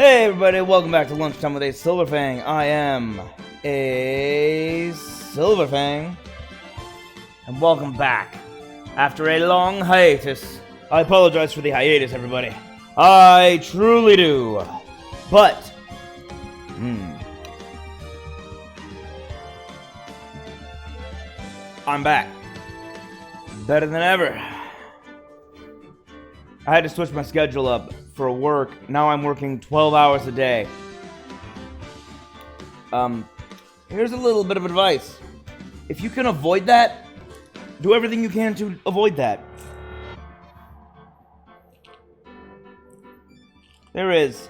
Hey everybody, welcome back to Lunchtime with a Silverfang. I am a Silverfang. And welcome back. After a long hiatus. I apologize for the hiatus, everybody. I truly do. But, I'm back. Better than ever. I had to switch my schedule up for work. Now I'm working 12 hours a day. Here's a little bit of advice. If you can avoid that, do everything you can to avoid that. There is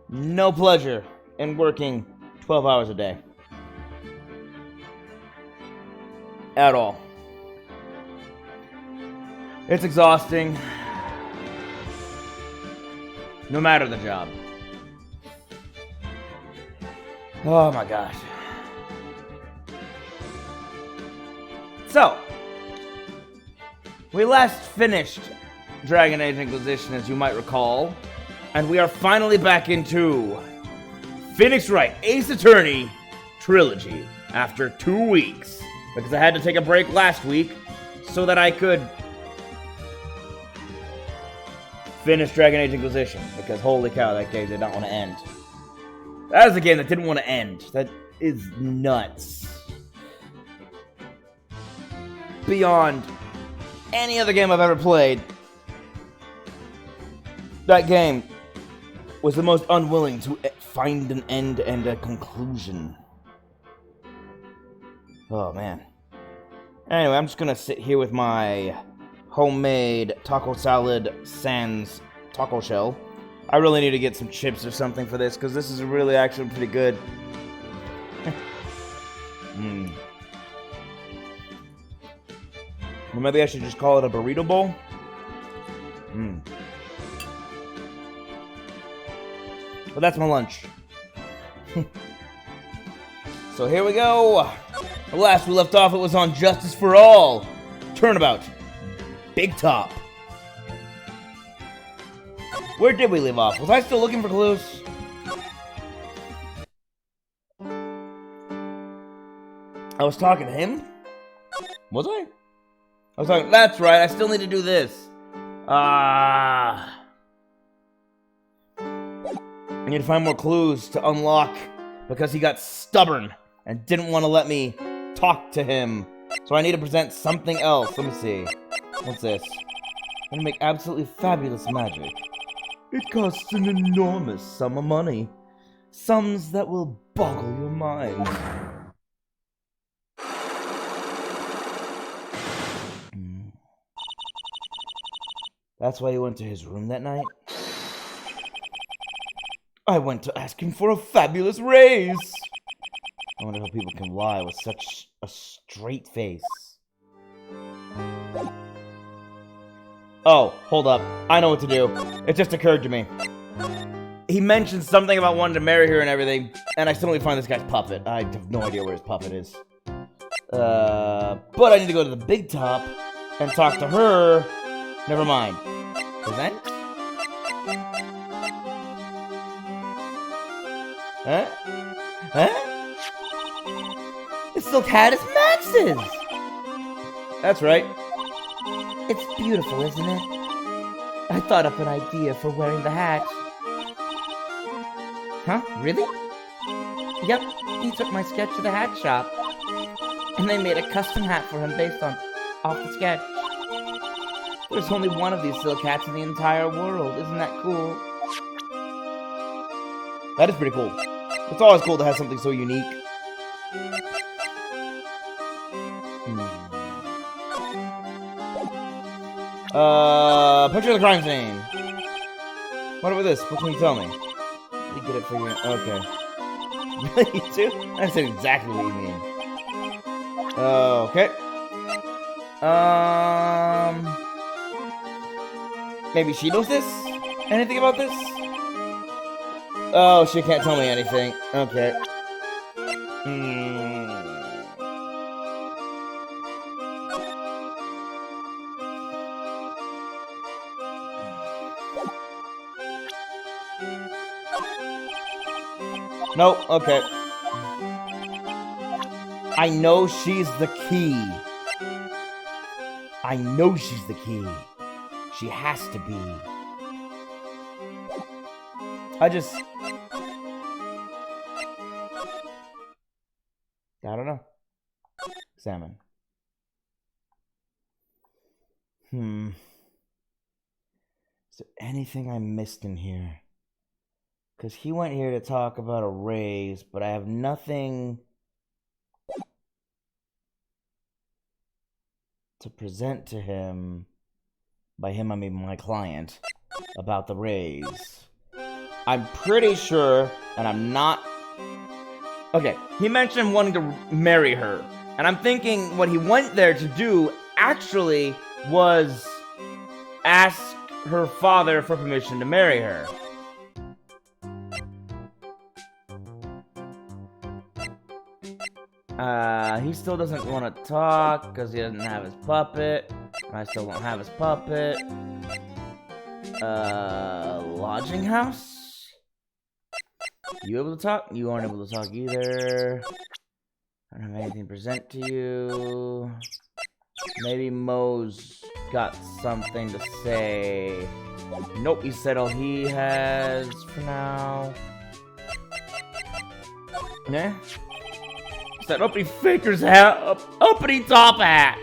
no pleasure in working 12 hours a day. At all. It's exhausting. No matter the job. Oh my gosh. So, we last finished Dragon Age Inquisition, as you might recall, and we are finally back into Phoenix Wright Ace Attorney Trilogy after 2 weeks, because I had to take a break last week so that I could finish Dragon Age Inquisition, because holy cow, that game did not want to end. That is a game that didn't want to end. That is nuts. Beyond any other game I've ever played, that game was the most unwilling to find an end and a conclusion. Oh man. Anyway, I'm just gonna sit here with my homemade taco salad sans taco shell. I really need to get some chips or something for this, because this is really actually pretty good. Or maybe I should just call it a burrito bowl. But that's my lunch. So here we go. The last we left off, it was on Justice for All. Turnabout. Big Top. Where did we leave off? Was I still looking for clues? I was talking to him? Was I? I was talking, that's right, I still need to do this. I need to find more clues to unlock, because he got stubborn and didn't want to let me talk to him. So I need to present something else. Let me see. What's this? I'm gonna make absolutely fabulous magic. It costs an enormous sum of money. Sums that will boggle your mind. That's why you went to his room that night? I went to ask him for a fabulous raise. I wonder how people can lie with such a straight face. Oh, hold up. I know what to do. It just occurred to me. He mentioned something about wanting to marry her and everything, and I still need to find this guy's puppet. I have no idea where his puppet is. But I need to go to the Big Top and talk to her. Never mind. Present? Huh? Huh? This silk hat is Max's! That's right. It's beautiful, isn't it? I thought up an idea for wearing the hat. Huh? Really? Yep, he took my sketch to the hat shop. And they made a custom hat for him based off the sketch. There's only one of these silk hats in the entire world. Isn't that cool? That is pretty cool. It's always cool to have something so unique. Picture of the crime scene. What about this? What can you tell me? You get it figured out. Okay. Really, you too? I understand exactly what you mean. Okay. Maybe she knows this? Anything about this? Oh, she can't tell me anything. Okay. Nope, okay. I know she's the key. I know she's the key. She has to be. I don't know. Examine. Is there anything I missed in here? Because he went here to talk about a raise, but I have nothing to present to him. By him, I mean my client, about the raise. I'm pretty sure, and I'm not... Okay, he mentioned wanting to marry her, and I'm thinking what he went there to do actually was ask her father for permission to marry her. He still doesn't want to talk because he doesn't have his puppet. I still don't have his puppet. Lodging house? You able to talk? You aren't able to talk either. I don't have anything to present to you. Maybe Mo's got something to say. Nope, he said all he has for now. Yeah? That uppity faker's hat, uppity top hat.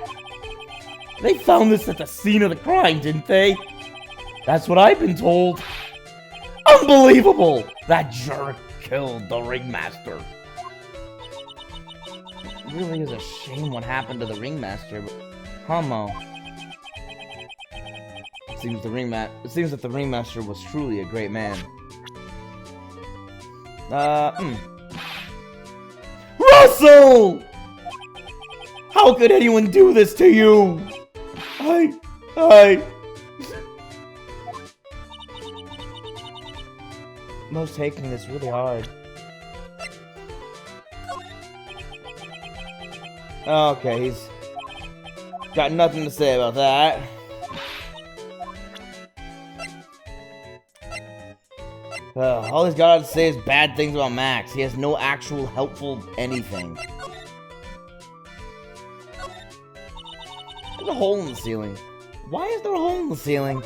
They found this at the scene of the crime, didn't they? That's what I've been told. Unbelievable! That jerk killed the ringmaster. It really is a shame what happened to the ringmaster, but Homo. It seems that the ringmaster was truly a great man. Russell! How could anyone do this to you? Mo's taking this really hard. Okay, he's got nothing to say about that. All he's got to say is bad things about Max. He has no actual helpful anything. There's a hole in the ceiling. Why is there a hole in the ceiling?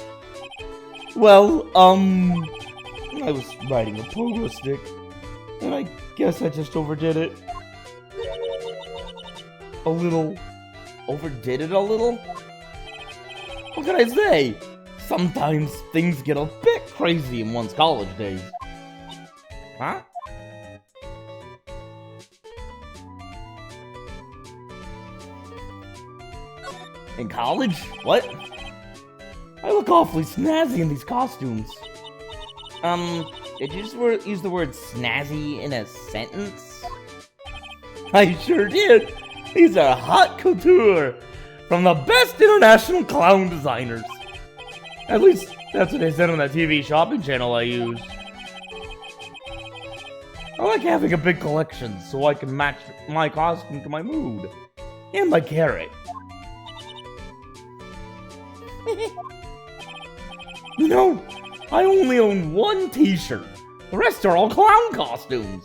Well, I was riding a pogo stick, and I guess I just overdid it. A little. Overdid it a little? What can I say? Sometimes things get a bit crazy in one's college days. Huh? In college? What? I look awfully snazzy in these costumes. Did you just use the word snazzy in a sentence? I sure did. These are haute couture from the best international clown designers. At least, that's what they said on that TV shopping channel I use. I like having a big collection so I can match my costume to my mood. And my carrot. You know, I only own one t-shirt. The rest are all clown costumes.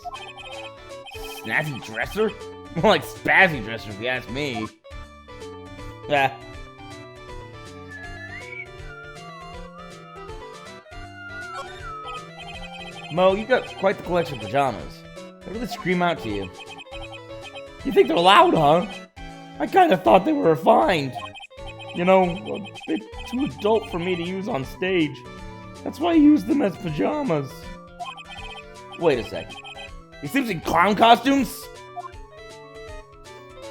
Snazzy dresser? More like spazzy dresser if you ask me. Yeah. Mo, you got quite the collection of pajamas. They really scream out to you. You think they're loud, huh? I kinda thought they were refined. You know, a bit too adult for me to use on stage. That's why I use them as pajamas. Wait a sec. He sleeps in clown costumes?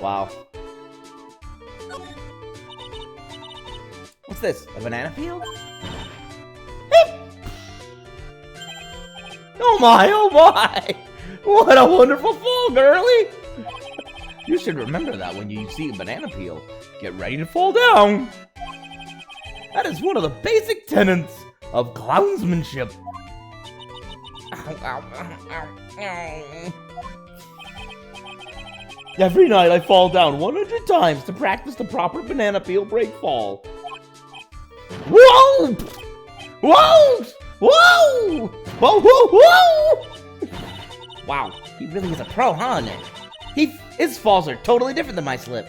Wow. What's this? A banana peel? Oh my, oh my! What a wonderful fall, girlie! You should remember that when you see a banana peel. Get ready to fall down! That is one of the basic tenets of clownsmanship. Every night I fall down 100 times to practice the proper banana peel break fall. Whoa! Whoa! Whoa! Whoa! Whoa! Whoa! Wow, he really is a pro, huh, Nick? His falls are totally different than my slip.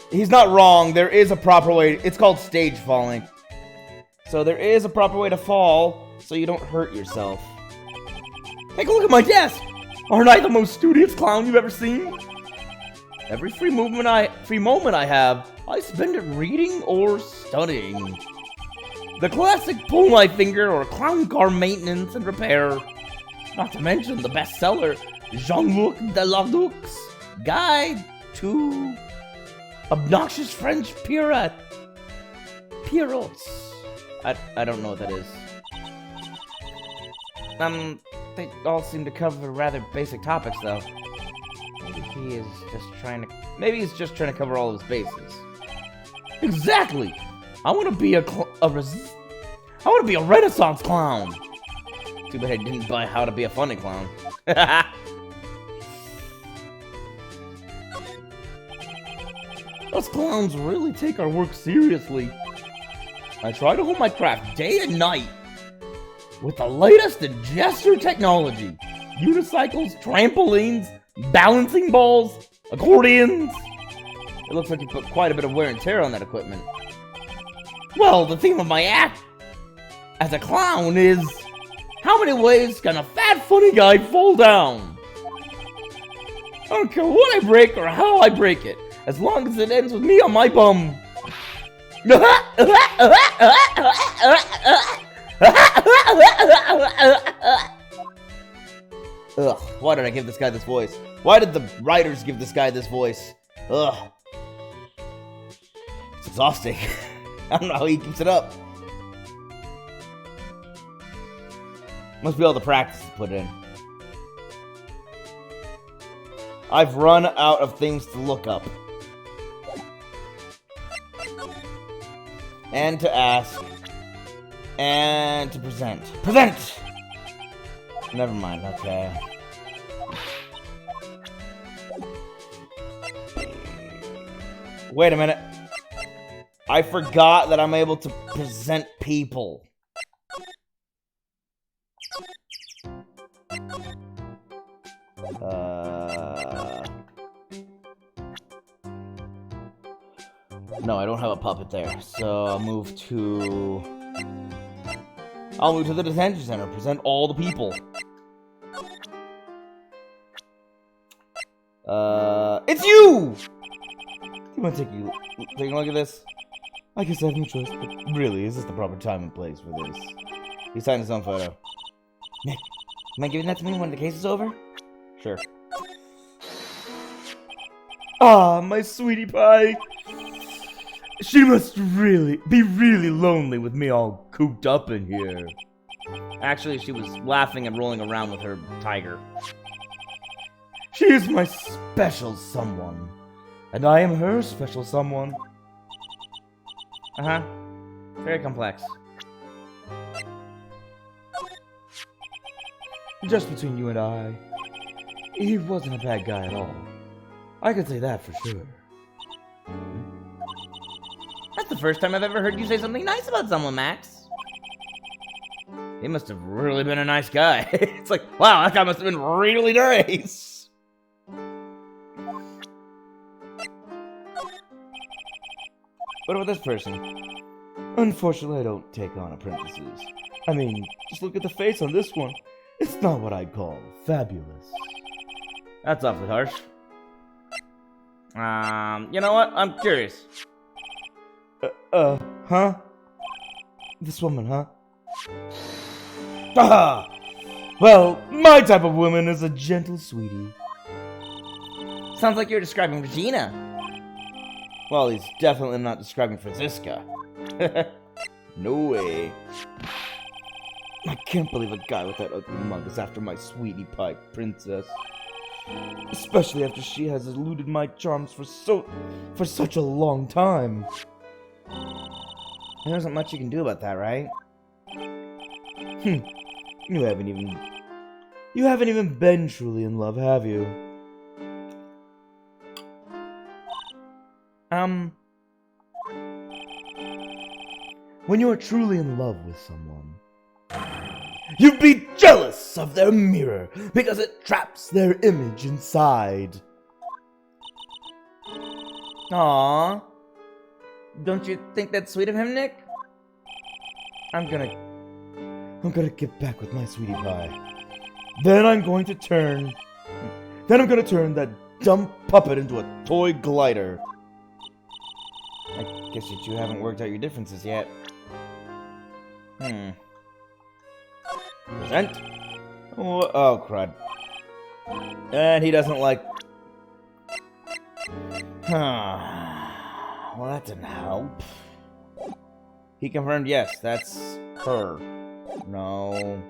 He's not wrong. There is a proper way. It's called stage falling. So there is a proper way to fall so you don't hurt yourself. Take a look at my desk! Aren't I the most studious clown you've ever seen? Every free moment I have, I spend it reading or studying. The classic pull my finger or clown car maintenance and repair. Not to mention the bestseller, Jean-Luc Delarduc's Guide to Obnoxious French Pierrots. I don't know what that is. They all seem to cover rather basic topics, though. Maybe he's just trying to cover all his bases. Exactly. I want to be a Renaissance clown. Too bad I didn't buy How to Be a Funny Clown. Us clowns really take our work seriously. I try to hold my craft day and night with the latest in gesture technology. Unicycles, trampolines, balancing balls, accordions. It looks like you put quite a bit of wear and tear on that equipment. Well, the theme of my act as a clown is, how many ways can a fat funny guy fall down? I don't care what I break or how I break it, as long as it ends with me on my bum. Ugh, why did I give this guy this voice? Why did the writers give this guy this voice? Ugh. It's exhausting. I don't know how he keeps it up. Must be all the practice to put in. I've run out of things to look up. And to ask. And to present. Present! Never mind, okay. Wait a minute. I forgot that I'm able to present people. No, I don't have a puppet there, so I'll move to the detention center, present all the people. It's you! You want to take a look at this? I guess I have no choice, but really, is this the proper time and place for this? He signed his own photo. Nick, am I giving that to me when the case is over? Sure. Ah, my sweetie pie! She must be really lonely with me all cooped up in here. Actually, she was laughing and rolling around with her tiger. She is my special someone, and I am her special someone. Uh-huh. Very complex. Just between you and I, he wasn't a bad guy at all. I can say that for sure. That's the first time I've ever heard you say something nice about someone, Max. He must have really been a nice guy. It's like, wow, that guy must have been really nice. What about this person? Unfortunately, I don't take on apprentices. I mean, just look at the face on this one. It's not what I'd call fabulous. That's awfully harsh. You know what? I'm curious. Huh? This woman, huh? Ah! Well, my type of woman is a gentle sweetie. Sounds like you're describing Regina. Well, he's definitely not describing Franziska. No way. I can't believe a guy with that ugly mug is after my sweetie pie princess. Especially after she has eluded my charms for such a long time. There isn't much you can do about that, right? You haven't even been truly in love, have you? When you are truly in love with someone, You'd be jealous of their mirror because it traps their image inside. Aww. Don't you think that's sweet of him, Nick? I'm gonna get back with my sweetie pie. Then I'm going to turn that dumb puppet into a toy glider. I guess you two haven't worked out your differences yet. Present? Oh, crud. And he doesn't like... Well, that didn't help. He confirmed yes, that's her. No.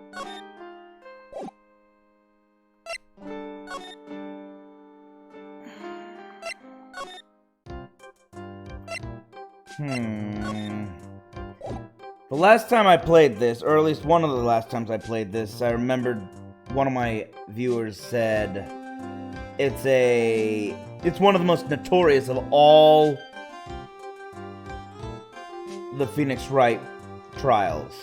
The last time I played this, or at least one of the last times I played this, I remembered one of my viewers said it's one of the most notorious of all the Phoenix Wright trials.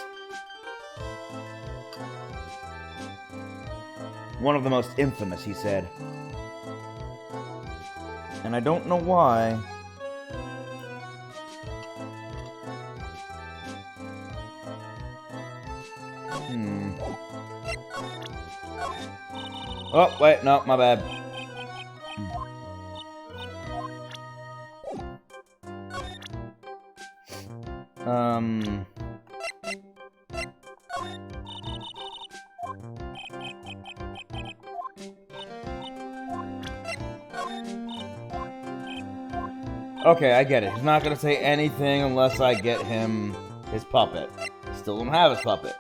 One of the most infamous, he said. And I don't know why. Oh, wait, no, my bad. Okay, I get it. He's not gonna say anything unless I get him his puppet. Still don't have his puppet.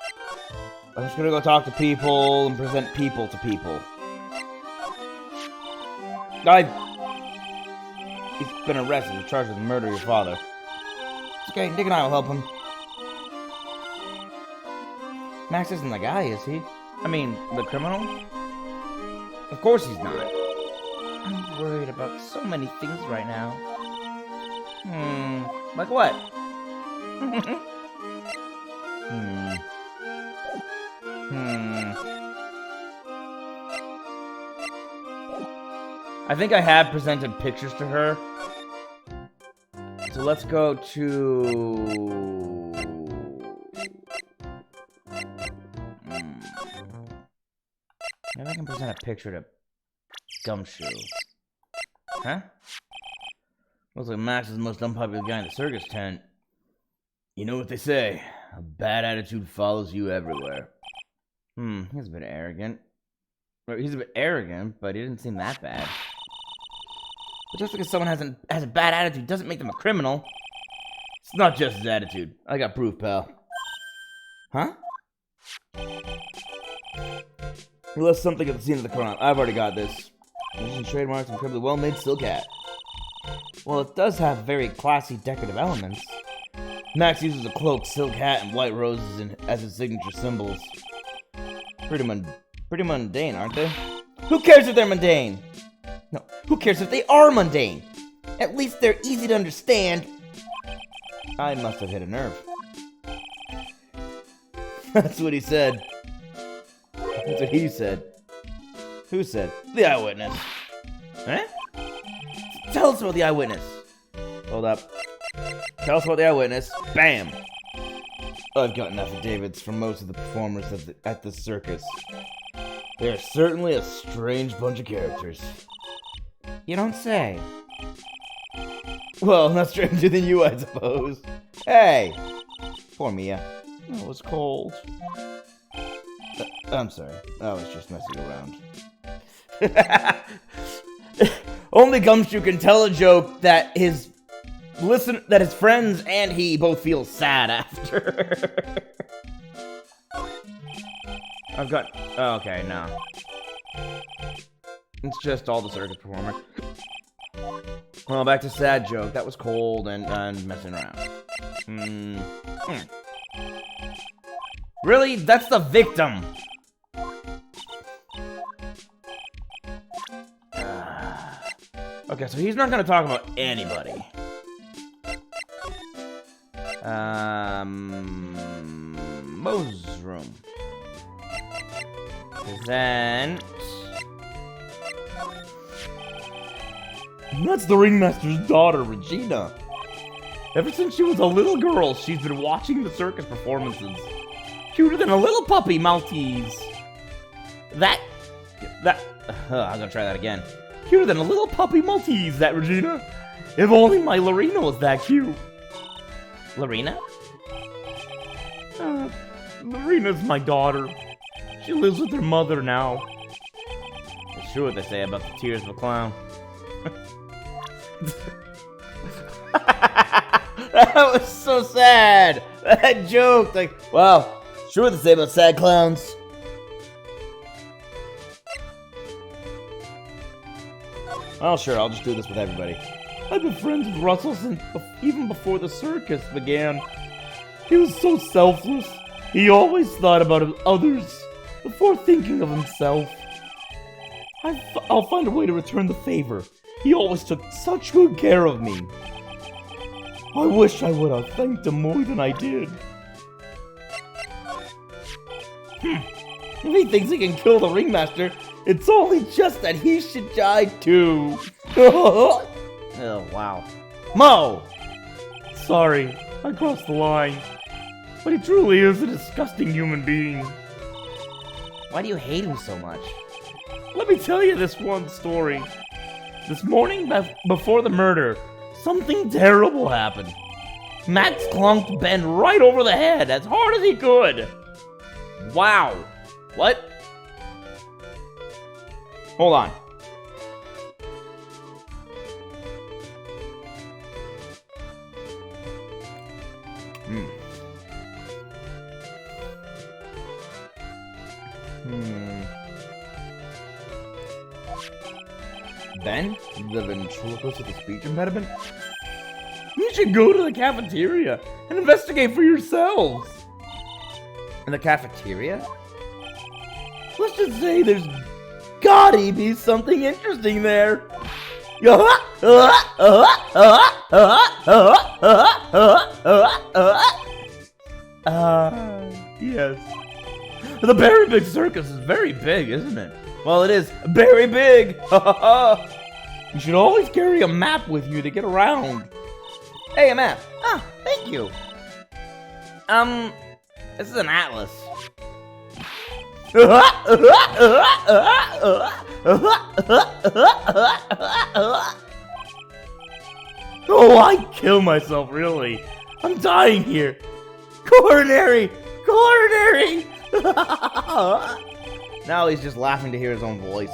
I'm just gonna go talk to people and present people to people. He's been arrested and charged with the murder of your father. It's okay, Nick and I will help him. Max isn't the guy, is he? I mean, the criminal? Of course he's not. I'm worried about so many things right now. Like what? I think I have presented pictures to her. So let's go to... Maybe I can present a picture to Gumshoe. Huh? Looks like Max is the most unpopular guy in the circus tent. You know what they say, a bad attitude follows you everywhere. He's a bit arrogant. He's a bit arrogant, but he didn't seem that bad. But just because someone has a bad attitude doesn't make them a criminal. It's not just his attitude. I got proof, pal. Huh? He left something at the scene of the crime. I've already got this. Using trademarks incredibly well-made silk hat. Well, it does have very classy decorative elements. Max uses a cloak, silk hat, and white roses as his signature symbols. Pretty mundane, aren't they? Who cares if they're mundane? No, who cares if they are mundane? At least they're easy to understand. I must have hit a nerve. That's what he said. That's what he said. Who said? The eyewitness. Huh? Tell us about the eyewitness. Hold up. Tell us about the eyewitness. Bam! I've gotten affidavits from most of the performers at the circus. They are certainly a strange bunch of characters. You don't say. Well, not stranger than you, I suppose. Hey! Poor Mia. It was cold. I'm sorry. I was just messing around. Only Gumshoe can tell a joke that his friends and he both feel sad after. I've got... Oh, okay, no. It's just all the circus performers. Well, back to sad joke. That was cold and messing around. Really? That's the victim! Okay, so he's not gonna talk about anybody. Moe's room. Present. That's the ringmaster's daughter, Regina. Ever since she was a little girl, she's been watching the circus performances. Cuter than a little puppy Maltese. I'm gonna try that again. Cuter than a little puppy Maltese, that Regina. If only my Lorena was that cute. Lorena? Lorena's my daughter. She lives with her mother now. It's true what they say about the tears of a clown. That was so sad. That joke, like, wow. Sure what they say about sad clowns. Oh, sure, I'll just do this with everybody. I've been friends with Russell since even before the circus began. He was so selfless. He always thought about others before thinking of himself. I'll find a way to return the favor. He always took such good care of me. I wish I would have thanked him more than I did. If he thinks he can kill the ringmaster, it's only just that he should die too. Oh, wow. Mo! Sorry, I crossed the line. But he truly is a disgusting human being. Why do you hate him so much? Let me tell you this one story. This morning, before the murder, something terrible happened. Max clunked Ben right over the head as hard as he could. Wow. What? Hold on. Ben, the ventriloquist with a speech impediment? You should go to the cafeteria and investigate for yourselves. In the cafeteria? Let's just say there's gotta be something interesting there. Yes. The Berry Big Circus is very big, isn't it? Well, it is very big. You should always carry a map with you to get around. Hey, a map. Ah, thank you. This is an atlas. Oh, I kill myself, really. I'm dying here. Coronary! Coronary! Now he's just laughing to hear his own voice.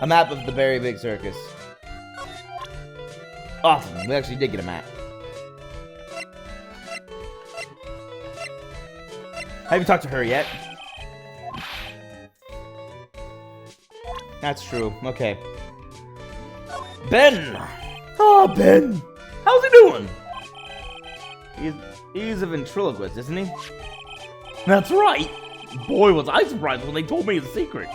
A map of the Berry Big Circus. Awesome, we actually did get a map. Have you talked to her yet? That's true, okay. Ben! Oh, Ben! How's he doing? He's a ventriloquist, isn't he? That's right! Boy, was I surprised when they told me his secret.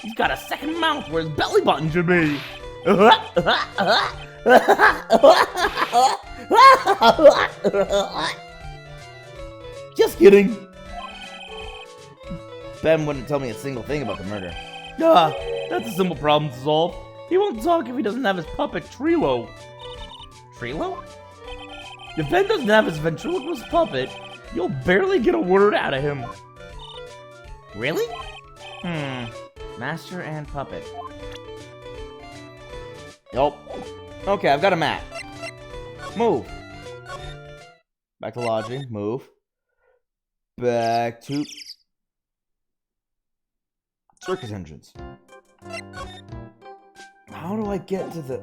He's got a second mouth where his belly button should be. Just kidding. Ben wouldn't tell me a single thing about the murder. That's a simple problem to solve. He won't talk if he doesn't have his puppet Trilo. Trilo? If Ben doesn't have his ventriloquist puppet, you'll barely get a word out of him. Really? Master and puppet. Nope. Okay, I've got a map. Move. Back to lodging. Move. Back to circus entrance. How do I get to the...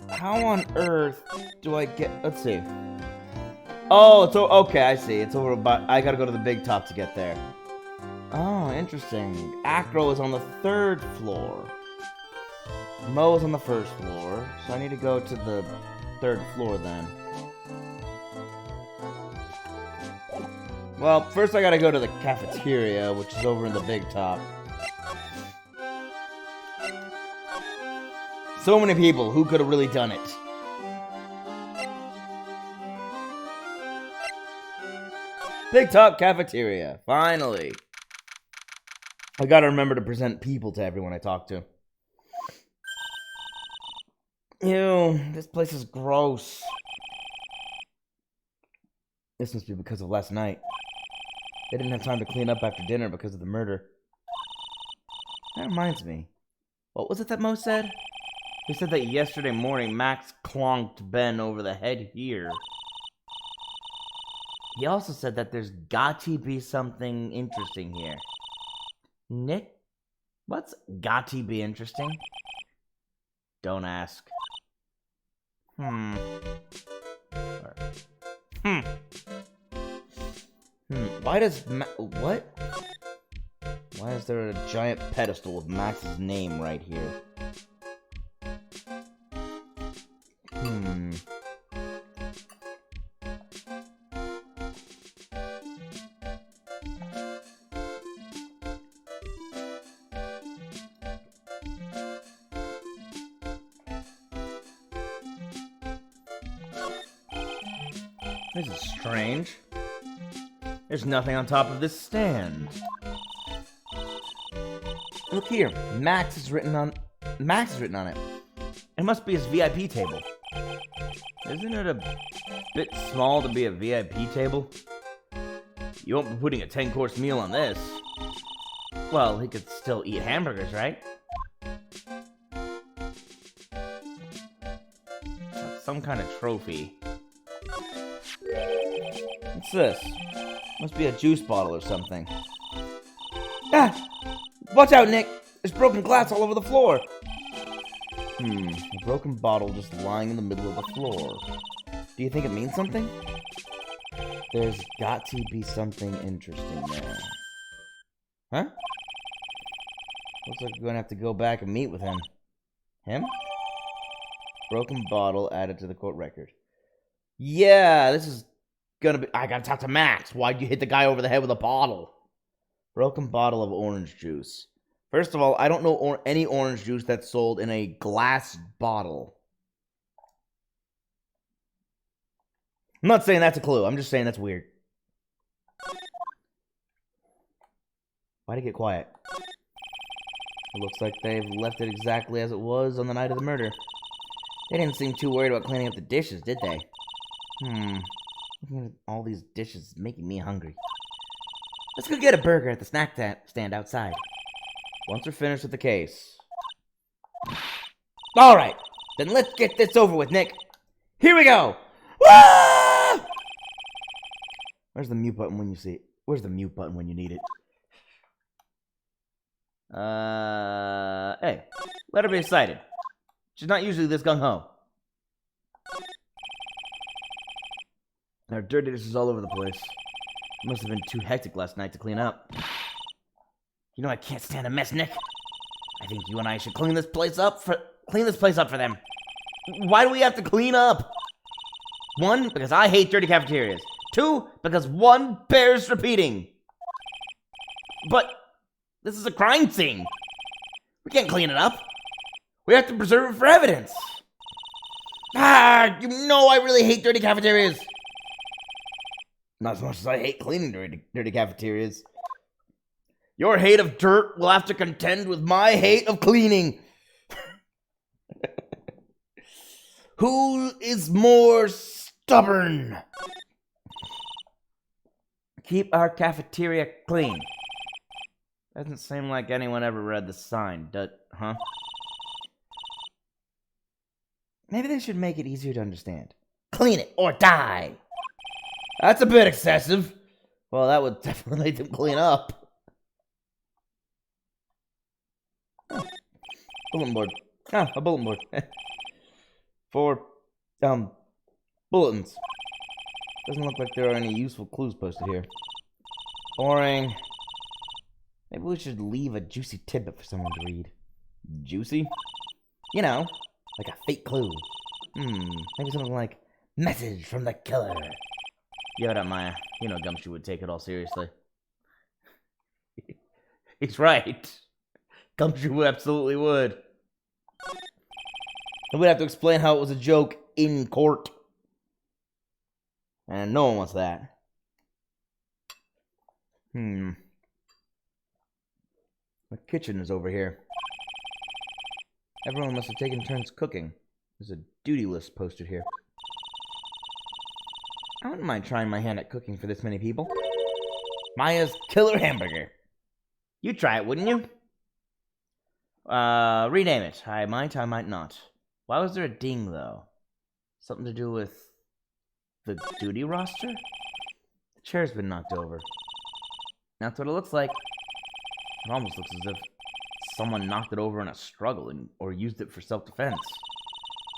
How on earth do I get... Let's see. Oh, so okay, I see. It's over by... I gotta go to the big top to get there. Oh, interesting. Acro is on the 3rd floor. Mo is on the 1st floor. So I need to go to the 3rd floor then. Well, first I gotta go to the cafeteria, which is over in the big top. So many people, who could have really done it? Big Top Cafeteria. Finally. I gotta remember to present people to everyone I talk to. Ew, this place is gross. This must be because of last night. They didn't have time to clean up after dinner because of the murder. That reminds me. What was it that Mo said? He said that yesterday morning Max clonked Ben over the head here. He also said that there's got to be something interesting here. Nick? What's got to be interesting? Don't ask. Why does what? Why is there a giant pedestal with Max's name right here? This is strange. There's nothing on top of this stand. Look here, Max is written on it. It must be his VIP table. Isn't it a bit small to be a VIP table? You won't be putting a 10-course meal on this. Well, he could still eat hamburgers, right? That's some kind of trophy. What's this? Must be a juice bottle or something. Ah! Watch out, Nick! There's broken glass all over the floor! A broken bottle just lying in the middle of the floor. Do you think it means something? There's got to be something interesting there. Huh? Looks like we're gonna have to go back and meet with him. Him? Broken bottle added to the court record. Yeah, this is gonna be... I gotta talk to Max. Why'd you hit the guy over the head with a bottle? Broken bottle of orange juice. First of all, I don't know any orange juice that's sold in a glass bottle. I'm not saying that's a clue. I'm just saying that's weird. Why'd it get quiet? It looks like they've left it exactly as it was on the night of the murder. They didn't seem too worried about cleaning up the dishes, did they? Looking at all these dishes is making me hungry. Let's go get a burger at the snack stand outside. Once we're finished with the case. Alright, then let's get this over with, Nick. Here we go! Woo! Where's the mute button when you see it? Where's the mute button when you need it? Hey, let her be excited. She's not usually this gung-ho. There are dirty dishes all over the place. It must have been too hectic last night to clean up. You know I can't stand a mess, Nick. I think you and I should clean this place up for them. Why do we have to clean up? 1, because I hate dirty cafeterias. 2, because 1 bears repeating. But this is a crime scene. We can't clean it up. We have to preserve it for evidence. You know I really hate dirty cafeterias. Not as much as I hate cleaning dirty cafeterias. Your hate of dirt will have to contend with my hate of cleaning. Who is more stubborn? Keep our cafeteria clean. Doesn't seem like anyone ever read the sign, huh? Maybe they should make it easier to understand. Clean it or die. That's a bit excessive. Well, that would definitely make them clean up. Bulletin board. A bulletin board. 4, bulletins. Doesn't look like there are any useful clues posted here. Boring. Maybe we should leave a juicy tidbit for someone to read. Juicy? You know, like a fake clue. Maybe something like, message from the killer. Give it up, Maya. You know Gumshoe would take it all seriously. He's right. Gumshoe absolutely would. And we'd have to explain how it was a joke in court. And no one wants that. The kitchen is over here. Everyone must have taken turns cooking. There's a duty list posted here. I wouldn't mind trying my hand at cooking for this many people. Maya's killer hamburger. You'd try it, wouldn't you? Rename it. I might not. Why was there a ding, though? Something to do with the duty roster? The chair's been knocked over. That's what it looks like. It almost looks as if someone knocked it over in a struggle or used it for self-defense.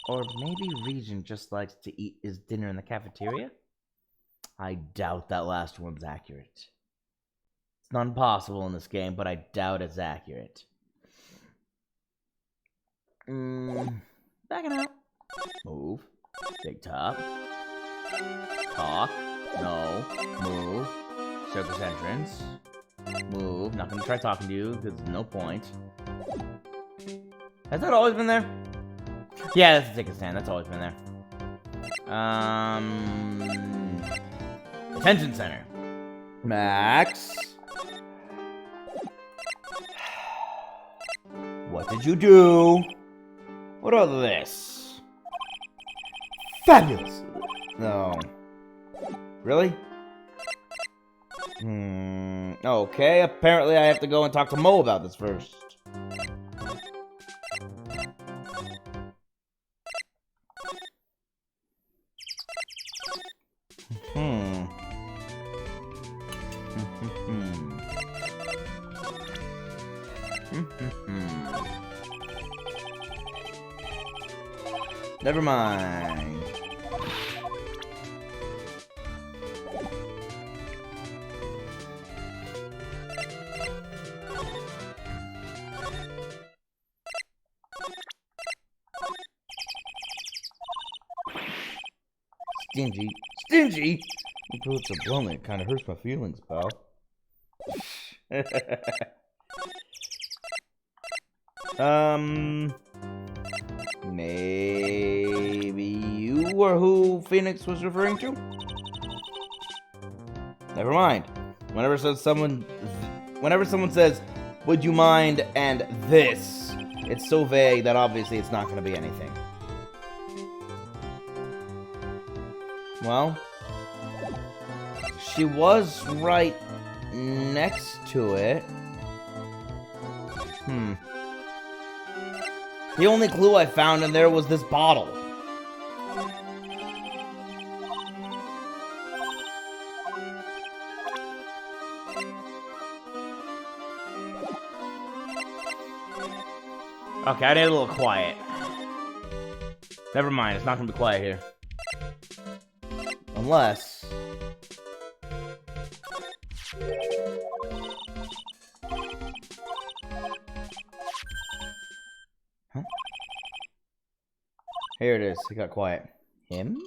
Or maybe Regent just likes to eat his dinner in the cafeteria? I doubt that last one's accurate. It's not impossible in this game, but I doubt it's accurate. Backing out. Move. Big top. Talk. No. Move. Surface entrance. Move. Not gonna try talking to you, because there's no point. Has that always been there? Yeah, that's the ticket stand. That's always been there. Detention center. Max. What did you do? What are this? Fabulous. No. Really? Okay, apparently I have to go and talk to Mo about this first. Never mind. Stingy. Stingy? You put it so bluntly, it kind of hurts my feelings, pal. Maybe you were who Phoenix was referring to? Never mind. Whenever someone says, would you mind, and this, it's so vague that obviously it's not going to be anything. Well, she was right next to it. The only clue I found in there was this bottle. Okay, I need a little quiet. Never mind, it's not gonna be quiet here. Unless... Huh? Here it is. It got quiet. Him?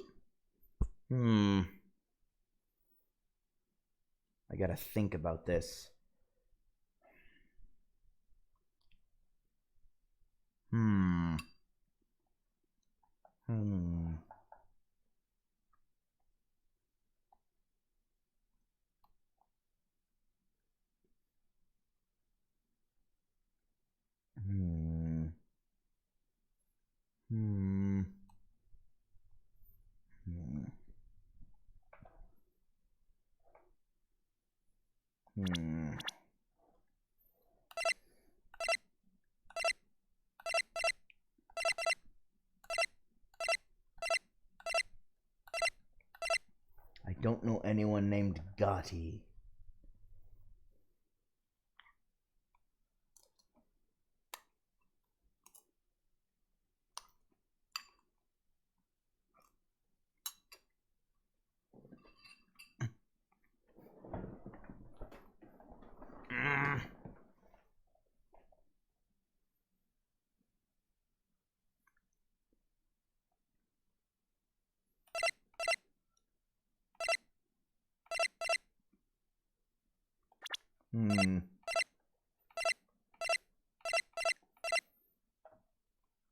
I gotta think about this. I don't know anyone named Gotti.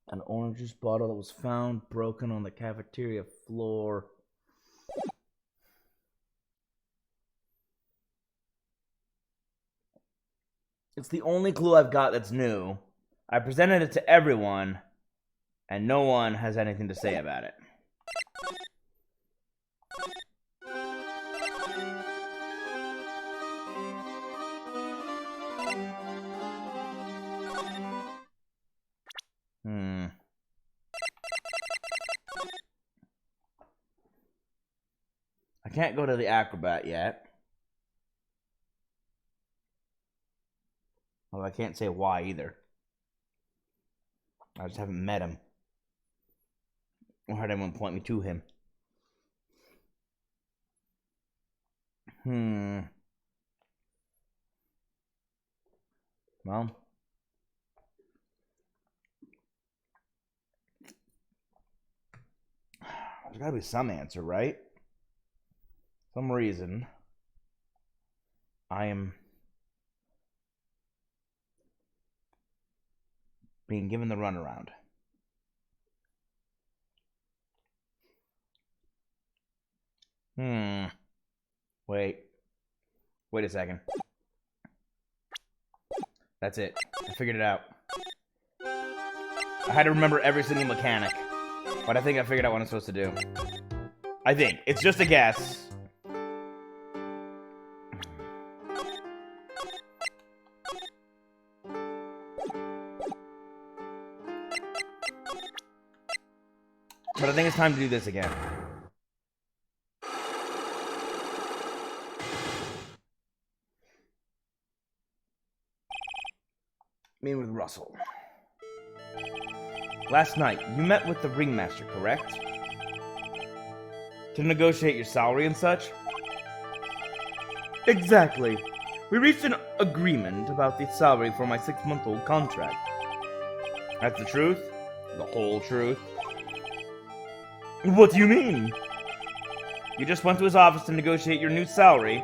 An orange juice bottle that was found broken on the cafeteria floor. It's the only clue I've got that's new. I presented it to everyone, and no one has anything to say about it. I can't go to the acrobat yet. Well, I can't say why either. I just haven't met him. Or had anyone point me to him. Well. There's gotta be some answer, right? Some reason. I am being given the runaround. Wait a second. That's it. I figured it out. I had to remember every single mechanic, but I think I figured out what I'm supposed to do. I think. It's just a guess. But I think it's time to do this again. Me with Russell. Last night, you met with the ringmaster, correct? To negotiate your salary and such? Exactly. We reached an agreement about the salary for my 6-month-old contract. That's the truth? The whole truth? What do you mean? You just went to his office to negotiate your new salary?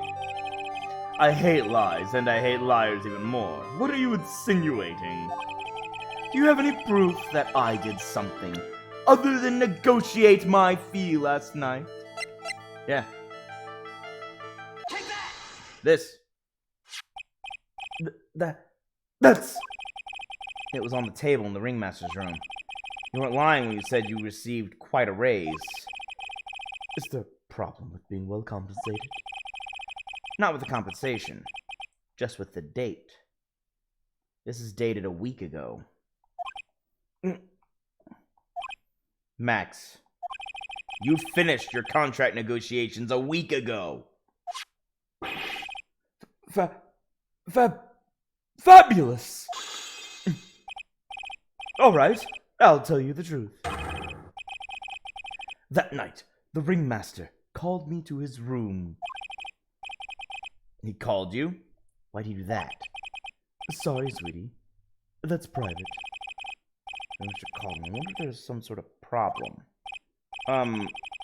I hate lies, and I hate liars even more. What are you insinuating? Do you have any proof that I did something other than negotiate my fee last night? Yeah. Take that! This. That's... It was on the table in the ringmaster's room. You weren't lying when you said you received quite a raise. Is there a problem with being well compensated? Not with the compensation, just with the date. This is dated a week ago. Max, you finished your contract negotiations a week ago. Fabulous! Alright, I'll tell you the truth. That night, the ringmaster called me to his room. He called you? Why'd he do that? Sorry, sweetie. That's private. I wish you called me. I wonder if there's some sort of problem.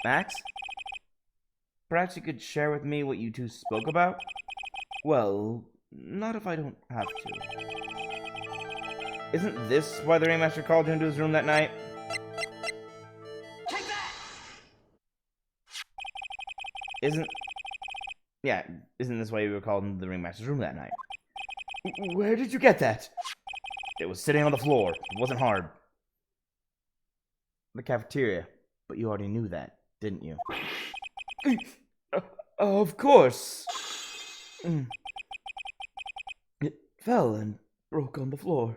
Max? Perhaps you could share with me what you two spoke about? Well, not if I don't have to. Isn't this why the ringmaster called you into his room that night? Take that! Isn't this why you were called into the ringmaster's room that night? Where did you get that? It was sitting on the floor. It wasn't hard. The cafeteria. But you already knew that, didn't you? Of course. It fell and broke on the floor.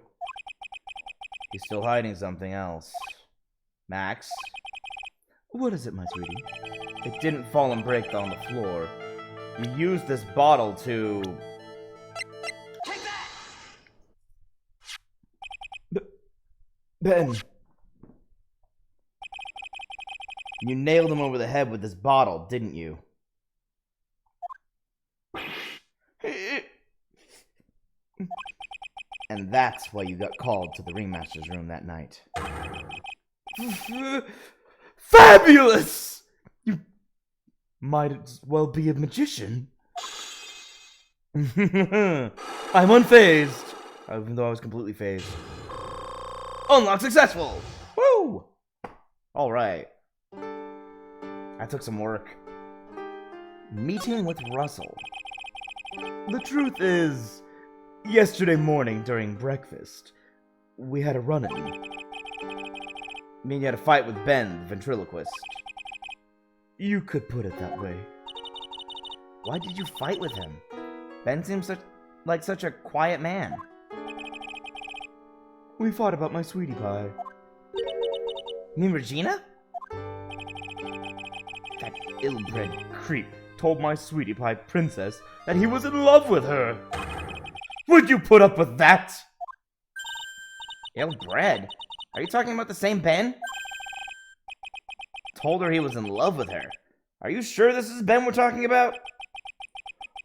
He's still hiding something else. Max? What is it, my sweetie? It didn't fall and break on the floor. You used this bottle to... Take that! Ben! You nailed him over the head with this bottle, didn't you? And that's why you got called to the ringmaster's room that night. Fabulous! You might as well be a magician. I'm unfazed. Even though I was completely phased. Unlock successful! Woo! Alright. That took some work. Meeting with Russell. The truth is, Yesterday morning during breakfast, we had a run-in. Me and you had a fight with Ben, the ventriloquist. You could put it that way. Why did you fight with him? Ben seems like such a quiet man. We fought about my sweetie pie. You mean Regina? That ill-bred creep told my sweetie pie princess that he was in love with her. Would you put up with that? Ill-bred? Are you talking about the same Ben? Told her he was in love with her. Are you sure this is Ben we're talking about?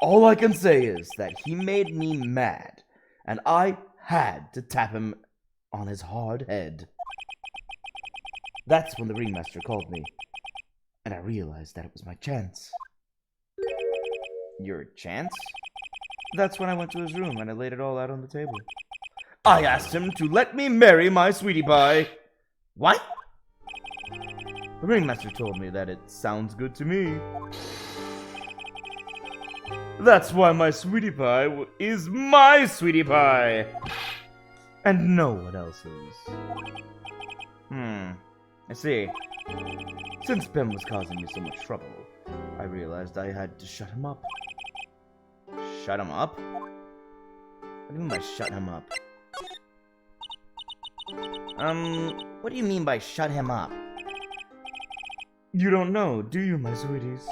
All I can say is that he made me mad, and I had to tap him on his hard head. That's when the ringmaster called me, and I realized that it was my chance. Your chance? That's when I went to his room and I laid it all out on the table. I asked him to let me marry my sweetie pie. What? The ringmaster told me that it sounds good to me. That's why my sweetie pie is my sweetie pie. And no one else's. I see. Since Ben was causing me so much trouble, I realized I had to shut him up. Shut him up? What do you mean by shut him up? What do you mean by shut him up? You don't know, do you, my sweeties?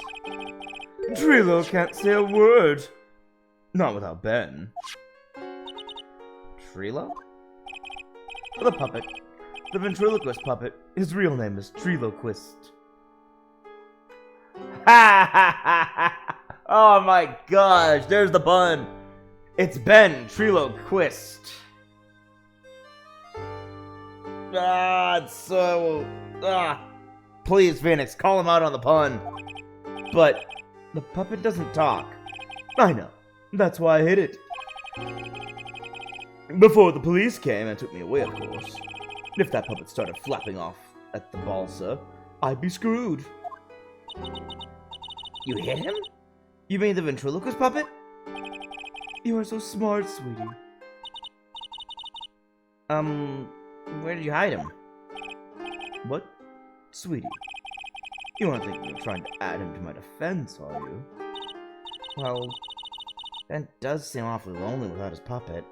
Trilo can't say a word. Not without Ben. Trilo? The puppet. The ventriloquist puppet. His real name is Triloquist. Ha ha ha ha! Oh my gosh, there's the pun. It's Ben Triloquist. It's so... Please, Phoenix, call him out on the pun. But the puppet doesn't talk. I know. That's why I hid it. Before the police came and took me away, of course. If that puppet started flapping off at the balsa, I'd be screwed. You hit him? You mean the ventriloquist puppet? You are so smart, sweetie. Where did you hide him? What? Sweetie, you aren't thinking of trying to add him to my defense, are you? Well, Ben does seem awfully lonely without his puppet.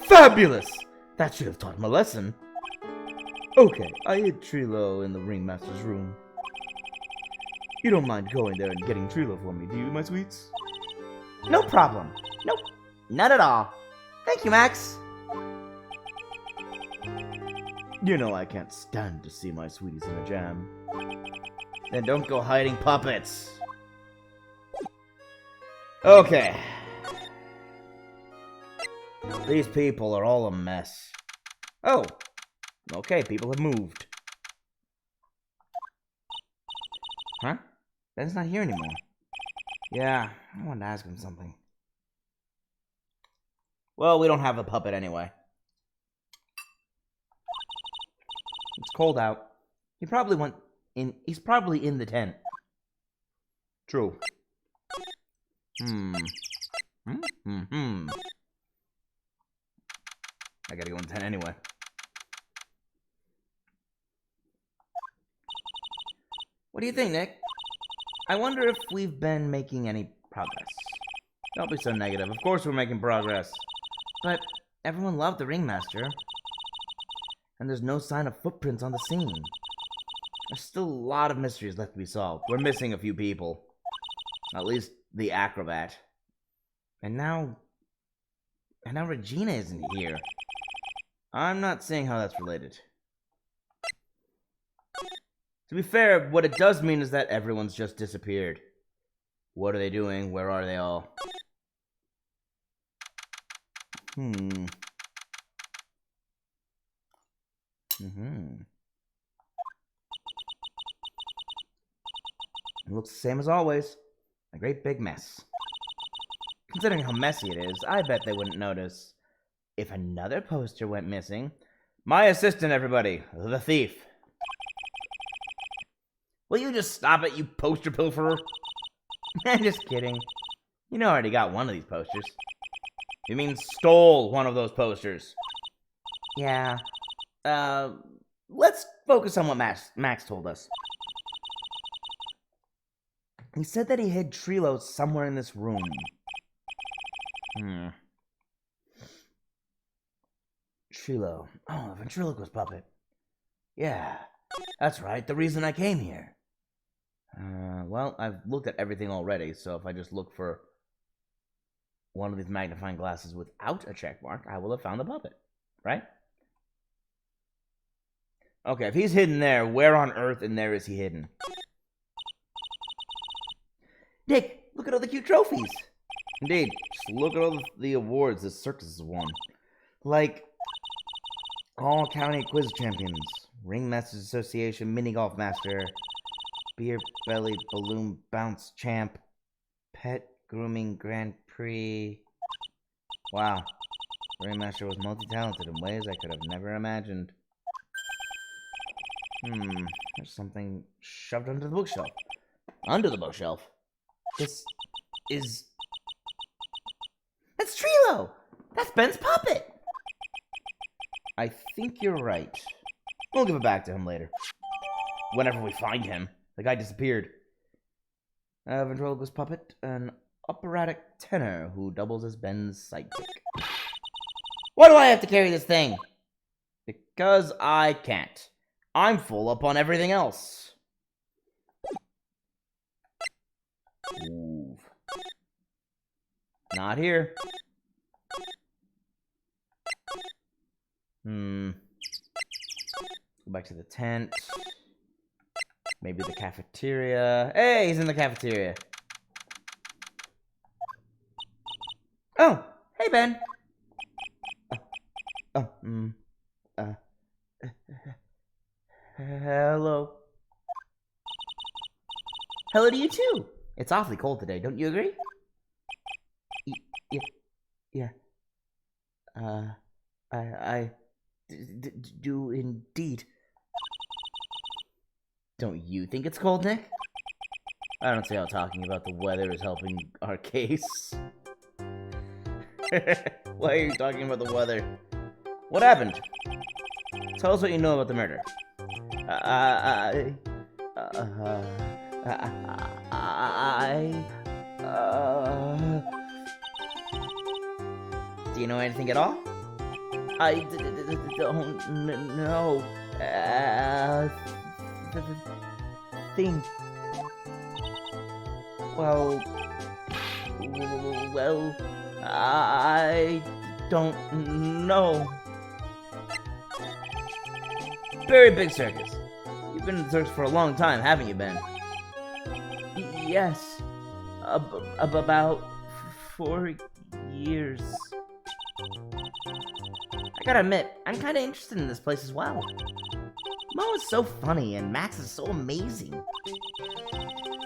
Fabulous! That should have taught him a lesson. Okay, I hid Trilo in the ringmaster's room. You don't mind going there and getting Trilo for me, do you, my sweets? No problem. Nope. None at all. Thank you, Max. You know I can't stand to see my sweeties in a jam. Then don't go hiding puppets. Okay. These people are all a mess. Oh. Okay, people have moved. Huh? Ben's not here anymore. Yeah, I wanted to ask him something. Well, we don't have a puppet anyway. It's cold out. He probably went in. He's probably in the tent. True. I gotta go in the tent anyway. What do you think, Nick? I wonder if we've been making any progress. Don't be so negative. Of course we're making progress. But everyone loved the ringmaster. And there's no sign of footprints on the scene. There's still a lot of mysteries left to be solved. We're missing a few people. At least the acrobat. And now Regina isn't here. I'm not seeing how that's related. To be fair, what it does mean is that everyone's just disappeared. What are they doing? Where are they all? It looks the same as always. A great big mess. Considering how messy it is, I bet they wouldn't notice if another poster went missing. My assistant, everybody. The thief. Will you just stop it, you poster pilferer? I'm just kidding. You know I already got one of these posters. You mean stole one of those posters? Yeah. Let's focus on what Max told us. He said that he hid Trilo somewhere in this room. Trilo. Oh, a ventriloquist puppet. Yeah, that's right, the reason I came here. Well, I've looked at everything already, so if I just look for one of these magnifying glasses without a check mark, I will have found the puppet, right? Okay, if he's hidden there, where on earth in there is he hidden? Nick, look at all the cute trophies! Indeed, just look at all the awards this circus has won. Like, all county quiz champions, Ringmasters Association Mini Golf Master, Beer Belly Balloon Bounce Champ, Pet Grooming Grand Prix. Wow, Ringmaster was multi-talented in ways I could have never imagined. There's something shoved under the bookshelf. Under the bookshelf? This is... That's Trilo! That's Ben's puppet! I think you're right. We'll give it back to him later. Whenever we find him. The guy disappeared. A ventriloquist puppet, an operatic tenor who doubles as Ben's sidekick. Why do I have to carry this thing? Because I can't. I'm full up on everything else. Move. Not here. Go back to the tent. Maybe the cafeteria. Hey, he's in the cafeteria. Oh, hey, Ben. Hello. Hello to you, too. It's awfully cold today, don't you agree? Yeah. I do indeed. Don't you think it's cold, Nick? I don't see how talking about the weather is helping our case. Why are you talking about the weather? What happened? Tell us what you know about the murder. Do you know anything at all? I don't know. Thing. Well, I don't know. Very big circus. You've been in the circus for a long time, haven't you, Ben? Yes. About 4 years. I gotta admit, I'm kinda interested in this place as well. Mo is so funny, and Max is so amazing.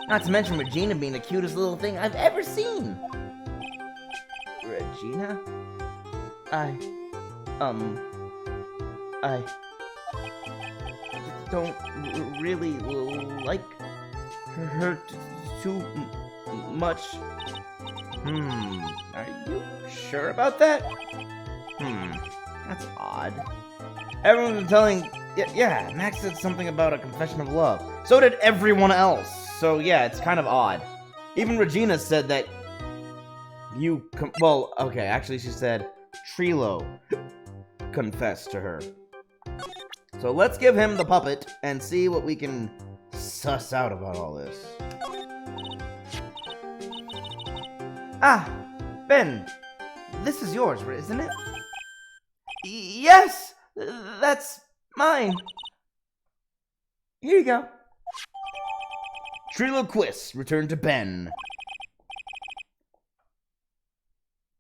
Not to mention Regina being the cutest little thing I've ever seen. Regina? I don't really like her too much. Are you sure about that? That's odd. Everyone's been telling... Yeah, Max said something about a confession of love. So did everyone else. So yeah, it's kind of odd. Even Regina said that you... well, okay, actually she said Trilo confessed to her. So let's give him the puppet and see what we can suss out about all this. Ah, Ben, this is yours, isn't it? Yes, that's mine. Here you go. Trilo quiz returned to Ben.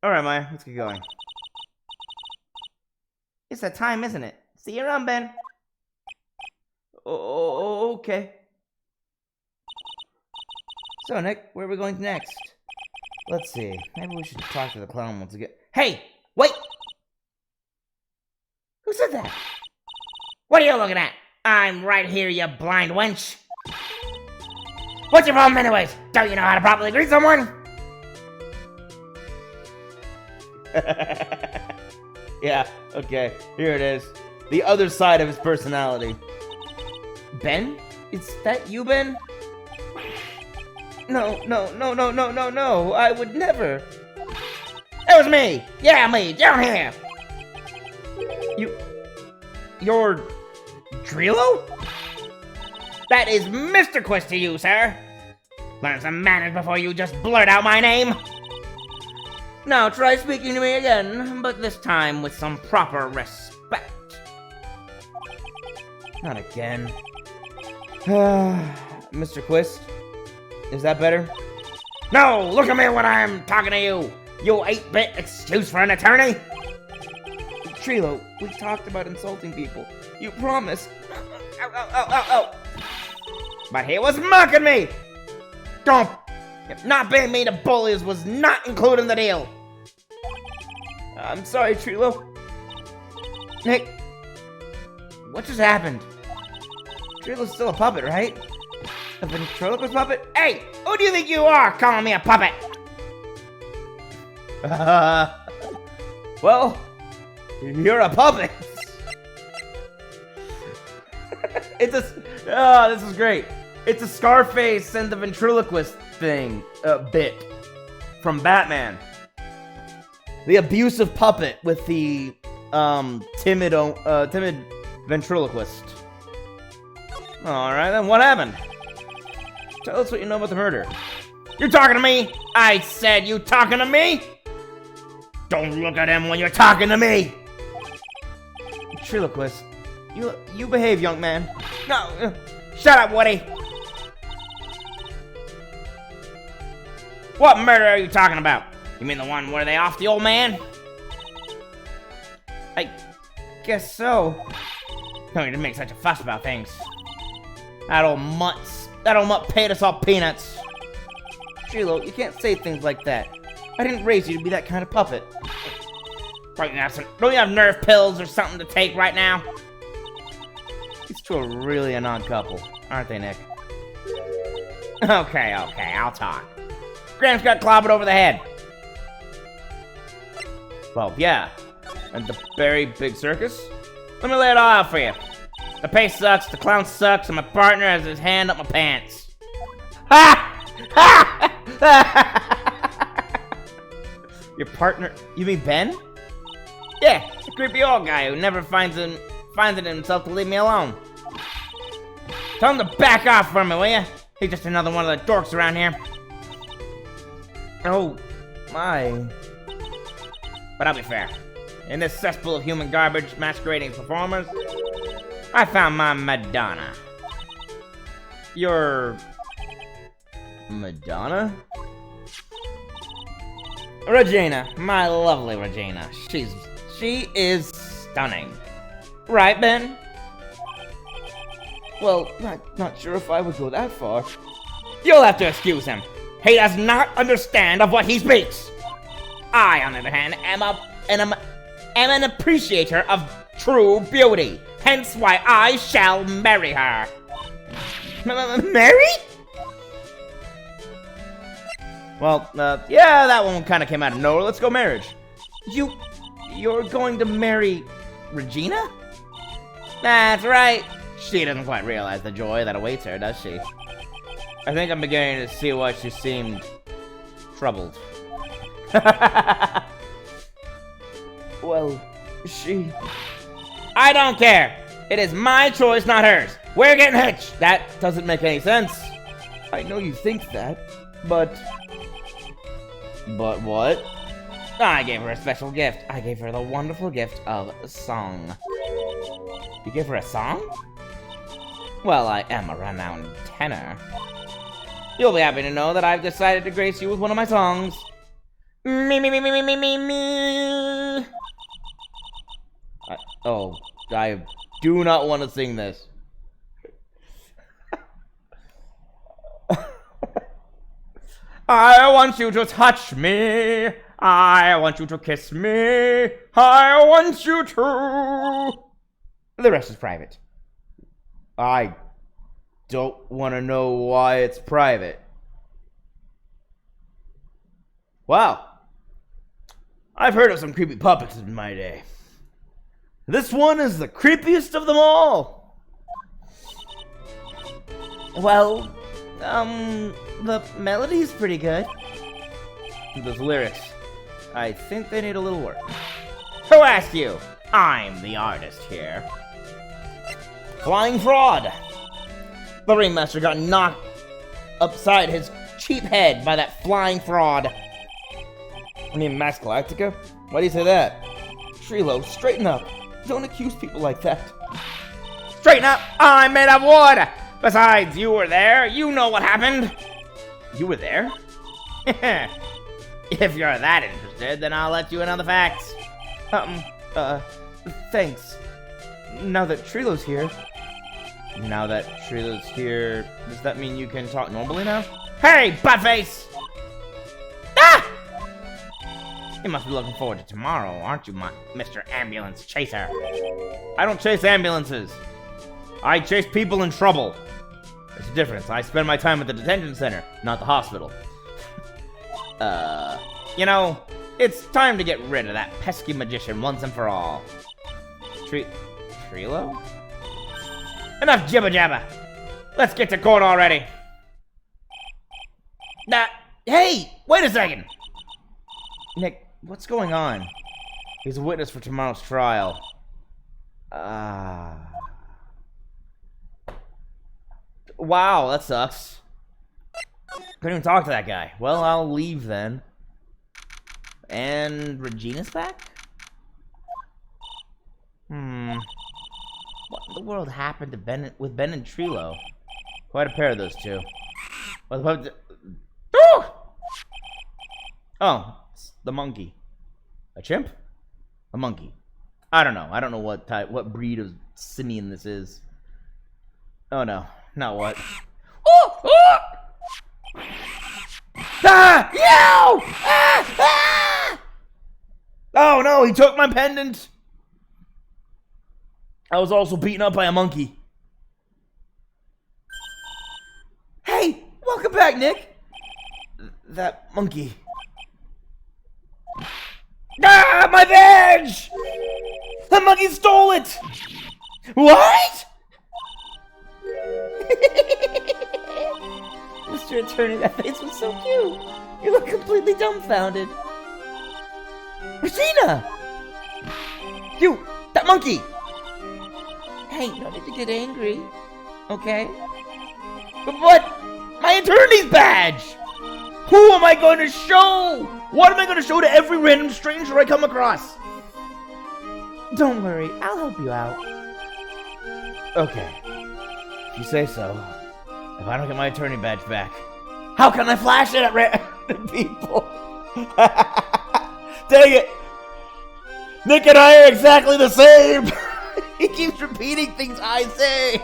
Alright, Maya, let's get going. It's that time, isn't it? See you around, Ben. Okay. So, Nick, where are we going next? Let's see. Maybe we should talk to the clown once again. Hey! Wait! Who said that? What are you looking at? I'm right here, you blind wench. What's your problem anyways? Don't you know how to properly greet someone? Yeah, okay, here it is. The other side of his personality. Ben? Is that you, Ben? No, I would never. It was me! Yeah, me, down here! You're Drilo? That is Mr. Quest to you, sir. Learn some manners before you just blurt out my name. Now try speaking to me again, but this time with some proper respect. Not again. Mr. Quist, is that better? No, look at me when I'm talking to you. You 8-bit excuse for an attorney. Trilo, we talked about insulting people. You promised. Ow. But he was mocking me. Don't. Not being mean to bullies was not included in the deal. I'm sorry, Trilo. Nick, what just happened? Trilo's still a puppet, right? A ventriloquist puppet? Hey, who do you think you are calling me a puppet? Well, you're a puppet. This is great. It's a Scarface and the ventriloquist thing, bit from Batman. The abusive puppet with the timid ventriloquist. All right, then what happened? Tell us what you know about the murder. You're talking to me? I said you talking to me? Don't look at him when you're talking to me. Ventriloquist, you behave, young man. No, shut up, Woody. What murder are you talking about? You mean the one where they off the old man? I guess so. No need to make such a fuss about things. That old mutt paid us all peanuts. Trilo, you can't say things like that. I didn't raise you to be that kind of puppet. Don't you have nerve pills or something to take right now? These two are really an odd couple, aren't they, Nick? Okay, I'll talk. Gramps got clobbered over the head. Well, yeah. And the very big circus? Let me lay it all out for you. The pace sucks, the clown sucks, and my partner has his hand up my pants. Ha! Ha! Your partner? You mean Ben? Yeah, the creepy old guy who never finds it in himself to leave me alone. Tell him to back off from me, will ya? He's just another one of the dorks around here. Oh, my. But I'll be fair. In this cesspool of human garbage masquerading performers, I found my Madonna. Your Madonna? Regina, my lovely Regina. She is stunning. Right, Ben? Well, not sure if I would go that far. You'll have to excuse him. He does not understand of what he speaks. I, on the other hand, am an appreciator of true beauty. Hence why I shall marry her. Marry? Well, yeah, that one kind of came out of nowhere. Let's go marriage. You're going to marry Regina? That's right. She doesn't quite realize the joy that awaits her, does she? I think I'm beginning to see why she seemed troubled. Well, I don't care. It is my choice, not hers. We're getting hitched. That doesn't make any sense. I know you think that, but... But what? I gave her a special gift. I gave her the wonderful gift of song. You gave her a song? Well, I am a renowned tenor. You'll be happy to know that I've decided to grace you with one of my songs. Me. I do not want to sing this. I want you to touch me. I want you to kiss me. I want you to... The rest is private. I don't want to know why it's private. Wow. I've heard of some creepy puppets in my day. This one is the creepiest of them all. Well, the melody's pretty good. Those lyrics, I think they need a little work. Who asked you? I'm the artist here. Flying fraud! The ringmaster got knocked upside his cheap head by that flying fraud. I mean, Max Galactica? Why do you say that? Trilo, straighten up. Don't accuse people like that. Straighten up! I'm made of wood! Besides, you were there. You know what happened. You were there? If you're that interested, then I'll let you in on the facts. Thanks. Now that Trilo's here... Now that Trilo's here, does that mean you can talk normally now? Hey, buttface! Ah! You must be looking forward to tomorrow, aren't you, Mr. Ambulance Chaser? I don't chase ambulances. I chase people in trouble. There's a difference. I spend my time at the detention center, not the hospital. You know, it's time to get rid of that pesky magician once and for all. Trilo? Enough jibber-jabber. Let's get to court already. Hey, wait a second. Nick, what's going on? He's a witness for tomorrow's trial. Wow, that sucks. Couldn't even talk to that guy. Well, I'll leave then. And Regina's back? What in the world happened to Ben and Trilo? Quite a pair of those two. What Oh, it's the monkey. A chimp? A monkey. I don't know. I don't know what breed of simian this is. Oh no, not what. Ah! Yo! Ah! Ah! Oh no, he took my pendant! I was also beaten up by a monkey. Hey, welcome back, Nick! That monkey. Ah! My badge! The monkey stole it! What? Mr. Attorney, that face was so cute. You look completely dumbfounded. Regina! You! That monkey! Hey, no need to get angry. Okay? But what? My attorney's badge! Who am I going to show? What am I going to show to every random stranger I come across? Don't worry, I'll help you out. Okay. If you say so. If I don't get my attorney badge back, how can I flash it at random people? Dang it! Nick and I are exactly the same! He keeps repeating things I say!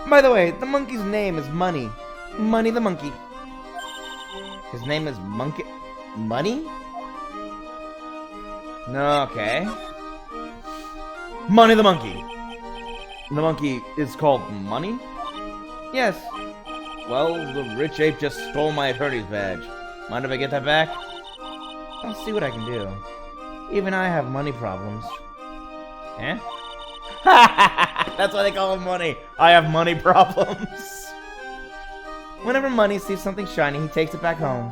By the way, the monkey's name is Money. Money the monkey. His name is Monkey... Money? Okay. Money the monkey. The monkey is called Money? Yes. Well, the rich ape just stole my attorney's badge. Mind if I get that back? I'll see what I can do. Even I have money problems. Eh? That's why they call him Money. I have money problems. Whenever Money sees something shiny, he takes it back home.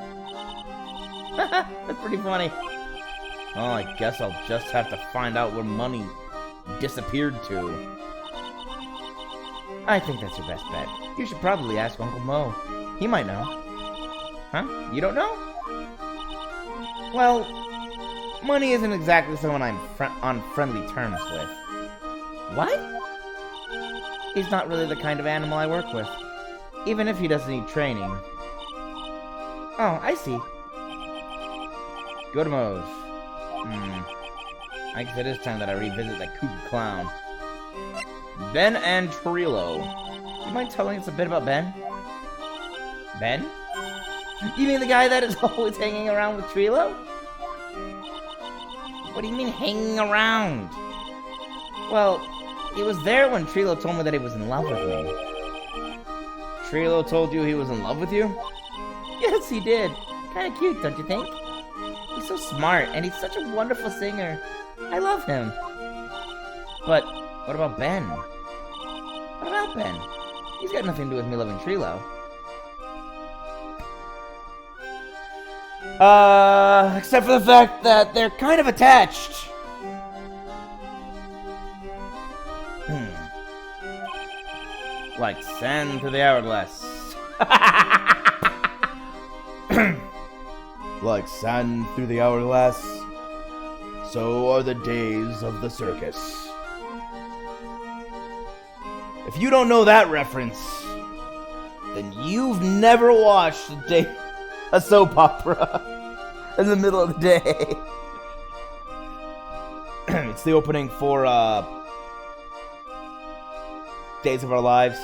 That's pretty funny. Oh, I guess I'll just have to find out where Money disappeared to. I think that's your best bet. You should probably ask Uncle Mo. He might know. Huh? You don't know? Well, Money isn't exactly someone I'm on friendly terms with. What? He's not really the kind of animal I work with. Even if he doesn't need training. Oh, I see. Go to Moe's. I guess it is time that I revisit that kooky clown. Ben and Trilo. You mind telling us a bit about Ben? Ben? You mean the guy that is always hanging around with Trilo? What do you mean, hanging around? Well, he was there when Trilo told me that he was in love with me. Trilo told you he was in love with you? Yes, he did. Kinda cute, don't you think? He's so smart, and he's such a wonderful singer. I love him. But what about Ben? What about Ben? He's got nothing to do with me loving Trilo. Except for the fact that they're kind of attached. Like sand through the hourglass. Like sand through the hourglass, so are the days of the circus. If you don't know that reference, then you've never watched a soap opera in the middle of the day. It's the opening for Days of Our Lives.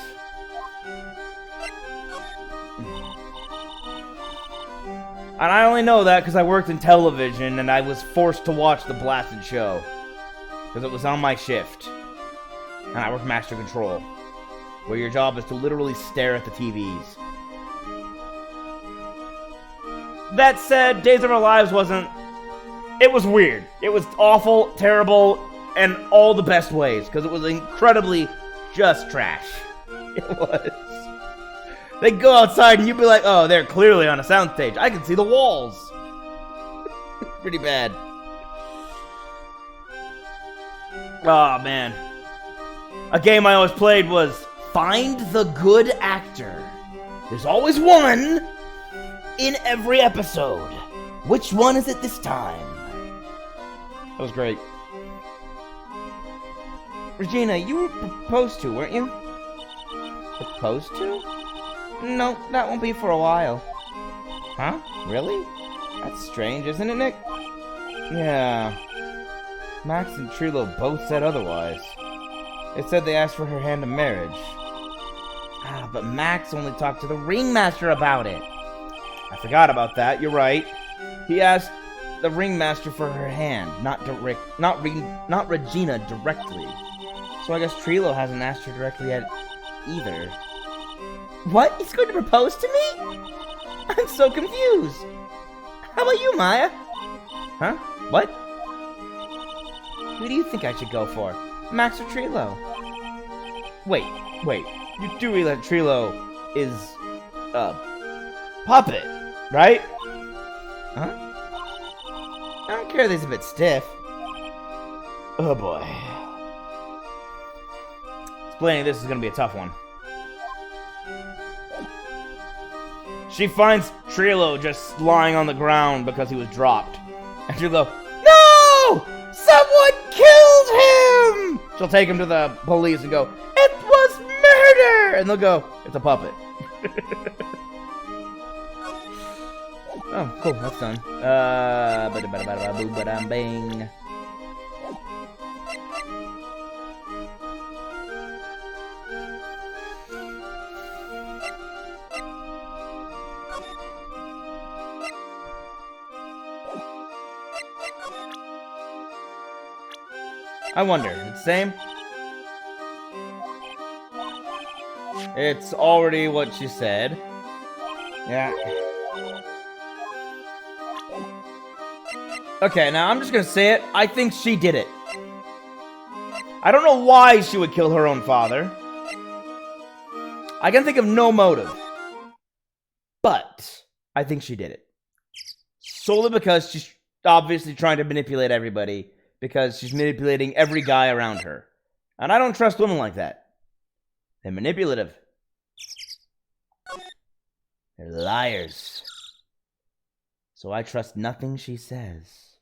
And I only know that because I worked in television and I was forced to watch the blasted show. Because it was on my shift. And I worked Master Control, where your job is to literally stare at the TVs. That said, Days of Our Lives wasn't... It was weird. It was awful, terrible, and all the best ways. Because it was incredibly just trash. It was. They'd go outside and you'd be like, oh, they're clearly on a soundstage. I can see the walls. Pretty bad. Oh, man. A game I always played was Find the Good Actor. There's always one in every episode. Which one is it this time? That was great. Regina, you were proposed to, weren't you? Proposed to? No, that won't be for a while. Huh? Really? That's strange, isn't it, Nick? Yeah. Max and Trilo both said otherwise. They said they asked for her hand in marriage. Ah, but Max only talked to the ringmaster about it. I forgot about that, you're right. He asked the ringmaster for her hand, not Regina directly. So I guess Trilo hasn't asked her directly yet either. What? He's going to propose to me? I'm so confused. How about you, Maya? Huh? What? Who do you think I should go for? Max or Trilo? Wait. You do realize Trilo is a puppet, right? Huh? I don't care that he's a bit stiff. Oh boy. Explaining this is gonna be a tough one. She finds Trilo just lying on the ground because he was dropped. And she'll go, no! Someone killed him! She'll take him to the police and go, it was murder! And they'll go, it's a puppet. Oh, cool, that's done. Bang. I wonder, it's the same? It's already what she said. Yeah. Okay, now I'm just gonna say it. I think she did it. I don't know why she would kill her own father. I can think of no motive. But I think she did it. Solely because she's obviously trying to manipulate everybody. Because she's manipulating every guy around her. And I don't trust women like that. They're manipulative. They're liars. So I trust nothing she says.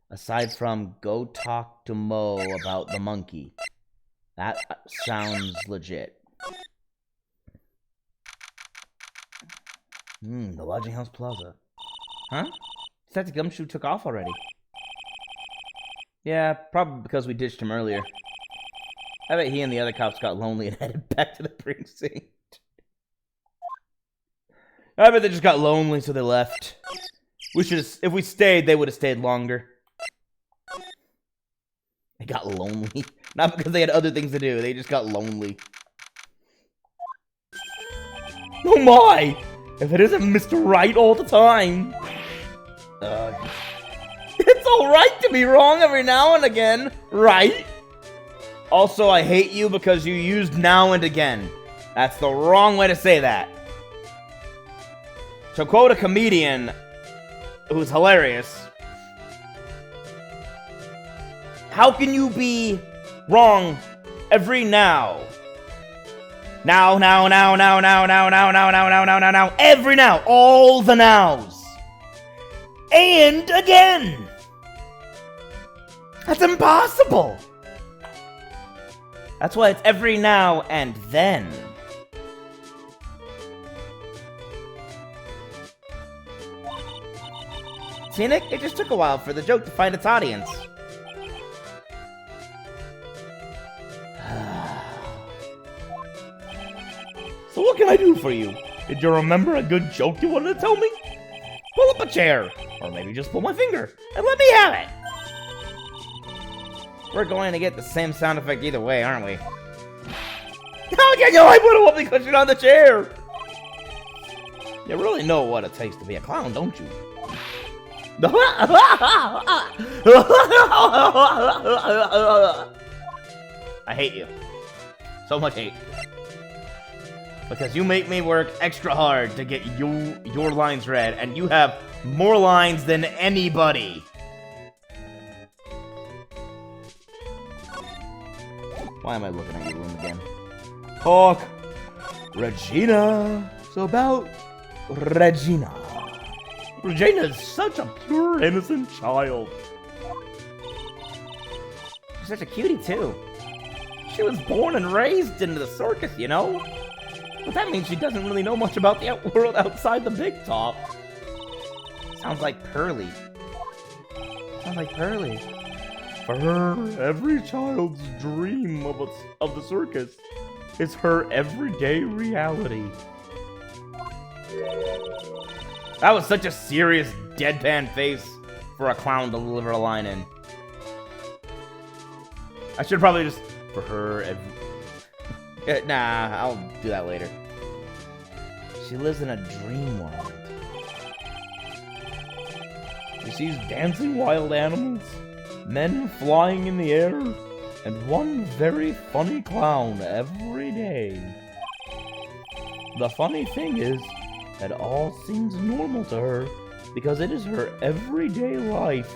Aside from go talk to Mo about the monkey. That sounds legit. The lodging house plaza. Huh? It's that the gumshoe took off already. Yeah, probably because we ditched him earlier. I bet he and the other cops got lonely and headed back to the precinct. I bet they just got lonely, so they left. We should have, if we stayed, they would have stayed longer. They got lonely. Not because they had other things to do, they just got lonely. Oh my! If it isn't Mr. Right all the time. It's alright to be wrong every now and again, right? Also, I hate you because you used now and again. That's the wrong way to say that. To quote a comedian who's hilarious, how can you be wrong every now? Now, every now, all the nows. And again. That's impossible. That's why it's every now and then. See, Nick? It just took a while for the joke to find its audience. So what can I do for you? Did you remember a good joke you wanted to tell me? Pull up a chair. Or maybe just pull my finger and let me have it. We're going to get the same sound effect either way, aren't we? How can you put a whoopee cushion on the chair? You really know what it takes to be a clown, don't you? I hate you. So much hate. Because you make me work extra hard to get your lines read, and you have more lines than anybody. Why am I looking at your room again? Talk. Regina. It's about Regina. Regina is such a pure, innocent child. She's such a cutie, too. She was born and raised into the circus, you know? But that means she doesn't really know much about the world outside the big top. Sounds like Pearly. Sounds like Pearly. For her, every child's dream of the circus is her everyday reality. That was such a serious, deadpan face for a clown to deliver a line in. I should probably just... For her nah, I'll do that later. She lives in a dream world. She sees dancing wild animals, men flying in the air, and one very funny clown every day. The funny thing is that all seems normal to her because it is her everyday life.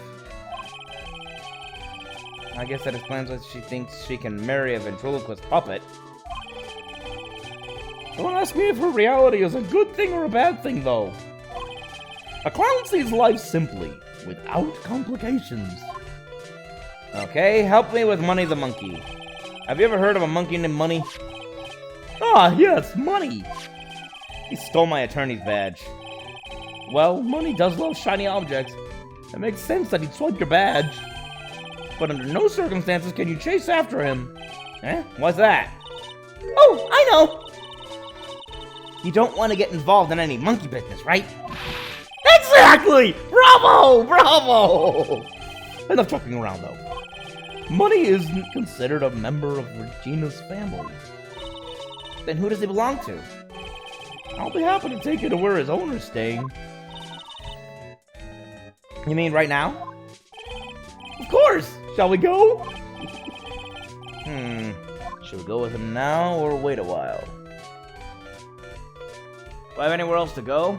I guess that explains why she thinks she can marry a ventriloquist puppet. Don't ask me if her reality is a good thing or a bad thing, though. A clown sees life simply, without complications. Okay, help me with Money the Monkey. Have you ever heard of a monkey named Money? Ah, yes, Money! He stole my attorney's badge. Well, Money does love shiny objects. It makes sense that he'd swipe your badge. But under no circumstances can you chase after him. Eh? What's that? Oh, I know! You don't want to get involved in any monkey business, right? Exactly! Bravo! Bravo! Enough joking around, though. Money isn't considered a member of Regina's family. Then who does he belong to? I'll be happy to take you to where his owner's staying. You mean right now? Of course! Shall we go? Should we go with him now or wait a while? Do I have anywhere else to go?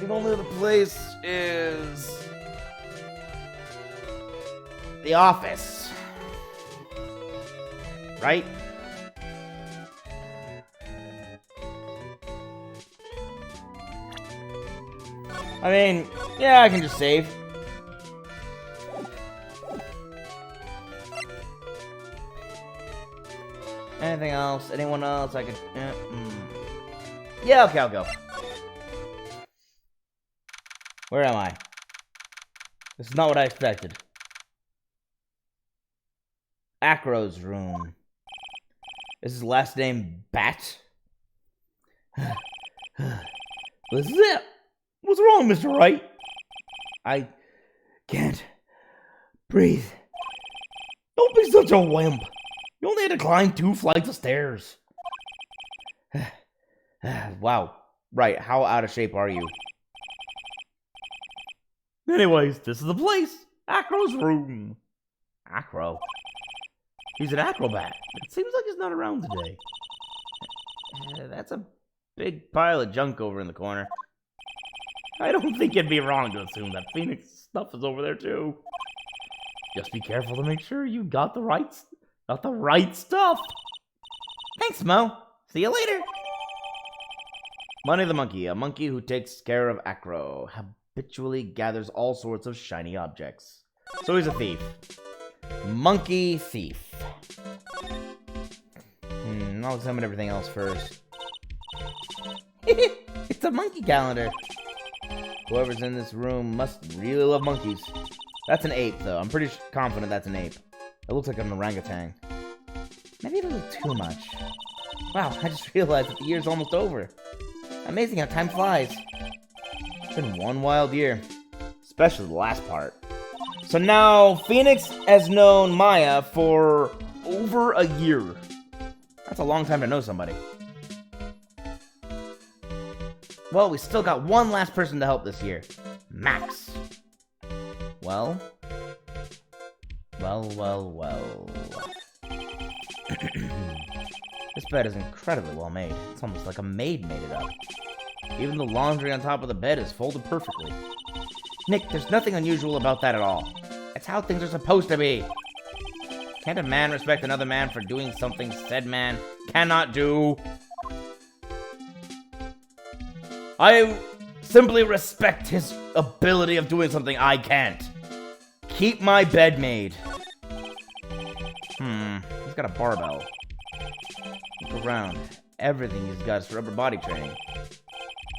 The only other place is the office. Right? I mean, yeah, I can just save. Anything else? Anyone else I could... Yeah, okay, I'll go. Where am I? This is not what I expected. Acro's room. Is his last name Bat? What's that? What's wrong, Mr. Wright? I can't breathe. Don't be such a wimp. You only had to climb 2 flights of stairs. Wow. Right, how out of shape are you? Anyways, this is the place. Acro's room. Acro? He's an acrobat. It seems like he's not around today. That's a big pile of junk over in the corner. I don't think it'd be wrong to assume that Phoenix stuff is over there too. Just be careful to make sure you got the right stuff. Thanks, Mo. See you later. Money the monkey, a monkey who takes care of Acro, habitually gathers all sorts of shiny objects. So he's a thief. Monkey thief. I'll examine everything else first. It's a monkey calendar. Whoever's in this room must really love monkeys. That's an ape, though. I'm pretty confident that's an ape. It looks like an orangutan. Maybe a little too much. Wow, I just realized that the year's almost over. Amazing how time flies. It's been one wild year. Especially the last part. So now, Phoenix has known Maya for over a year. That's a long time to know somebody. Well, we still got one last person to help this year. Max. Well. This bed is incredibly well made. It's almost like a maid made it up. Even the laundry on top of the bed is folded perfectly. Nick, there's nothing unusual about that at all. It's how things are supposed to be. Can't a man respect another man for doing something said man cannot do? I simply respect his ability of doing something I can't. Keep my bed made. He's got a barbell. Look around. Everything he's got is rubber body training.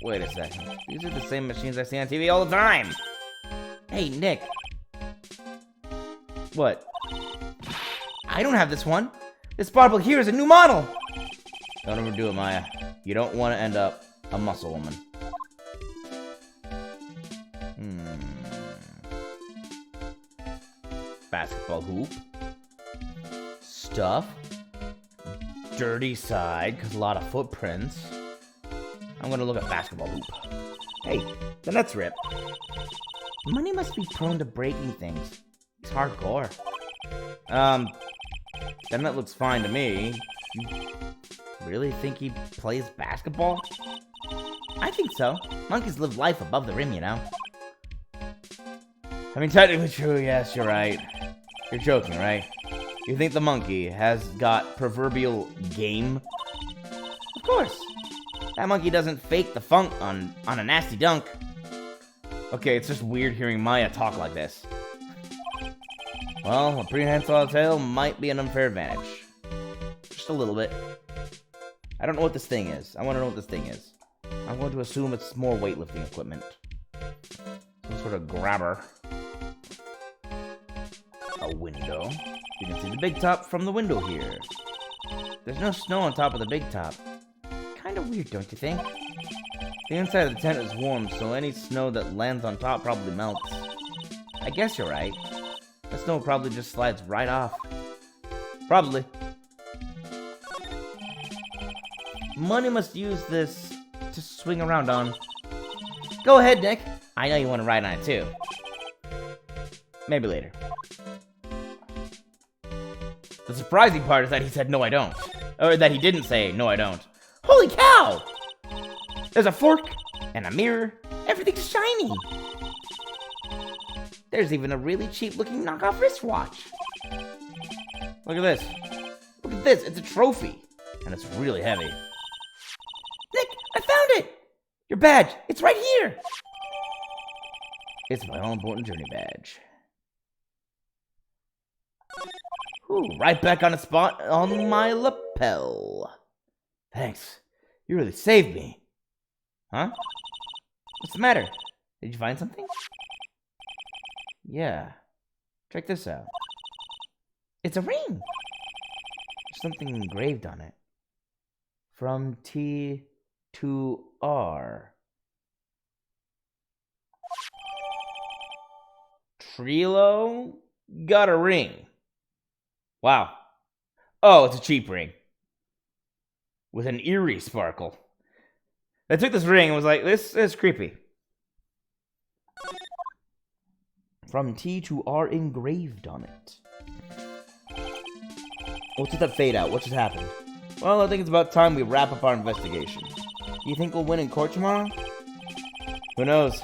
Wait a second. These are the same machines I see on TV all the time. Hey, Nick. What? I don't have this one. This barbell here is a new model. Don't overdo it, Maya. You don't want to end up a muscle woman. Basketball hoop. Stuff. Dirty side, because a lot of footprints. I'm going to look at basketball hoop. Hey, the net's ripped. Money must be prone to breaking things. It's hardcore. The net looks fine to me. You really think he plays basketball? I think so. Monkeys live life above the rim, you know. I mean, technically true, yes, you're right. You're joking, right? You think the monkey has got proverbial game? Of course. That monkey doesn't fake the funk on a nasty dunk. Okay, it's just weird hearing Maya talk like this. Well, a prehensile tail might be an unfair advantage. Just a little bit. I don't know what this thing is. I want to know what this thing is. I'm going to assume it's more weightlifting equipment. Some sort of grabber. A window. You can see the big top from the window here. There's no snow on top of the big top. Kind of weird, don't you think? The inside of the tent is warm, so any snow that lands on top probably melts. I guess you're right. The snow probably just slides right off. Probably. Money must use this to swing around on. Go ahead, Nick. I know you want to ride on it too. Maybe later. The surprising part is that he said, no, I don't. Or that he didn't say, no, I don't. Holy cow! There's a fork and a mirror. Everything's shiny. There's even a really cheap-looking knockoff wristwatch. Look at this. Look at this. It's a trophy. And it's really heavy. Nick, I found it! Your badge. It's right here. It's my all-important journey badge. Ooh, right back on the spot on my lapel. Thanks. You really saved me. Huh? What's the matter? Did you find something? Yeah. Check this out. It's a ring. There's something engraved on it. From T to R. Trilo got a ring. Wow. Oh, it's a cheap ring. With an eerie sparkle. I took this ring and was like, this is creepy. From T to R engraved on it. What's with that fade out? What just happened? Well, I think it's about time we wrap up our investigation. Do you think we'll win in court tomorrow? Who knows?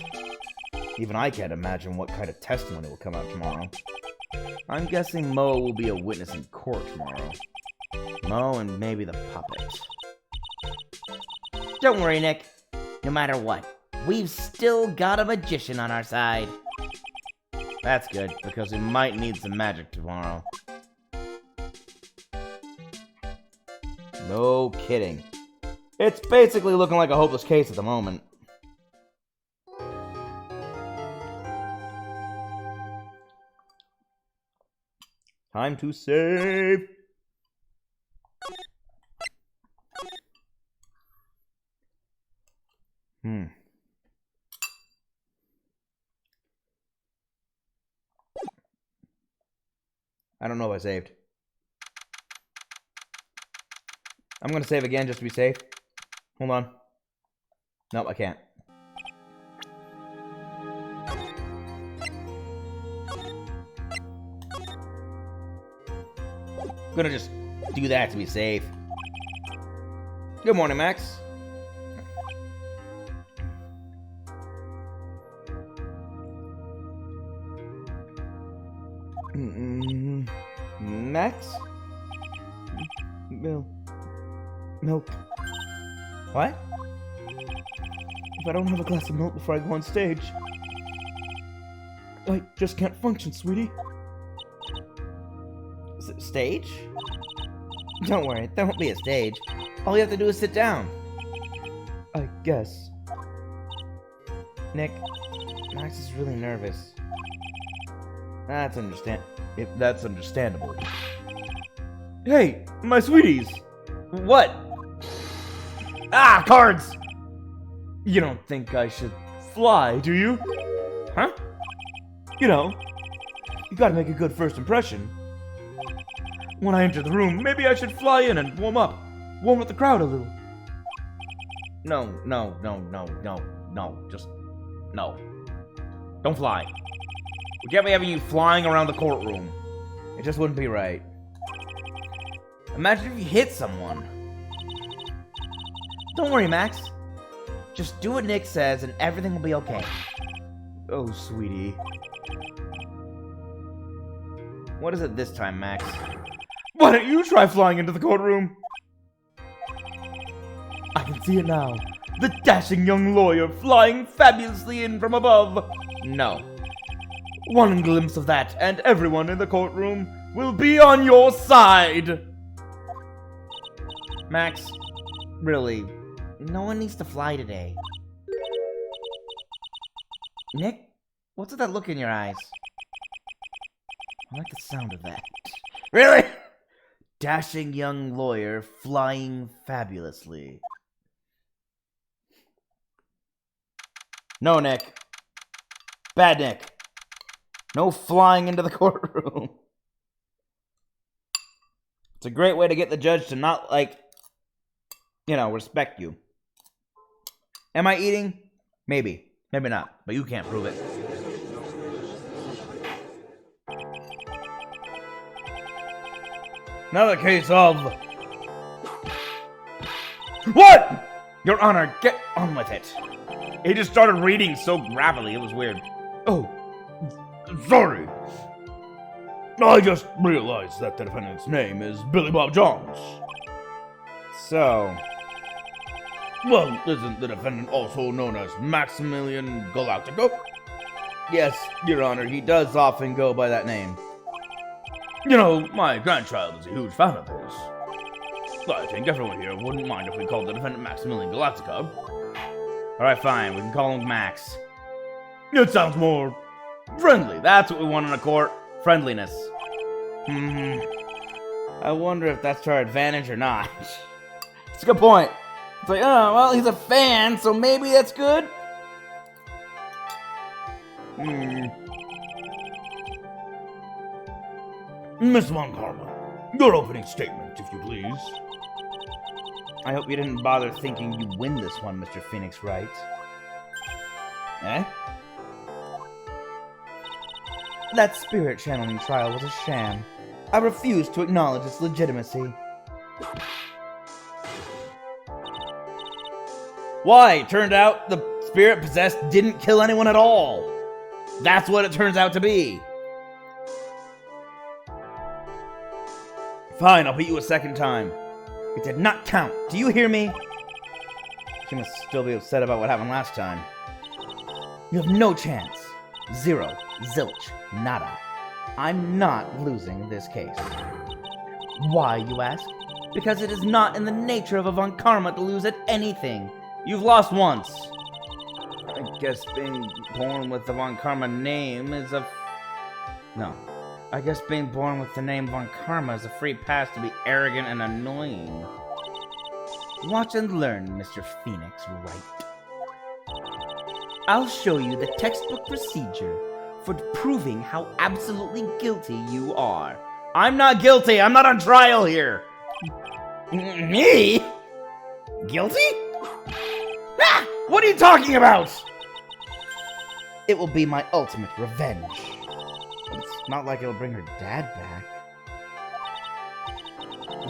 Even I can't imagine what kind of testimony will come out tomorrow. I'm guessing Mo will be a witness in court tomorrow. Mo and maybe the puppet. Don't worry, Nick. No matter what, we've still got a magician on our side. That's good, because we might need some magic tomorrow. No kidding. It's basically looking like a hopeless case at the moment. Time to save! I don't know if I saved. I'm gonna save again just to be safe. Hold on. Nope, I can't. I'm gonna just do that to be safe. Good morning, Max. Max? Milk. What? If I don't have a glass of milk before I go on stage, I just can't function, sweetie. Stage? Don't worry, there won't be a stage. All you have to do is sit down. I guess. Nick, Max is really nervous. That's understandable. Hey, my sweeties! What? Ah, cards! You don't think I should fly, do you? Huh? You know, you gotta make a good first impression. When I enter the room, maybe I should fly in and warm up the crowd a little. No, just no. Don't fly. We can't be having you flying around the courtroom. It just wouldn't be right. Imagine if you hit someone. Don't worry, Max. Just do what Nick says and everything will be okay. Oh, sweetie. What is it this time, Max? Why don't you try flying into the courtroom? I can see it now. The dashing young lawyer flying fabulously in from above. No. One glimpse of that, and everyone in the courtroom will be on your side. Max, really, no one needs to fly today. Nick, what's with that look in your eyes? I like the sound of that. Really? Dashing young lawyer flying fabulously. No, Nick. Bad Nick. No flying into the courtroom. It's a great way to get the judge to not, respect you. Am I eating? Maybe. Maybe not. But you can't prove it. Another case of... What? Your Honor, get on with it. He just started reading so rapidly, it was weird. Oh, sorry. I just realized that the defendant's name is Billy Bob Jones. So... Well, isn't the defendant also known as Maximilian Galactico? Yes, Your Honor, he does often go by that name. You know, my grandchild is a huge fan of his. I think everyone here wouldn't mind if we called the defendant Maximilian Galactica. Alright, fine, we can call him Max. It sounds more friendly. That's what we want in a court. Friendliness. I wonder if that's to our advantage or not. It's a good point. It's like, oh, well, he's a fan, so maybe that's good? Miss Von Karma, Your opening statement, if you please. I hope you didn't bother thinking you win this one, Mr. Phoenix Wright. Eh? That spirit channeling trial was a sham. I refuse to acknowledge its legitimacy. Why? It turned out the spirit possessed didn't kill anyone at all. That's what it turns out to be. Fine, I'll beat you a second time. It did not count. Do you hear me? She must still be upset about what happened last time. You have no chance. Zero. Zilch. Nada. I'm not losing this case. Why, you ask? Because it is not in the nature of a Von Karma to lose at anything. You've lost once. I guess being born with the Von Karma name is a... No. I guess being born with the name Von Karma is a free pass to be arrogant and annoying. Watch and learn, Mr. Phoenix Wright. I'll show you the textbook procedure for proving how absolutely guilty you are. I'm not guilty! I'm not on trial here! Me? Guilty? Ah! What are you talking about? It will be my ultimate revenge. But it's not like it'll bring her dad back.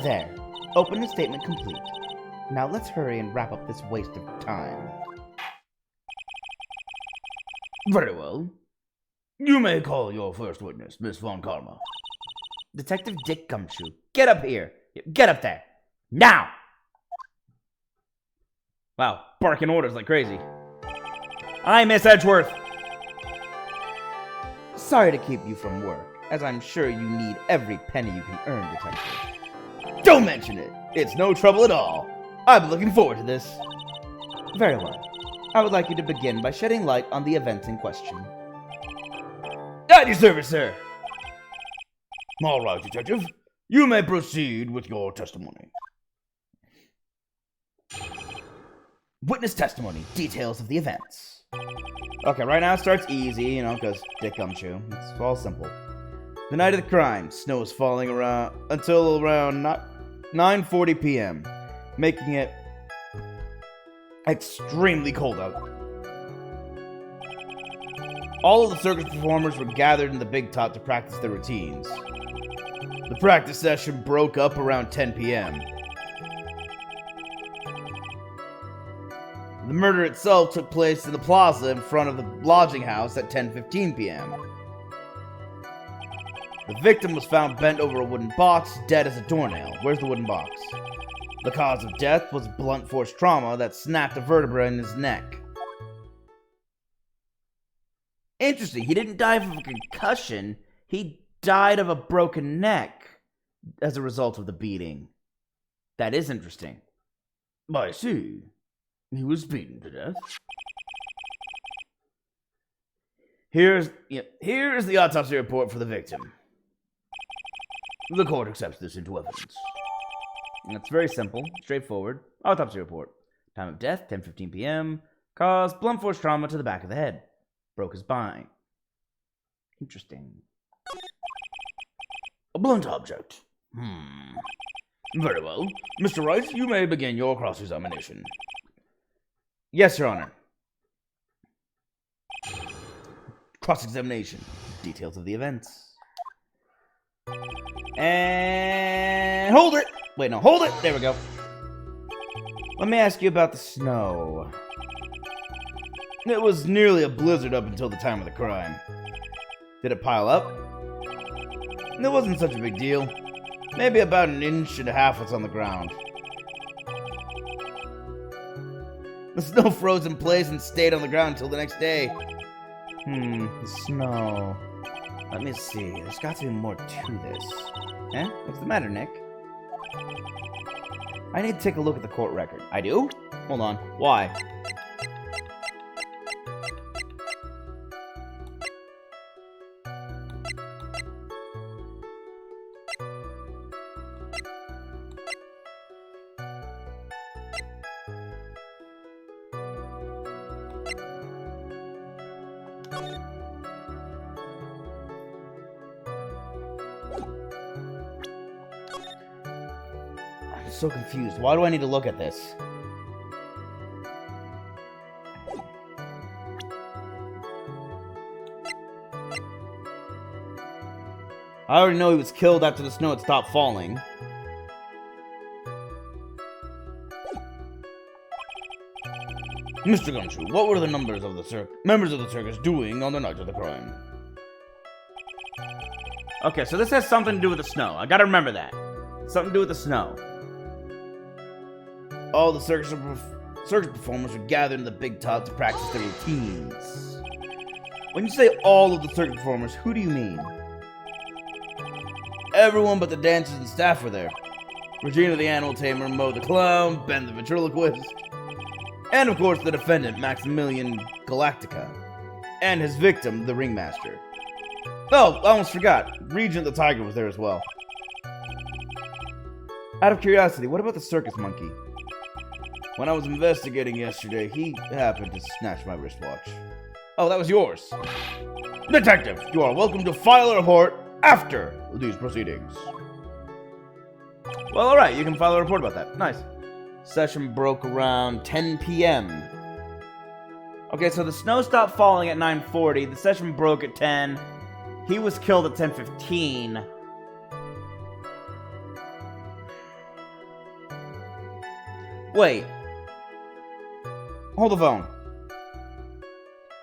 There. Opening statement complete. Now let's hurry and wrap up this waste of time. Very well. You may call your first witness, Miss Von Karma. Detective Dick Gumshoe, get up here. Get up there. Now! Wow, barking orders like crazy. Hi, Miss Edgeworth. Sorry to keep you from work, as I'm sure you need every penny you can earn, Detective. Don't mention it. It's no trouble at all. I've been looking forward to this. Very well. I would like you to begin by shedding light on the events in question. At your service, sir. All right, Detective. You may proceed with your testimony. Witness testimony. Details of the events. Okay, right now it starts easy, because Dick Gumshoe. It's all simple. The night of the crime, snow is falling until around 9:40 p.m., making it extremely cold out. All of the circus performers were gathered in the Big Top to practice their routines. The practice session broke up around 10 p.m. The murder itself took place in the plaza in front of the lodging house at 10:15 p.m. The victim was found bent over a wooden box, dead as a doornail. Where's the wooden box? The cause of death was blunt force trauma that snapped a vertebra in his neck. Interesting, he didn't die of a concussion, he died of a broken neck as a result of the beating. That is interesting. I see. He was beaten to death. Here is the autopsy report for the victim. The court accepts this into evidence. It's very simple, straightforward. Autopsy report. Time of death, 10:15 p.m. Cause, blunt force trauma to the back of the head. Broke his spine. Interesting. A blunt object. Very well. Mr. Wright, you may begin your cross-examination. Yes, Your Honor. Cross-examination. Details of the events. And... hold it! Wait, no, hold it! There we go. Let me ask you about the snow. It was nearly a blizzard up until the time of the crime. Did it pile up? It wasn't such a big deal. Maybe about 1.5 inches was on the ground. The snow froze in place and stayed on the ground until the next day. The snow. Let me see. There's got to be more to this. Eh? What's the matter, Nick? I need to take a look at the court record. I do? Hold on. Why? so confused. Why do I need to look at this? I already know he was killed after the snow had stopped falling. Mr. Gumshoe, what were the members of the circus doing on the night of the crime? Okay, so this has something to do with the snow. I gotta remember that. Something to do with the snow. All the circus performers were gathered in the big top to practice their routines. When you say all of the circus performers, who do you mean? Everyone but the dancers and staff were there. Regina the animal tamer, Mo the clown, Ben the ventriloquist, and of course the defendant, Maximilian Galactica, and his victim, the ringmaster. Oh, I almost forgot. Regent the tiger was there as well. Out of curiosity, what about the circus monkey? When I was investigating yesterday, he happened to snatch my wristwatch. Oh, that was yours. Detective, you are welcome to file a report after these proceedings. Well, alright, you can file a report about that. Nice. Session broke around 10 p.m. Okay, so the snow stopped falling at 9:40. The session broke at 10. He was killed at 10:15. Wait. Hold the phone.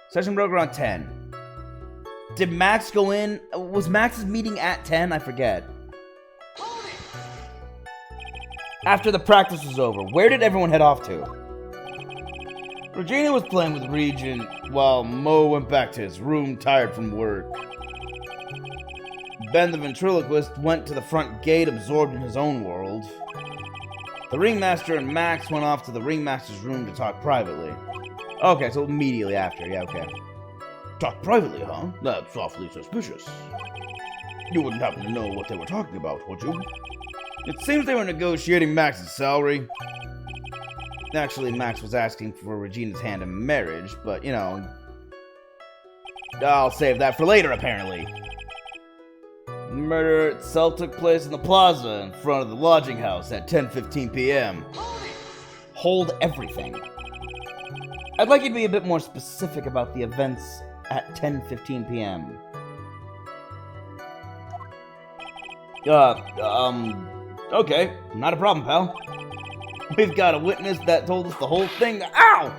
Session broke around 10. Did Max go in? Was Max's meeting at 10? I forget. After the practice was over, where did everyone head off to? Regina was playing with Regent while Mo went back to his room tired from work. Ben the ventriloquist went to the front gate absorbed in his own world. The ringmaster and Max went off to the ringmaster's room to talk privately. Okay, so immediately after, yeah, okay. Talk privately, huh? That's awfully suspicious. You wouldn't happen to know what they were talking about, would you? It seems they were negotiating Max's salary. Actually, Max was asking for Regina's hand in marriage, but, you know... I'll save that for later, apparently. The murder itself took place in the plaza in front of the lodging house at 10:15 p.m. Hold everything. I'd like you to be a bit more specific about the events at 10:15 p.m. Okay, not a problem, pal. We've got a witness that told us the whole thing. Ow!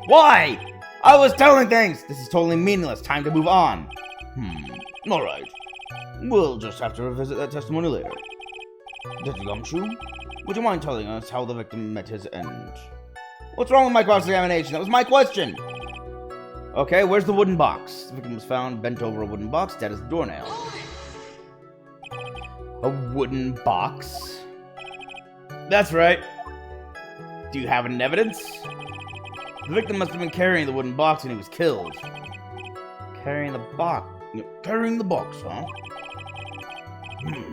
Why? I was telling things! This is totally meaningless. Time to move on. Alright. We'll just have to revisit that testimony later. Detective Gumshoe, would you mind telling us how the victim met his end? What's wrong with my cross-examination? That was my question! Okay, where's the wooden box? The victim was found bent over a wooden box, dead as a doornail. A wooden box? That's right. Do you have any evidence? The victim must have been carrying the wooden box when he was killed. Carrying the box? Carrying the box, huh?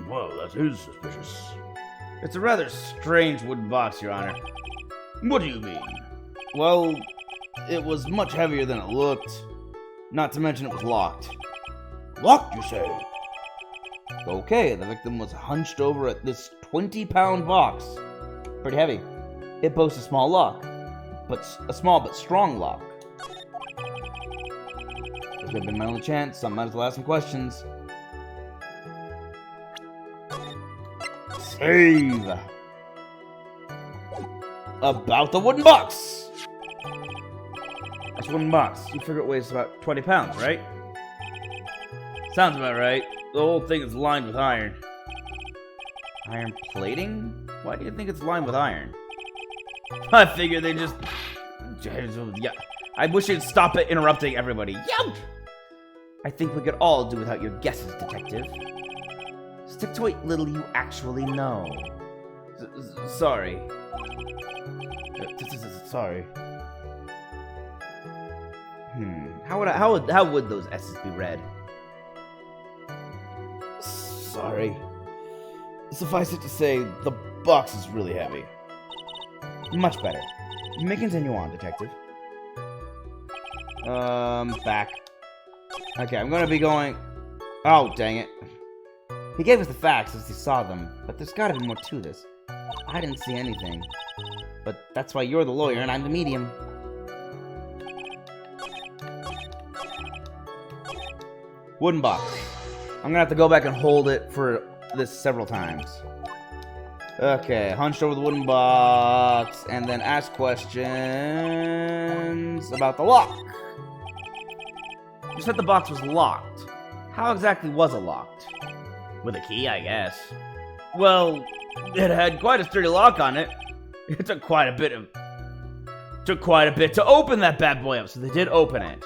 Well, that is suspicious. It's a rather strange wooden box, Your Honor. What do you mean? Well, it was much heavier than it looked. Not to mention it was locked. Locked, you say? Okay, the victim was hunched over at this 20-pound box. Pretty heavy. It boasts a small lock. But a small but strong lock. This could have been my only chance, so I might as well ask some questions. Save! About the wooden box! That's a wooden box. You figure it weighs about 20 pounds, right? Sounds about right. The whole thing is lined with iron. Iron plating? Why do you think it's lined with iron? I figure they just... Yeah. I wish you'd stop it interrupting everybody. Yout! I think we could all do without your guesses, detective. Stick to what little you actually know. Sorry. Sorry. How would those S's be read? Sorry. Suffice it to say, the box is really heavy. Much better. You may continue on, detective. Back. Okay, I'm gonna be going... Oh, dang it. He gave us the facts as he saw them, but there's gotta be more to this. I didn't see anything. But that's why you're the lawyer and I'm the medium. Wooden box. I'm gonna have to go back and hold it for this several times. Okay, hunched over the wooden box, and then ask questions about the lock. You said the box was locked. How exactly was it locked? With a key, I guess. Well, it had quite a sturdy lock on it. It took quite a bit to open that bad boy up, so they did open it.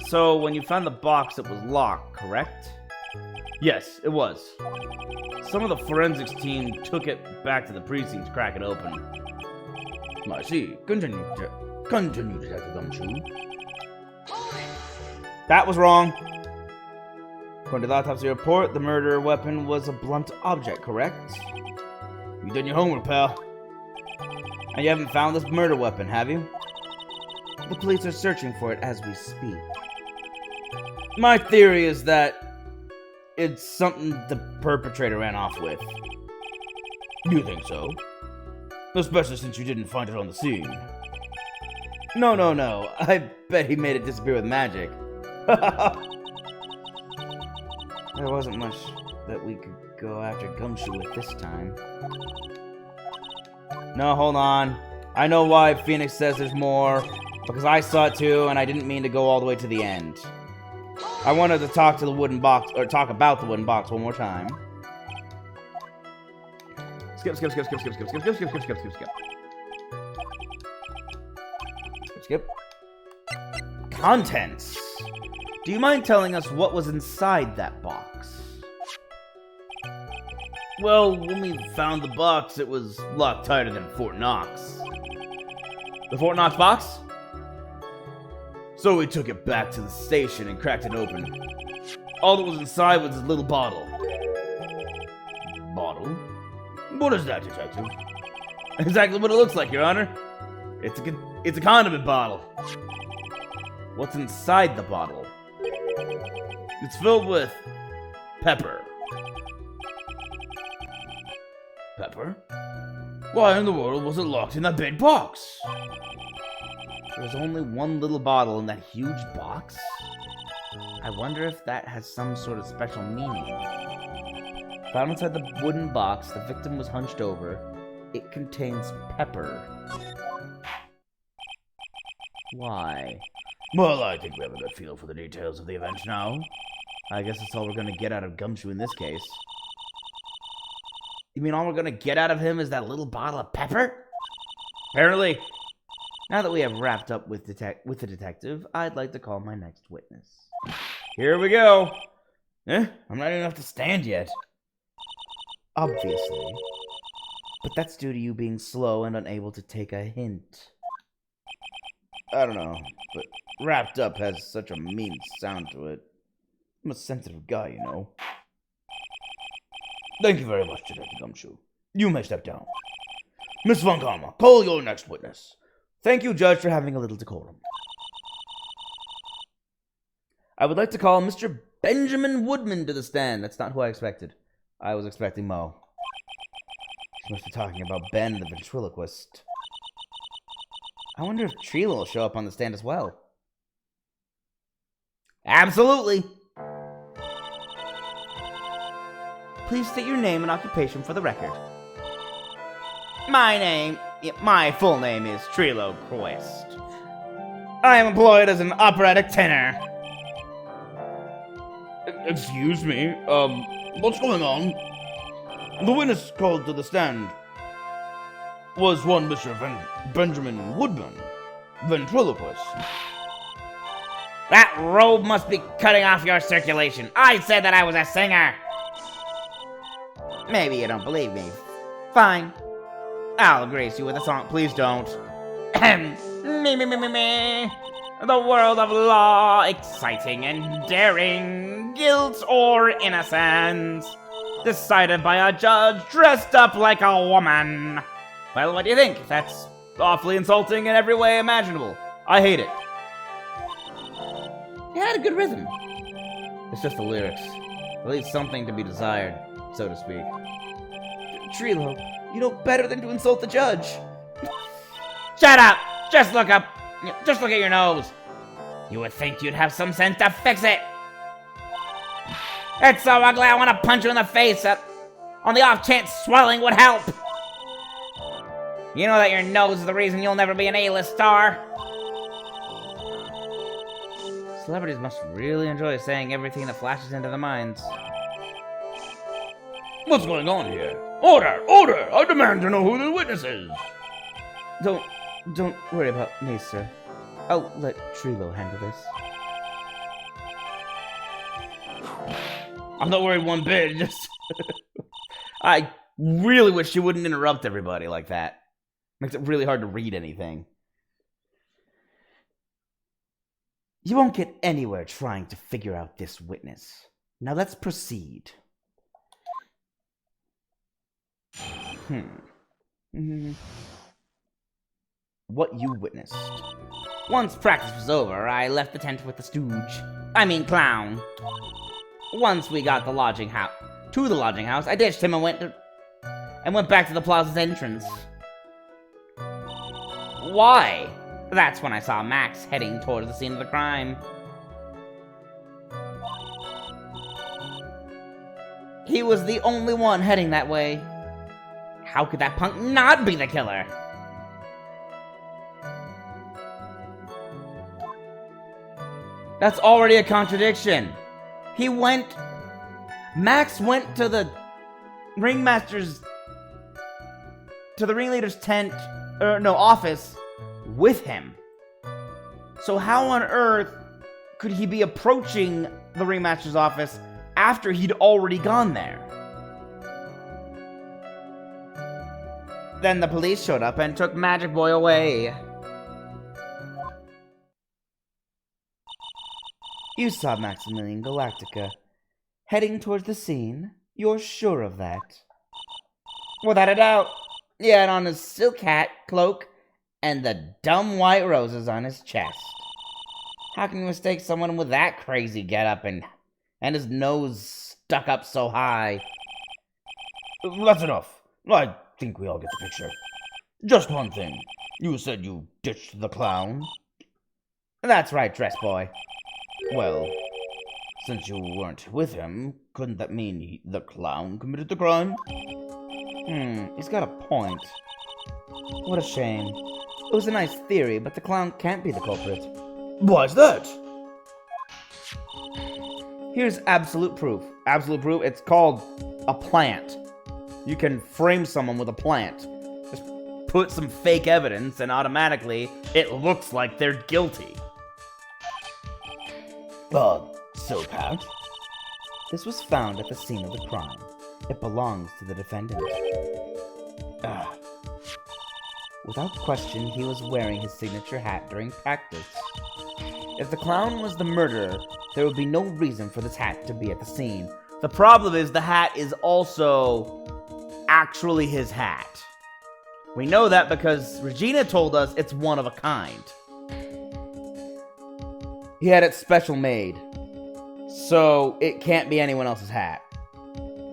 So when you found the box, it was locked, correct? Yes, it was. Some of the forensics team took it back to the precinct to crack it open. I see. Continue, Detective Gumshoe. That was wrong. According to the autopsy report, the murder weapon was a blunt object, correct? You done your homework, pal. And you haven't found this murder weapon, have you? The police are searching for it as we speak. My theory is that it's something the perpetrator ran off with. You think so? Especially since you didn't find it on the scene. No. I bet he made it disappear with magic. There wasn't much that we could go after Gumshoe with this time. No, hold on. I know why Phoenix says there's more. Because I saw it too, and I didn't mean to go all the way to the end. I wanted to talk to the wooden box, or talk about the wooden box one more time. Skip. Contents. Do you mind telling us what was inside that box? Well, when we found the box, it was locked tighter than Fort Knox. The Fort Knox box? So we took it back to the station and cracked it open. All that was inside was a little bottle. Bottle? What is that, Detective? Exactly what it looks like, Your Honor. It's a condiment bottle. What's inside the bottle? It's filled with pepper. Pepper? Why in the world was it locked in that big box? There's only one little bottle in that huge box? I wonder if that has some sort of special meaning. Found inside the wooden box the victim was hunched over. It contains pepper. Why? Well, I think we have a good feel for the details of the event now. I guess that's all we're gonna get out of Gumshoe in this case. You mean all we're gonna get out of him is that little bottle of pepper? Apparently. Now that we have wrapped up with the detective, I'd like to call my next witness. Here we go. I'm not even up to stand yet. Obviously. But that's due to you being slow and unable to take a hint. I don't know, but wrapped up has such a mean sound to it. I'm a sensitive guy, you know. Thank you very much, Detective Gumshoe. You may step down. Miss Von Karma, call your next witness. Thank you, Judge, for having a little decorum. I would like to call Mr. Benjamin Woodman to the stand. That's not who I expected. I was expecting Mo. She must be talking about Ben, the ventriloquist. I wonder if Trila will show up on the stand as well. Absolutely. Please state your name and occupation for the record. My full name is Trilo Quest. I am employed as an operatic tenor. Excuse me, what's going on? The witness called to the stand was one Mr. Benjamin Woodman, ventriloquist. That robe must be cutting off your circulation. I said that I was a singer. Maybe you don't believe me. Fine. I'll grace you with a song. Please don't. Me. The world of law, exciting and daring, guilt or innocence, decided by a judge dressed up like a woman. Well, what do you think? That's awfully insulting in every way imaginable. I hate it. It had a good rhythm. It's just the lyrics. It leaves something to be desired, so to speak. Trilo, You know better than to insult the judge. Shut up! Just look up. Just look at your nose. You would think you'd have some sense to fix it. It's so ugly I want to punch you in the face. On the off chance swelling would help. You know that your nose is the reason you'll never be an A-list star. Celebrities must really enjoy saying everything that flashes into their minds. What's going on here? Order! Order! I demand to know who the witness is! Don't worry about me, sir. I'll let Trilo handle this. I'm not worried one bit, just... I really wish you wouldn't interrupt everybody like that. Makes it really hard to read anything. You won't get anywhere trying to figure out this witness. Now let's proceed. What you witnessed. Once practice was over, I left the tent with the stooge. I mean clown. Once we got to the lodging house, I ditched him and went back to the plaza's entrance. Why? That's when I saw Max heading towards the scene of the crime. He was the only one heading that way. How could that punk not be the killer? That's already a contradiction. Max went to the ringleader's office with him. So how on earth could he be approaching the ringmaster's office after he'd already gone there? Then the police showed up and took Magic Boy away. You saw Maximilian Galactica heading towards the scene. You're sure of that? Without a doubt. He had on his silk hat, cloak, and the dumb white roses on his chest. How can you mistake someone with that crazy getup and his nose stuck up so high? That's enough. I think we all get the picture. Just one thing. You said you ditched the clown? That's right, dress boy. Well, since you weren't with him, couldn't that mean the clown committed the crime? He's got a point. What a shame. It was a nice theory, but the clown can't be the culprit. Why's that? Here's absolute proof. Absolute proof, it's called a plant. You can frame someone with a plant. Just put some fake evidence and automatically it looks like they're guilty. Silk hat? This was found at the scene of the crime. It belongs to the defendant. Without question, he was wearing his signature hat during practice. If the clown was the murderer, there would be no reason for this hat to be at the scene. The problem is the hat is also actually his hat. We know that because Regina told us it's one of a kind. He had it special made. So it can't be anyone else's hat.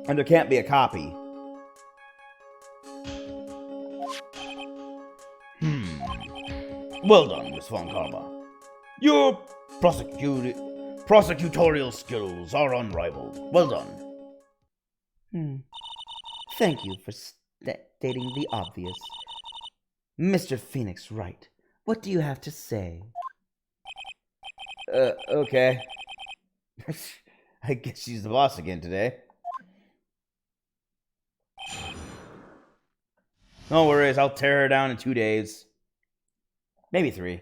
And there can't be a copy. Well done, Miss Von Karma. Your prosecutorial skills are unrivaled. Well done. Thank you for stating the obvious. Mr. Phoenix Wright, what do you have to say? Okay. I guess she's the boss again today. No worries, I'll tear her down in 2 days. Maybe 3.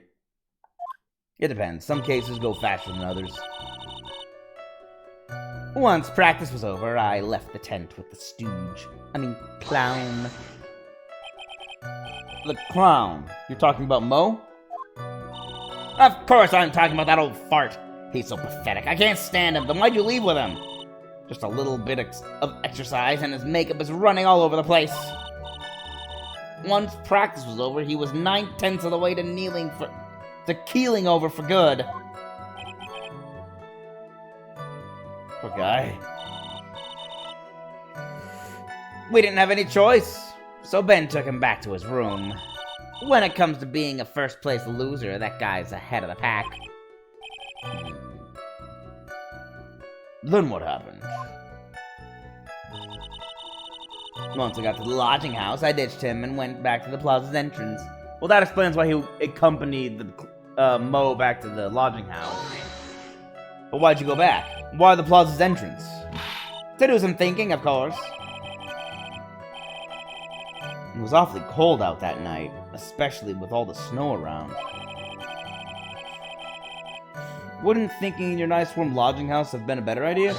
It depends. Some cases go faster than others. Once practice was over, I left the tent with the clown. The clown? You're talking about Mo? Of course I'm talking about that old fart. He's so pathetic. I can't stand him. Then why'd you leave with him? Just a little bit of exercise and his makeup is running all over the place. Once practice was over, he was 9/10 of the way to keeling over for good. Poor guy. We didn't have any choice. So Ben took him back to his room. When it comes to being a first-place loser, that guy's ahead of the pack. Then what happened? Once I got to the lodging house, I ditched him and went back to the plaza's entrance. Well, that explains why he accompanied the Mo back to the lodging house. But why'd you go back? Why the plaza's entrance? To do some thinking, of course. It was awfully cold out that night, especially with all the snow around. Wouldn't thinking in your nice warm lodging house have been a better idea?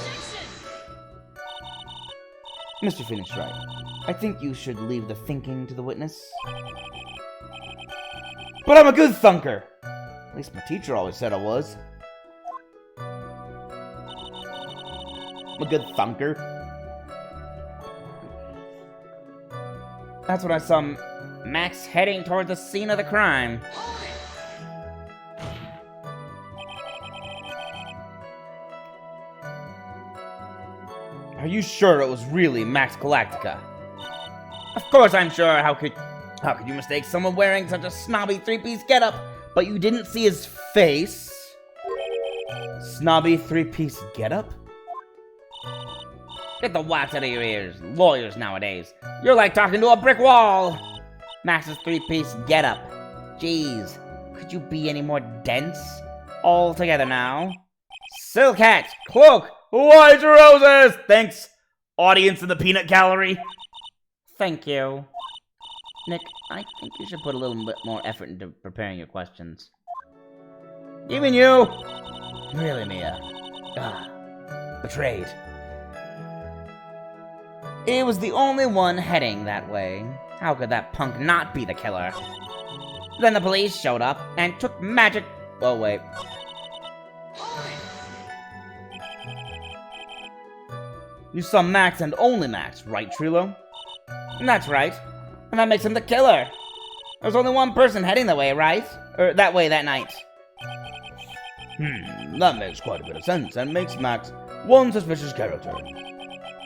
Mr. Phoenix Wright, I think you should leave the thinking to the witness. But I'm a good thunker! At least my teacher always said I was. I'm a good thunker. That's when I saw Max heading toward the scene of the crime. Are you sure it was really Max Galactica? Of course I'm sure. How could you mistake someone wearing such a snobby three-piece getup? But you didn't see his face? Snobby three-piece getup? Get the wax out of your ears. Lawyers nowadays. You're like talking to a brick wall. Max's three-piece getup. Jeez, could you be any more dense? All together now. Silk hat, cloak, white roses! Thanks, audience in the peanut gallery. Thank you. Nick, I think you should put a little bit more effort into preparing your questions. Even you? Really, Mia? Betrayed. He was the only one heading that way. How could that punk not be the killer? Then the police showed up and took magic... Oh, wait. You saw Max and only Max, right, Trilo? That's right. And that makes him the killer. There was only one person heading that way, right? Or that way that night. That makes quite a bit of sense and makes Max one suspicious character.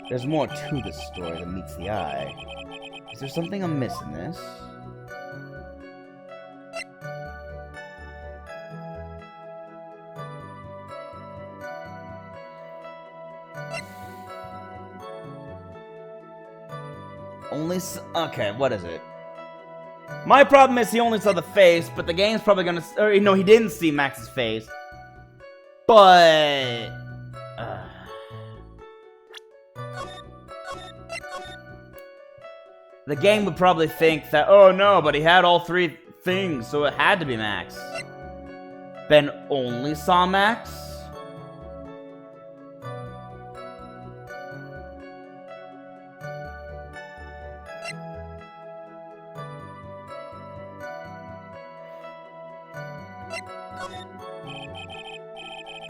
There's more to this story than meets the eye. Is there something amiss in this? Okay, what is it? My problem is he only saw the face, but the game's probably gonna... Or, no, he didn't see Max's face. But... the game would probably think that, oh no, but he had all three things, so it had to be Max. Ben only saw Max?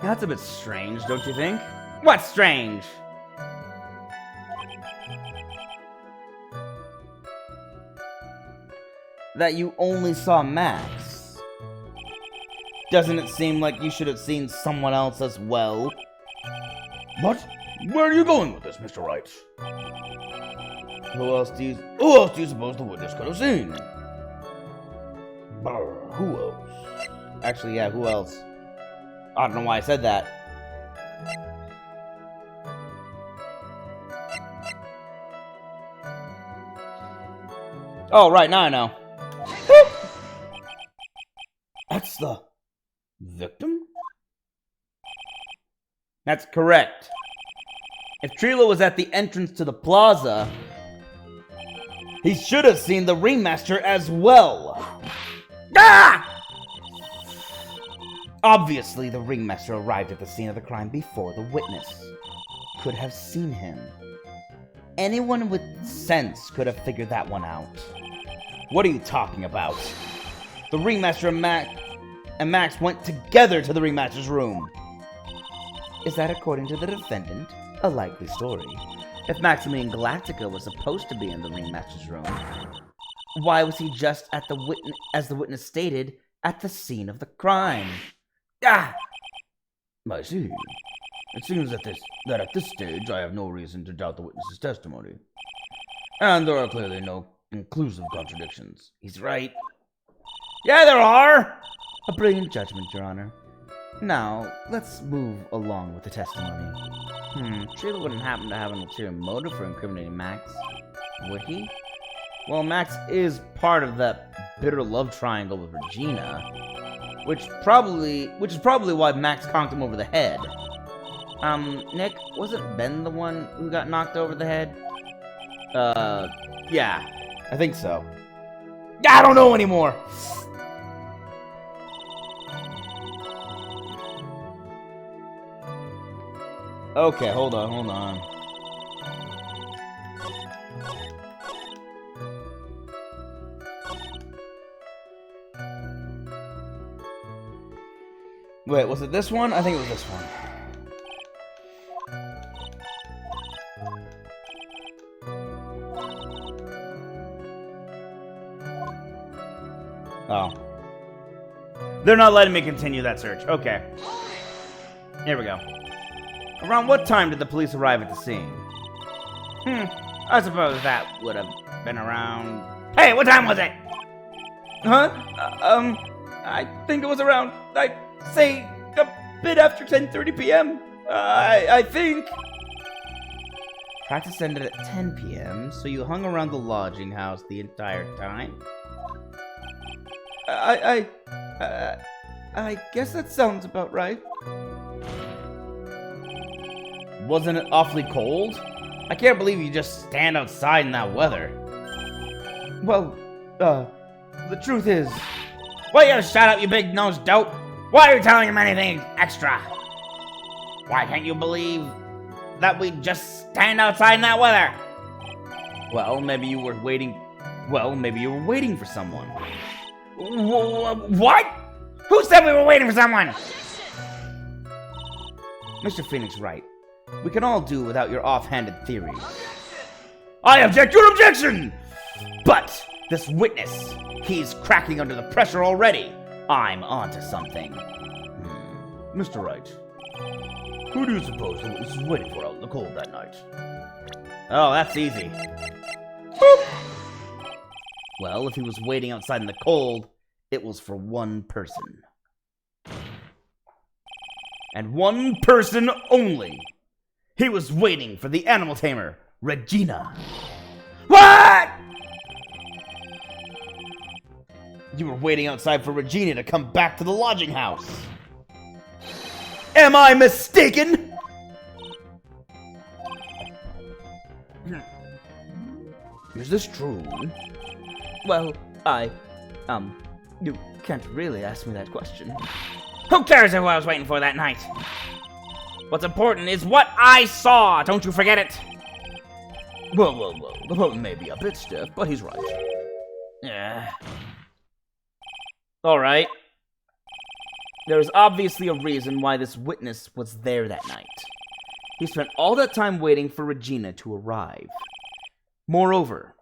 That's a bit strange, don't you think? What's strange? That you only saw Max. Doesn't it seem like you should have seen someone else as well? What? Where are you going with this, Mr. Wright? Who else do you suppose the witness could have seen? Who else? Actually, yeah, who else? I don't know why I said that. Oh, right, now I know. That's the victim? That's correct. If Trilo was at the entrance to the plaza, he should have seen the ringmaster as well. Ah! Obviously, the ringmaster arrived at the scene of the crime before the witness could have seen him. Anyone with sense could have figured that one out. What are you talking about? The ringmaster and Max went together to the ringmaster's room. Is that, according to the defendant, a likely story? If Maximilian Galactica was supposed to be in the ringmaster's room, why was he just at as the witness stated, at the scene of the crime? Ah! I see. It seems that at this stage I have no reason to doubt the witness's testimony. And there are clearly no Inclusive contradictions. He's right. Yeah, there are! A brilliant judgment, Your Honor. Now, let's move along with the testimony. Surely wouldn't happen to have an ulterior motive for incriminating Max, would he? Well, Max is part of that bitter love triangle with Regina, which is probably why Max conked him over the head. Nick, wasn't Ben the one who got knocked over the head? Yeah, I think so. I don't know anymore! Okay, hold on. Wait, was it this one? I think it was this one. Oh. They're not letting me continue that search. Okay. Here we go. Around what time did the police arrive at the scene? I suppose that would have been around... Hey, what time was it? Huh? I think it was around, I'd say, a bit after 10:30 p.m. I think. Practice ended at 10 p.m., so you hung around the lodging house the entire time? I guess that sounds about right. Wasn't it awfully cold? I can't believe you just stand outside in that weather. Well, the truth is... Will you shut up, you big-nosed dope? Why are you telling him anything extra? Why can't you believe that we just stand outside in that weather? Well, maybe you were waiting for someone. What? Who said we were waiting for someone? Mr. Phoenix Wright, we can all do without your offhanded theories. I object your objection! But this witness, he's cracking under the pressure already. I'm onto something. Mr. Wright, who do you suppose the witness was waiting for out in the cold that night? Oh, that's easy. Boop. Well, if he was waiting outside in the cold, it was for one person. And one person only. He was waiting for the animal tamer, Regina. What? You were waiting outside for Regina to come back to the lodging house. Am I mistaken? Is this true? Well, you can't really ask me that question. Who cares who I was waiting for that night? What's important is what I saw. Don't you forget it. Well, the point may be a bit stiff, but he's right. Yeah. Alright. There's obviously a reason why this witness was there that night. He spent all that time waiting for Regina to arrive. Moreover,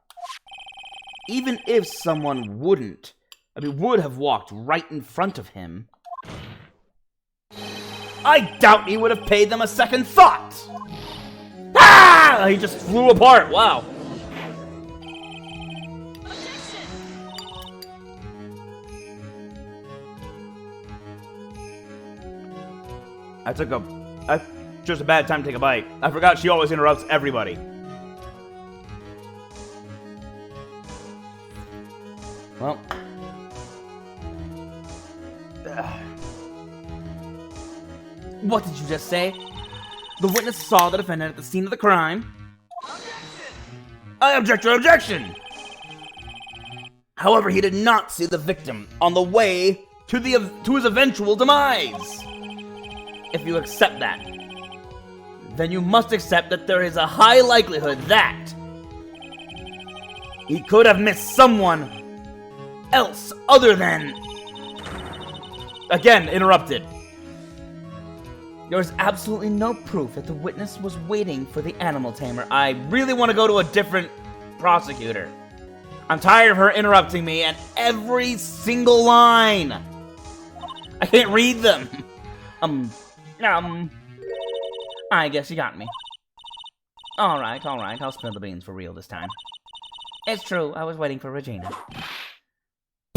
even if someone would have walked right in front of him, I doubt he would have paid them a second thought! Ah! He just flew apart, wow. I chose a bad time to take a bite. I forgot she always interrupts everybody. Well. What did you just say? The witness saw the defendant at the scene of the crime. I object your objection! However, he did not see the victim on the way to his eventual demise. If you accept that, then you must accept that there is a high likelihood that he could have missed someone else other than... Again, interrupted. There is absolutely no proof that the witness was waiting for the animal tamer. I really want to go to a different prosecutor. I'm tired of her interrupting me and every single line. I can't read them. I guess you got me. Alright, I'll spill the beans for real this time. It's true, I was waiting for Regina.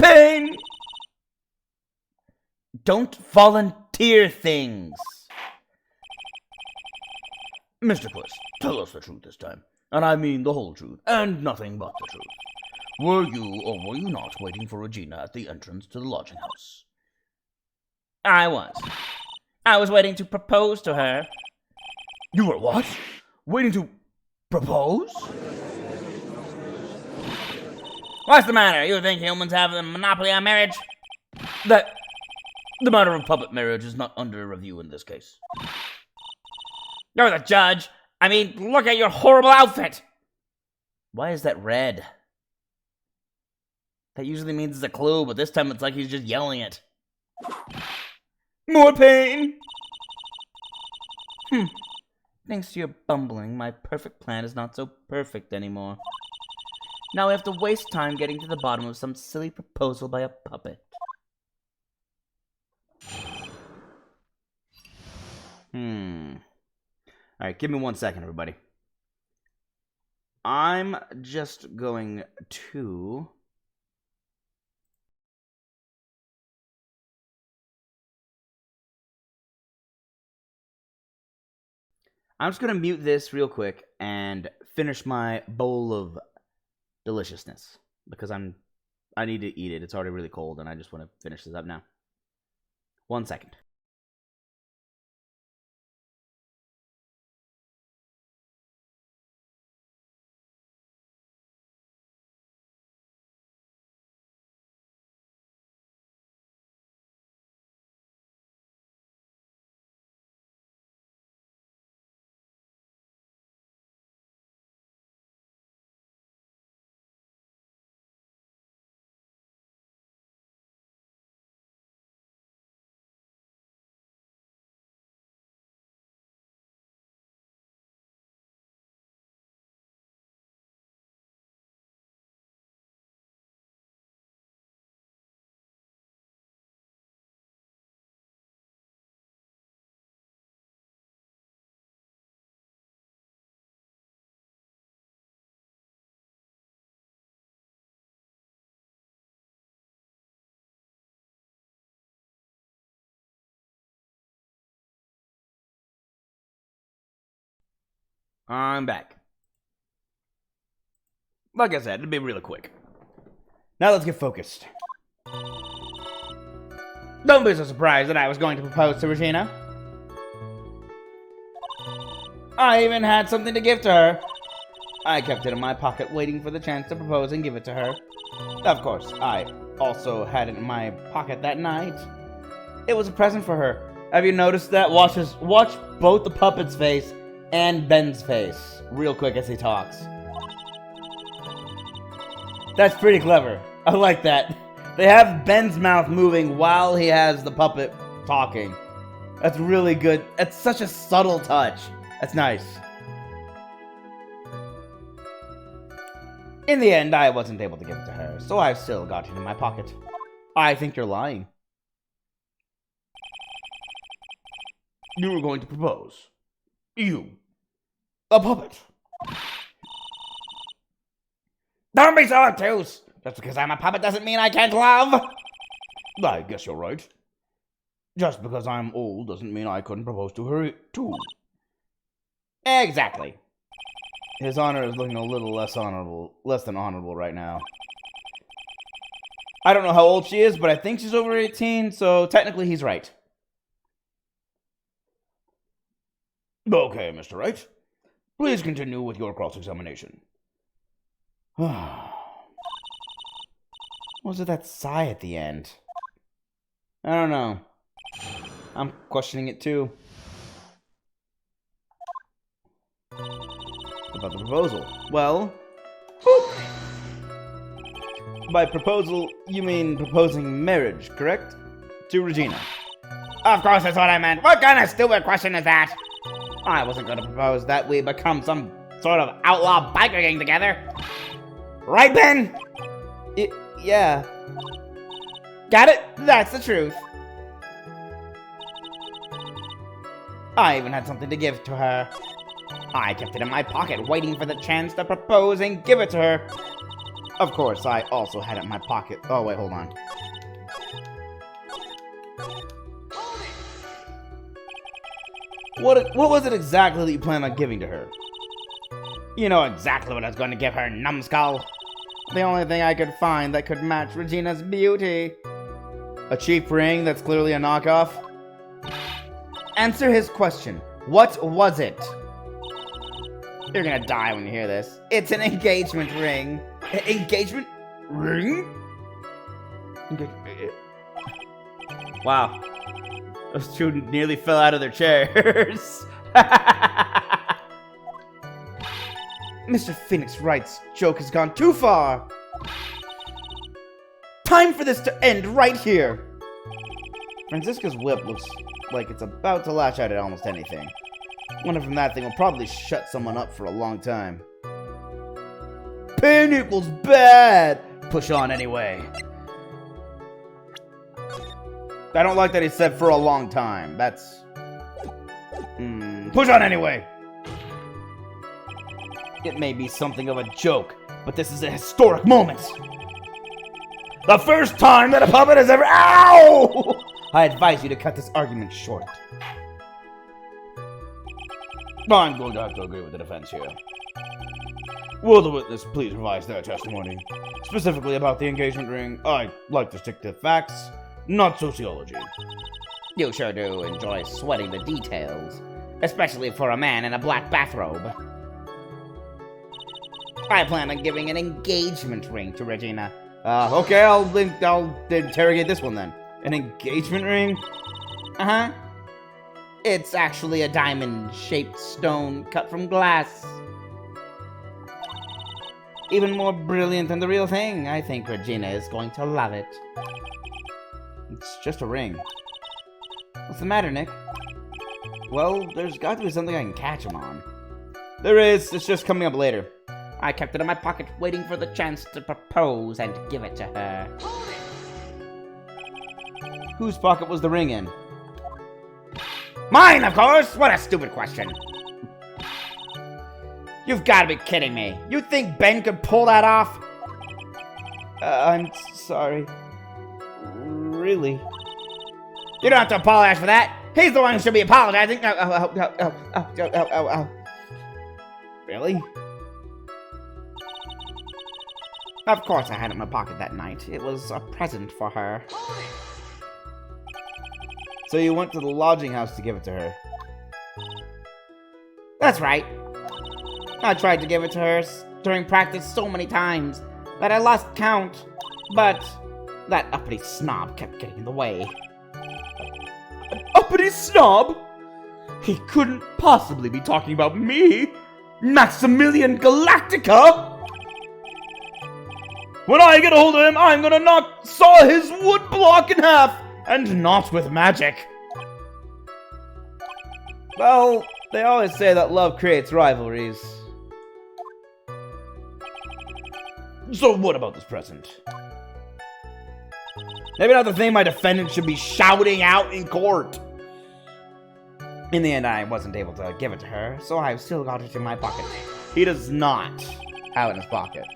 Pain! Don't volunteer things. Mr. Puss, tell us the truth this time. And I mean the whole truth, and nothing but the truth. Were you or were you not waiting for Regina at the entrance to the lodging house? I was. I was waiting to propose to her. You were what? Waiting to propose? What's the matter? You think humans have a monopoly on marriage? The matter of puppet marriage is not under review in this case. You're the judge. I mean, look at your horrible outfit. Why is that red? That usually means it's a clue, but this time it's like he's just yelling it. More pain! Thanks to your bumbling, my perfect plan is not so perfect anymore. Now I have to waste time getting to the bottom of some silly proposal by a puppet. Alright, give me 1 second, everybody. I'm just going to... I'm just going to mute this real quick and finish my bowl of deliciousness. Because I need to eat it. It's already really cold and I just want to finish this up now. 1 second. I'm back. Like I said, it'll be really quick. Now let's get focused. Don't be so surprised that I was going to propose to Regina. I even had something to give to her. I kept it in my pocket waiting for the chance to propose and give it to her. Of course, I also had it in my pocket that night. It was a present for her. Have you noticed that? Watch both the puppet's face and Ben's face real quick as he talks. That's pretty clever. I like that. They have Ben's mouth moving while he has the puppet talking. That's really good. That's such a subtle touch. That's nice. In the end, I wasn't able to give it to her, so I've still got it in my pocket. I think you're lying. You were going to propose. You. A puppet. Don't be so obtuse. Just because I'm a puppet doesn't mean I can't love. I guess you're right. Just because I'm old doesn't mean I couldn't propose to her, too. Exactly. His honor is looking a little less than honorable right now. I don't know how old she is, but I think she's over 18, so technically he's right. Okay, Mr. Wright. Please continue with your cross-examination. What was it that sigh at the end? I don't know. I'm questioning it too. About the proposal. Well, by proposal, you mean proposing marriage, correct? To Regina. Of course that's what I meant. What kind of stupid question is that? I wasn't going to propose that we become some Sort of outlaw biker gang together. Right, Ben? Yeah. Got it? That's the truth. I even had something to give to her. I kept it in my pocket, waiting for the chance to propose and give it to her. Of course, I also had it in my pocket. Oh, wait, hold on. What was it exactly that you planned on giving to her? You know exactly what I was going to give her, numbskull. The only thing I could find that could match Regina's beauty. A cheap ring that's clearly a knockoff? Answer his question. What was it? You're gonna die when you hear this. It's an engagement ring. Engagement ring? Wow. Those two nearly fell out of their chairs. Mr. Phoenix Wright's joke has gone too far. Time for this to end right here. Franziska's whip looks like it's about to lash out at almost anything. One from that thing will probably shut someone up for a long time. Pain equals bad! Push on anyway. I don't like that he said for a long time. That's... push on anyway! It may be something of a joke, but this is a historic moment. The first time that a puppet has ever... Ow! I advise you to cut this argument short. I'm going to have to agree with the defense here. Will the witness please revise their testimony? Specifically about the engagement ring, I'd like to stick to facts, not sociology. You sure do enjoy sweating the details, especially for a man in a black bathrobe. I plan on giving an engagement ring to Regina. Okay, I'll interrogate this one then. An engagement ring? Uh-huh. It's actually a diamond-shaped stone cut from glass. Even more brilliant than the real thing. I think Regina is going to love it. It's just a ring. What's the matter, Nick? Well, there's got to be something I can catch him on. There is. It's just coming up later. I kept it in my pocket, waiting for the chance to propose and give it to her. Whose pocket was the ring in? Mine, of course! What a stupid question. You've got to be kidding me. You think Ben could pull that off? I'm sorry. Really? You don't have to apologize for that. He's the one who should be apologizing. Really? Of course I had it in my pocket that night. It was a present for her. So you went to the lodging house to give it to her? That's right. I tried to give it to her during practice so many times that I lost count. But that uppity snob kept getting in the way. An uppity snob? He couldn't possibly be talking about me, Maximilian Galactica! When I get a hold of him, I'm gonna saw his wood block in half, and not with magic. Well, they always say that love creates rivalries. So what about this present? Maybe not the thing my defendant should be shouting out in court. In the end, I wasn't able to give it to her, so I've still got it in my pocket. He does not have it in his pocket.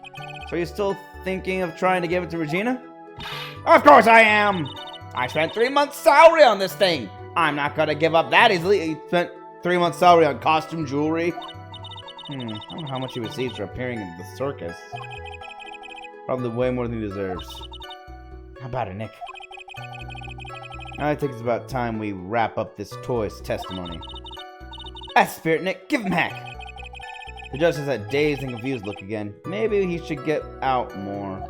So you're still thinking of trying to give it to Regina? Of course I am! I spent 3 months' salary on this thing. I'm not gonna give up that easily. He spent 3 months' salary on costume jewelry. I don't know how much he receives for appearing in the circus. Probably way more than he deserves. How about it, Nick? I think it's about time we wrap up this toy's testimony. That's spirit, Nick. Give him heck. The judge has that dazed and confused look again. Maybe he should get out more.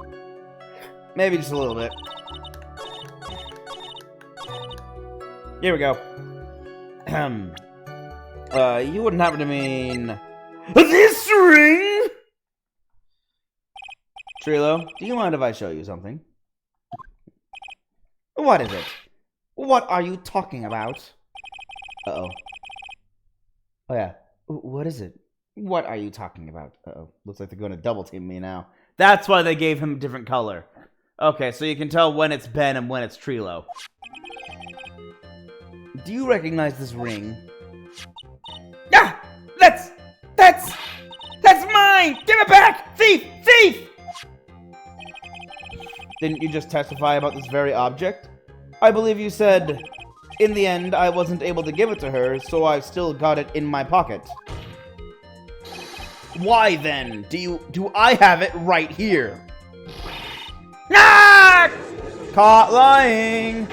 Maybe just a little bit. Here we go. You wouldn't happen to mean... this ring? Trilo, do you mind if I show you something? What is it? What are you talking about? Uh-oh. Oh, yeah. What is it? What are you talking about? Uh-oh. Looks like they're going to double team me now. That's why they gave him a different color. Okay, so you can tell when it's Ben and when it's Trilo. Do you recognize this ring? Ah! That's mine! Give it back! Thief! Thief! Didn't you just testify about this very object? I believe you said, in the end, I wasn't able to give it to her, so I've still got it in my pocket. Why then do I have it right here? Ah! Caught lying!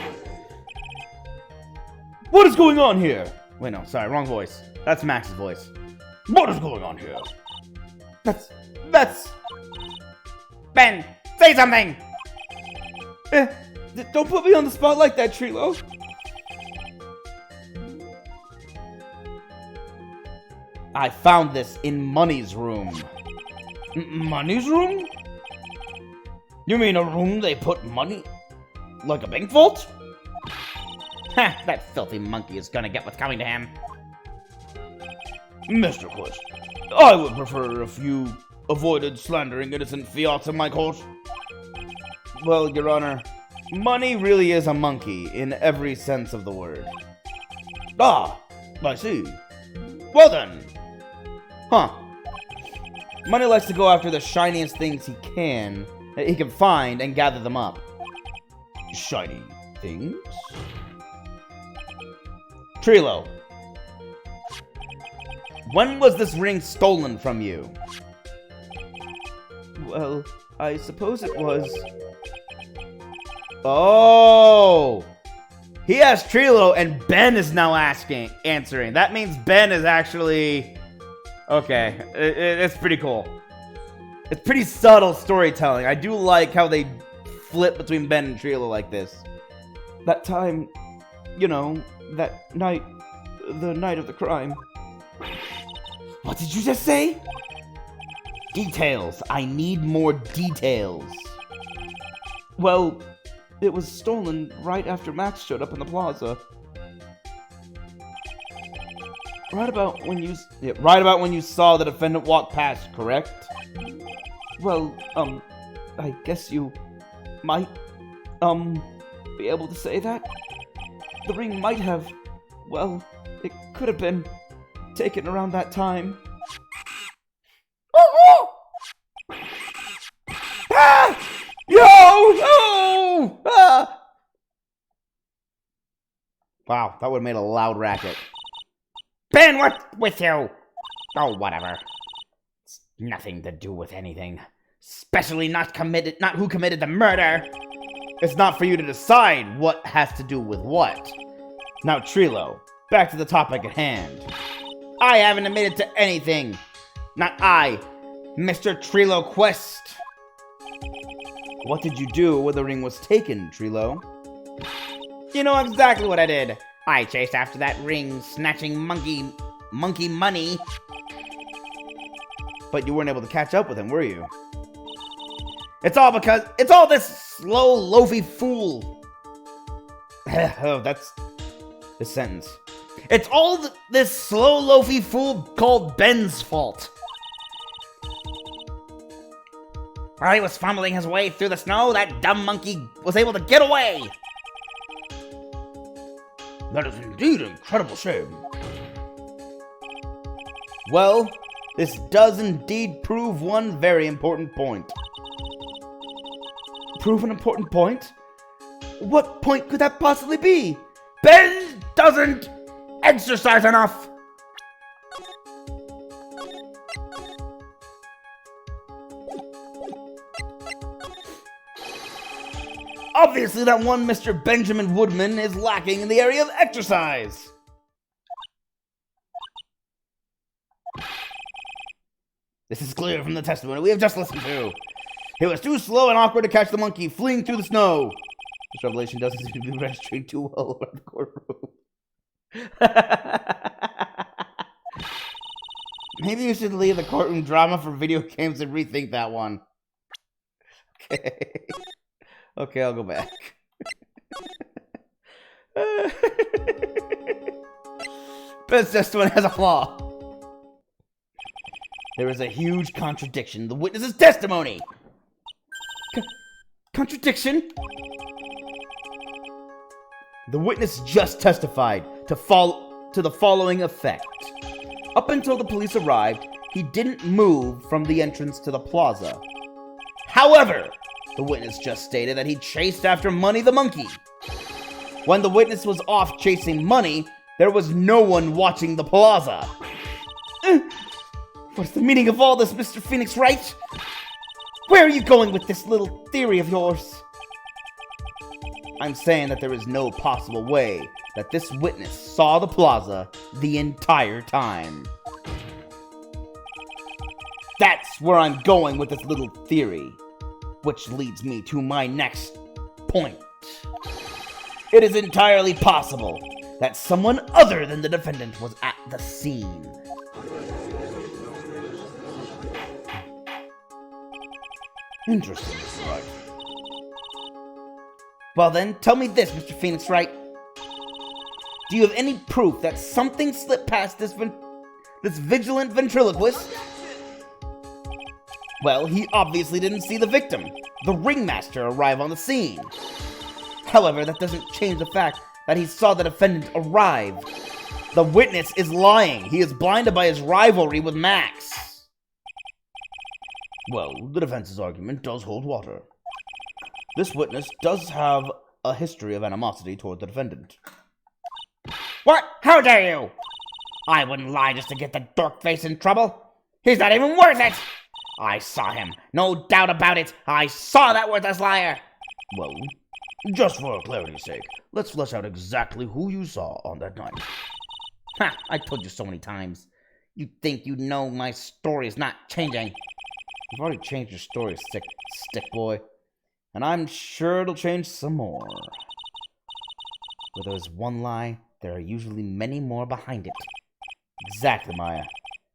What is going on here? Wait, no, sorry, wrong voice. That's Max's voice. What is going on here? That's... Ben, say something! Don't put me on the spot like that, Trilo. I found this in Money's room. Money's room? You mean a room they put money? Like a bank vault? Ha! That filthy monkey is gonna get what's coming to him. Mr. Quest, I would prefer if you avoided slandering innocent fiats in my court. Well, Your Honor, Money really is a monkey in every sense of the word. Ah, I see. Well then. Huh. Money likes to go after the shiniest things he can find and gather them up. Shiny things? Trilo, when was this ring stolen from you? Well, I suppose it was... Oh! He asked Trilo, and Ben is now answering. That means Ben is actually... Okay, it's pretty cool. It's pretty subtle storytelling. I do like how they flip between Ben and Trilo like this. That time, you know, that night, the night of the crime. What did you just say? Details. I need more details. Well, it was stolen right after Max showed up in the plaza. Right about when you saw the defendant walk past, correct? Well, I guess you might, be able to say that. The ring might have, well, it could have been taken around that time. Ah! Yo! Oh! Ah! Wow, that would have made a loud racket. Ben, what's with you? Oh, whatever. It's nothing to do with anything. Especially not who committed the murder. It's not for you to decide what has to do with what. Now, Trilo, back to the topic at hand. I haven't admitted to anything. Not I, Mr. Trilo Quest. What did you do when the ring was taken, Trilo? You know exactly what I did. I chased after that ring, snatching monkey money. But you weren't able to catch up with him, were you? It's all this slow, loafy fool. Oh, that's the sentence. It's all this slow, loafy fool called Ben's fault. While he was fumbling his way through the snow, that dumb monkey was able to get away. That is indeed an incredible shame. Well, this does indeed prove one very important point. Prove an important point? What point could that possibly be? Ben doesn't exercise enough. Obviously, that one Mr. Benjamin Woodman is lacking in the area of exercise. This is clear from the testimony we have just listened to. He was too slow and awkward to catch the monkey fleeing through the snow. This revelation doesn't seem to be registering too well around the courtroom. Maybe you should leave the courtroom drama for video games and rethink that one. Okay. Okay, I'll go back. Ben's testimony has a flaw. There is a huge contradiction in the witness's testimony. Contradiction? The witness just testified to the following effect. Up until the police arrived, he didn't move from the entrance to the plaza. However, The witness just stated that he chased after Money the monkey. When the witness was off chasing Money, there was no one watching the plaza. What's the meaning of all this, Mr. Phoenix Wright? Where are you going with this little theory of yours? I'm saying that there is no possible way that this witness saw the plaza the entire time. That's where I'm going with this little theory, which leads me to my next point. It is entirely possible that someone other than the defendant was at the scene. Interesting, Mr. Wright. Well then, tell me this, Mr. Phoenix Wright. Do you have any proof that something slipped past this vigilant ventriloquist? Well, he obviously didn't see the victim, the ringmaster, arrive on the scene. However, that doesn't change the fact that he saw the defendant arrive. The witness is lying. He is blinded by his rivalry with Max. Well, the defense's argument does hold water. This witness does have a history of animosity toward the defendant. What? How dare you? I wouldn't lie just to get the dork face in trouble. He's not even worth it. I saw him. No doubt about it. I saw that worthless liar. Well, just for clarity's sake, let's flesh out exactly who you saw on that night. Ha! I told you so many times. You think you know my story is not changing. You've already changed your story, stick boy. And I'm sure it'll change some more. Where there's one lie, there are usually many more behind it. Exactly, Maya.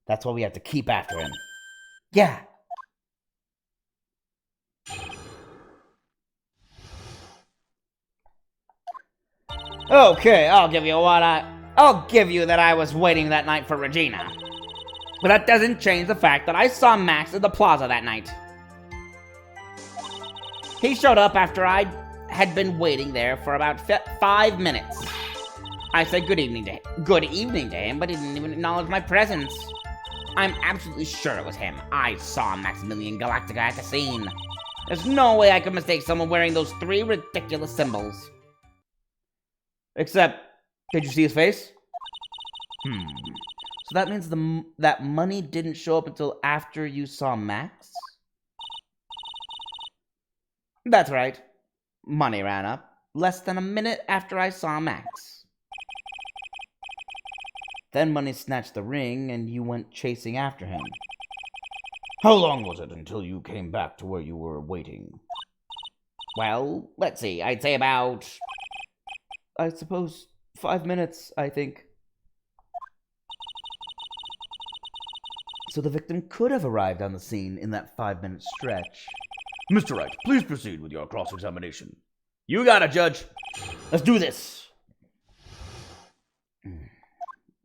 That's why we have to keep after him. Yeah. Okay, I'll give you that I was waiting that night for Regina. But that doesn't change the fact that I saw Max at the plaza that night. He showed up after I had been waiting there for about 5 minutes. I said good evening to him, but he didn't even acknowledge my presence. I'm absolutely sure it was him. I saw Maximilian Galactica at the scene. There's no way I could mistake someone wearing those 3 ridiculous symbols. Except, did you see his face? So that means that Money didn't show up until after you saw Max? That's right. Money ran up less than a minute after I saw Max. Then Money snatched the ring and you went chasing after him. How long was it until you came back to where you were waiting? Well, let's see. I'd say about... I suppose 5 minutes, I think. So the victim could have arrived on the scene in that 5-minute stretch. Mr. Wright, please proceed with your cross-examination. You got it, Judge. Let's do this.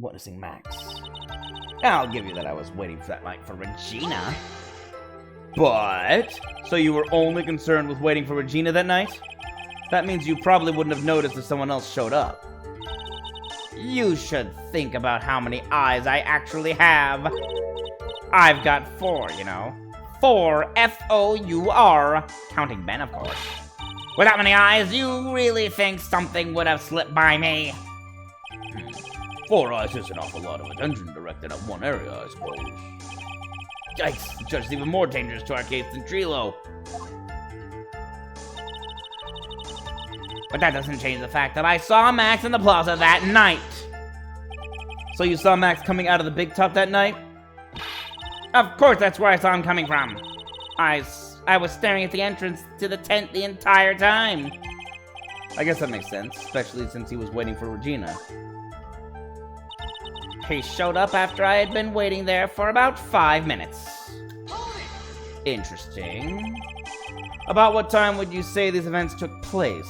Witnessing Max. I'll give you that I was waiting for that night for Regina. But, so you were only concerned with waiting for Regina that night? That means you probably wouldn't have noticed if someone else showed up. You should think about how many eyes I actually have. I've got 4, you know. 4 F-O-U-R. Counting Ben, of course. With that many eyes, you really think something would have slipped by me? 4 eyes is an awful lot of attention directed at one area, I suppose. Yikes, the judge is even more dangerous to our case than Trilo. But that doesn't change the fact that I saw Max in the plaza that night. So you saw Max coming out of the big top that night? Of course that's where I saw him coming from. I was staring at the entrance to the tent the entire time. I guess that makes sense, especially since he was waiting for Regina. He showed up after I had been waiting there for about 5 minutes. Interesting. About what time would you say these events took place?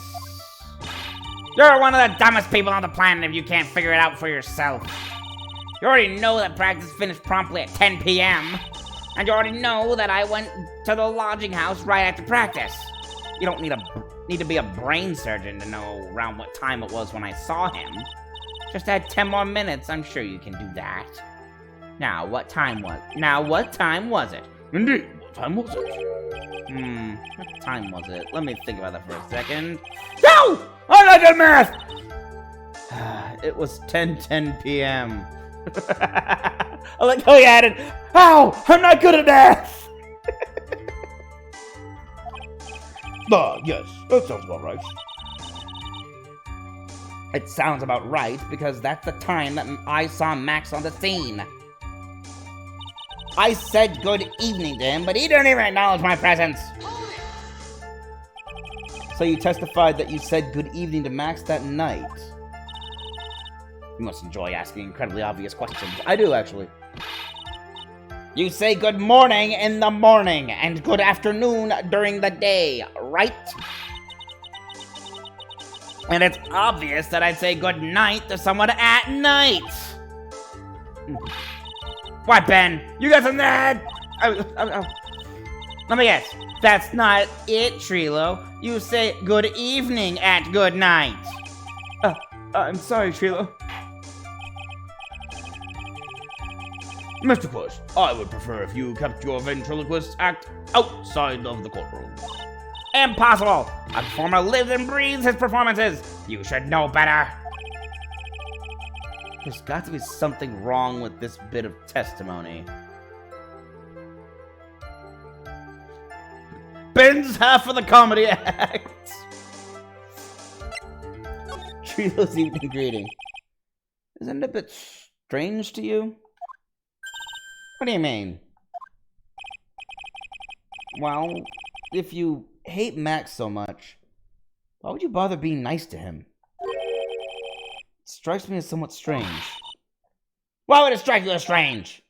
You're one of the dumbest people on the planet if you can't figure it out for yourself. You already know that practice finished promptly at 10 p.m. And you already know that I went to the lodging house right after practice. You don't need to be a brain surgeon to know around what time it was when I saw him. Just add 10 more minutes, I'm sure you can do that. Now, what time was it? Indeed, what time was it? What time was it? Let me think about that for a second. No! I'm not good at math! It was 10:10 p.m. I like how he added, ow! I'm not good at math! Yes, that sounds about right. It sounds about right because that's the time that I saw Max on the scene. I said good evening to him, but he didn't even acknowledge my presence. So you testified that you said good evening to Max that night. You must enjoy asking incredibly obvious questions. I do, actually. You say good morning in the morning and good afternoon during the day, right? And it's obvious that I'd say good night to someone at night. What, Ben? You got some that? Let me guess. That's not it, Trilo. You say good evening at good night. I'm sorry, Trilo. Mr. Puss, I would prefer if you kept your ventriloquist act outside of the courtroom. Impossible! A performer lives and breathes his performances. You should know better. There's got to be something wrong with this bit of testimony. Ben's half of the comedy act. Trilo's evening greeting. Isn't it a bit strange to you? What do you mean? Well, if you hate Max so much, why would you bother being nice to him? It strikes me as somewhat strange. Why would it strike you as strange?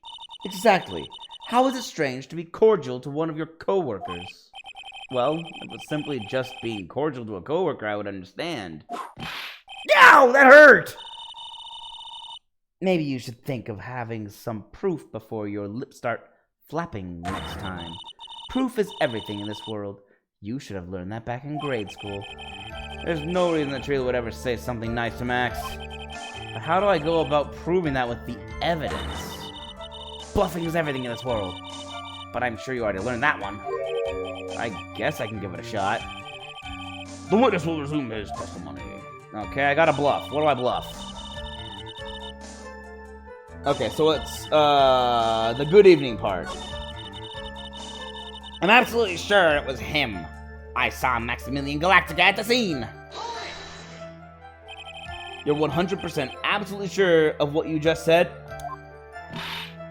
Exactly. How is it strange to be cordial to one of your coworkers? Well, if it was simply just being cordial to a coworker, I would understand. Ow! That hurt! Maybe you should think of having some proof before your lips start flapping next time. Proof is everything in this world. You should have learned that back in grade school. There's no reason that Trilo would ever say something nice to Max. But how do I go about proving that with the evidence? Bluffing is everything in this world. But I'm sure you already learned that one. I guess I can give it a shot. The witness will resume his testimony. Okay, I got a bluff. What do I bluff? Okay, so it's, the good evening part. I'm absolutely sure it was him. I saw Maximilian Galactica at the scene. You're 100% absolutely sure of what you just said?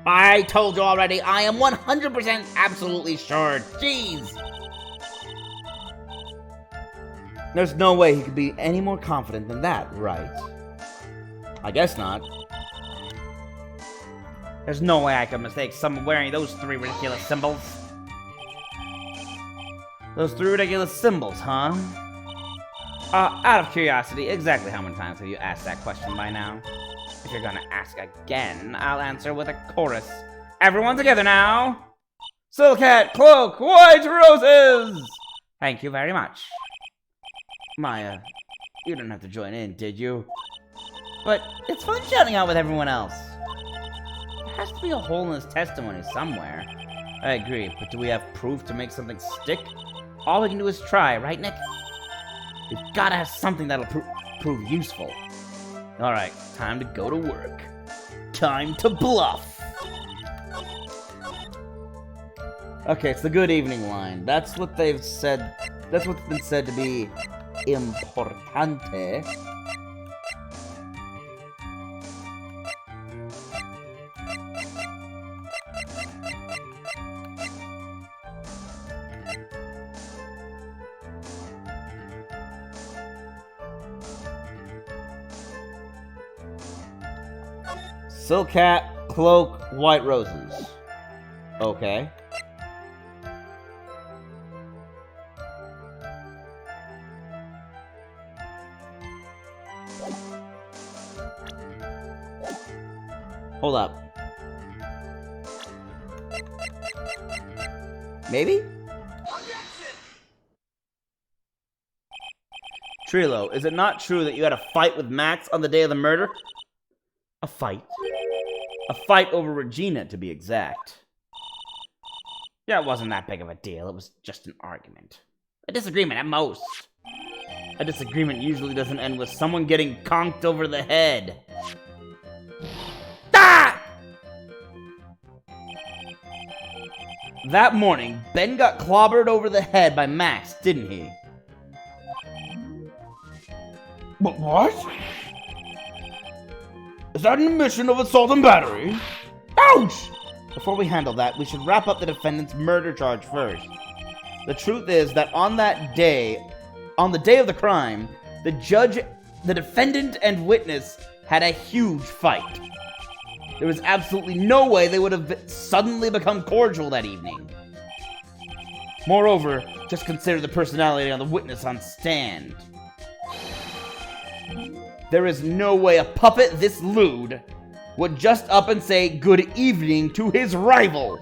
I told you already, I am 100% absolutely sure. Jeez. There's no way he could be any more confident than that, right? I guess not. There's no way I could mistake someone wearing those three ridiculous symbols. Those three ridiculous symbols, huh? Out of curiosity, exactly how many times have you asked that question by now? If you're gonna ask again, I'll answer with a chorus. Everyone together now! Silcat, Cloak, White Roses! Thank you very much. Maya, you didn't have to join in, did you? But it's fun shouting out with everyone else. There has to be a hole in this testimony somewhere. I agree, but do we have proof to make something stick? All we can do is try, right, Nick? We've gotta have something that'll prove useful. Alright, time to go to work. Time to bluff! Okay, it's the good evening line. That's what they've said. That's what's been said to be importante. Silcat, Cloak, White Roses. Okay. Hold up. Maybe? Trilo, is it not true that you had a fight with Max on the day of the murder? A fight? A fight over Regina, to be exact. Yeah, it wasn't that big of a deal. It was just an argument. A disagreement at most. A disagreement usually doesn't end with someone getting conked over the head. Ah! That morning, Ben got clobbered over the head by Max, didn't he? But what? Is that an admission of assault and battery? Ouch! Before we handle that, we should wrap up the defendant's murder charge first. The truth is that on the day of the crime, the judge, the defendant, and witness had a huge fight. There was absolutely no way they would have suddenly become cordial that evening. Moreover, just consider the personality of the witness on stand. There is no way a puppet this lewd would just up and say good evening to his rival.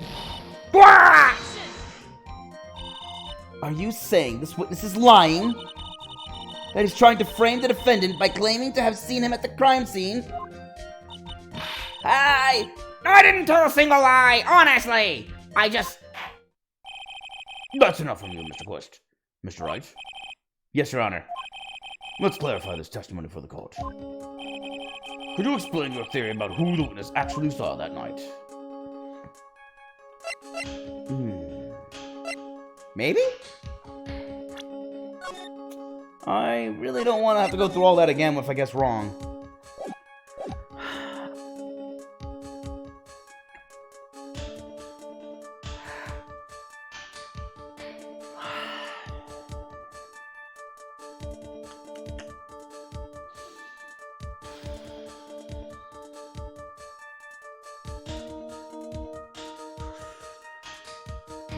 Gah! Are you saying this witness is lying? That he's trying to frame the defendant by claiming to have seen him at the crime scene? I didn't tell a single lie, honestly. I just... That's enough from you, Mr. Quest. Mr. Wright? Yes, Your Honor. Let's clarify this testimony for the court. Could you explain your theory about who the witness actually saw that night? Maybe? I really don't want to have to go through all that again if I guess wrong.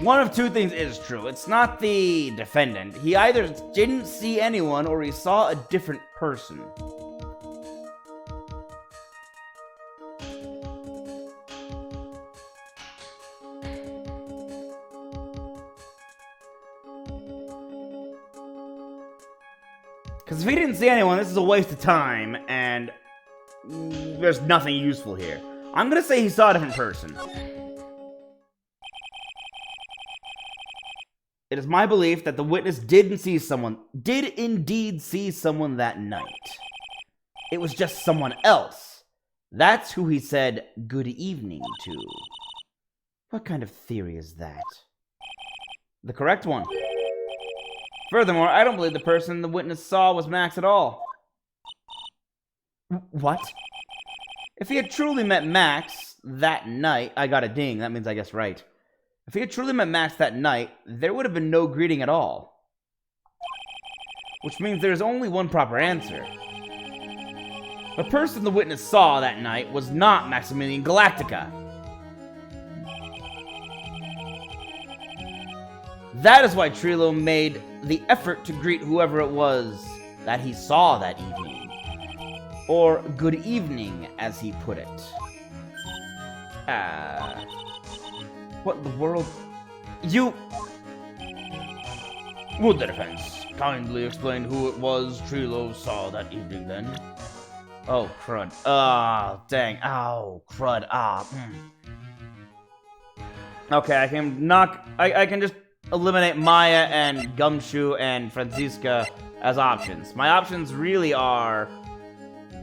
One of two things is true. It's not the defendant. He either didn't see anyone or he saw a different person. Because if he didn't see anyone, this is a waste of time, and there's nothing useful here. I'm gonna say he saw a different person. It is my belief that the witness did indeed see someone that night. It was just someone else. That's who he said good evening to. What kind of theory is that? The correct one. Furthermore, I don't believe the person the witness saw was Max at all. What? If he had truly met Max that night... I got a ding, that means I guess right. If he had truly met Max that night, there would have been no greeting at all. Which means there is only one proper answer. The person the witness saw that night was not Maximilian Galactica. That is why Trilo made the effort to greet whoever it was that he saw that evening. Or good evening, as he put it. What in the world? You... Would the defense kindly explain who it was Trilo saw that evening, then? Oh, crud. Ah, dang. Oh, crud. Okay, I can just eliminate Maya and Gumshoe and Franziska as options. My options really are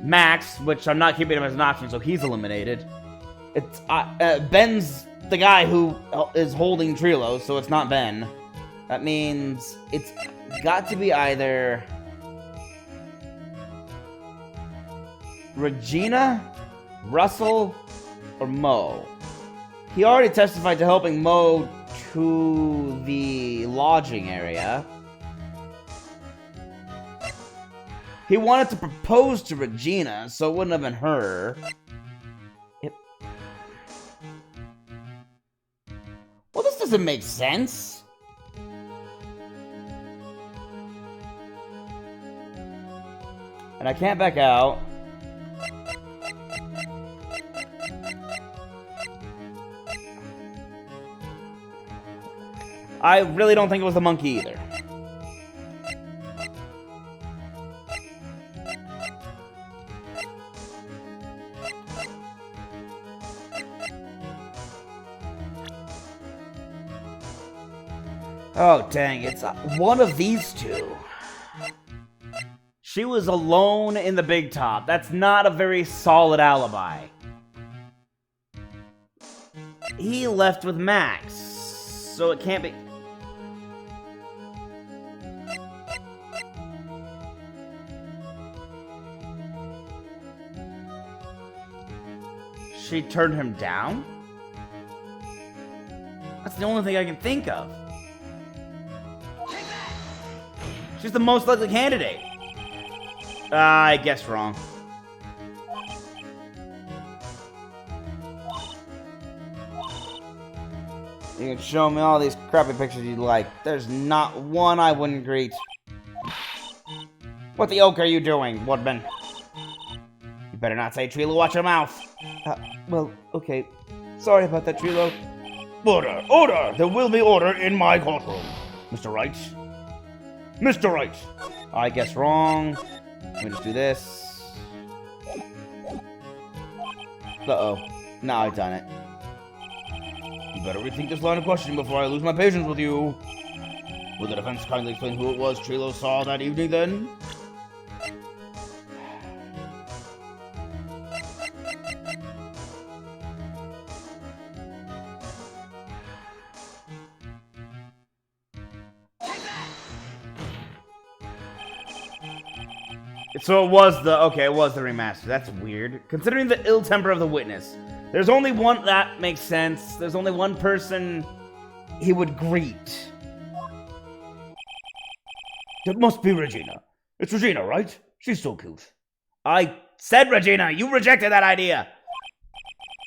Max, which I'm not keeping him as an option, so he's eliminated. It's Ben's the guy who is holding Trilo, so it's not Ben. That means it's got to be either Regina, Russell, or Mo. He already testified to helping Mo to the lodging area. He wanted to propose to Regina, so it wouldn't have been her. Well, this doesn't make sense. And I can't back out. I really don't think it was the monkey either. Oh, dang, it's one of these two. She was alone in the big top. That's not a very solid alibi. He left with Max, so it can't be... She turned him down? That's the only thing I can think of. She's the most likely candidate. I guess wrong. You can show me all these crappy pictures you like. There's not one I wouldn't greet. What the oak are you doing, Woodman? You better not say Trilo, watch your mouth. Well, okay. Sorry about that, Trilo. Order! Order! There will be order in my courtroom. Mr. Wright? Mr. Wright! I guess wrong. Let me just do this. Uh-oh. Now I've done it. You better rethink this line of questioning before I lose my patience with you. Will the defense kindly explain who it was Trilo saw that evening then? So it was the... Okay, it was the remaster. That's weird. Considering the ill temper of the witness. There's only one... That makes sense. There's only one person he would greet. It must be Regina. It's Regina, right? She's so cute. I said Regina! You rejected that idea!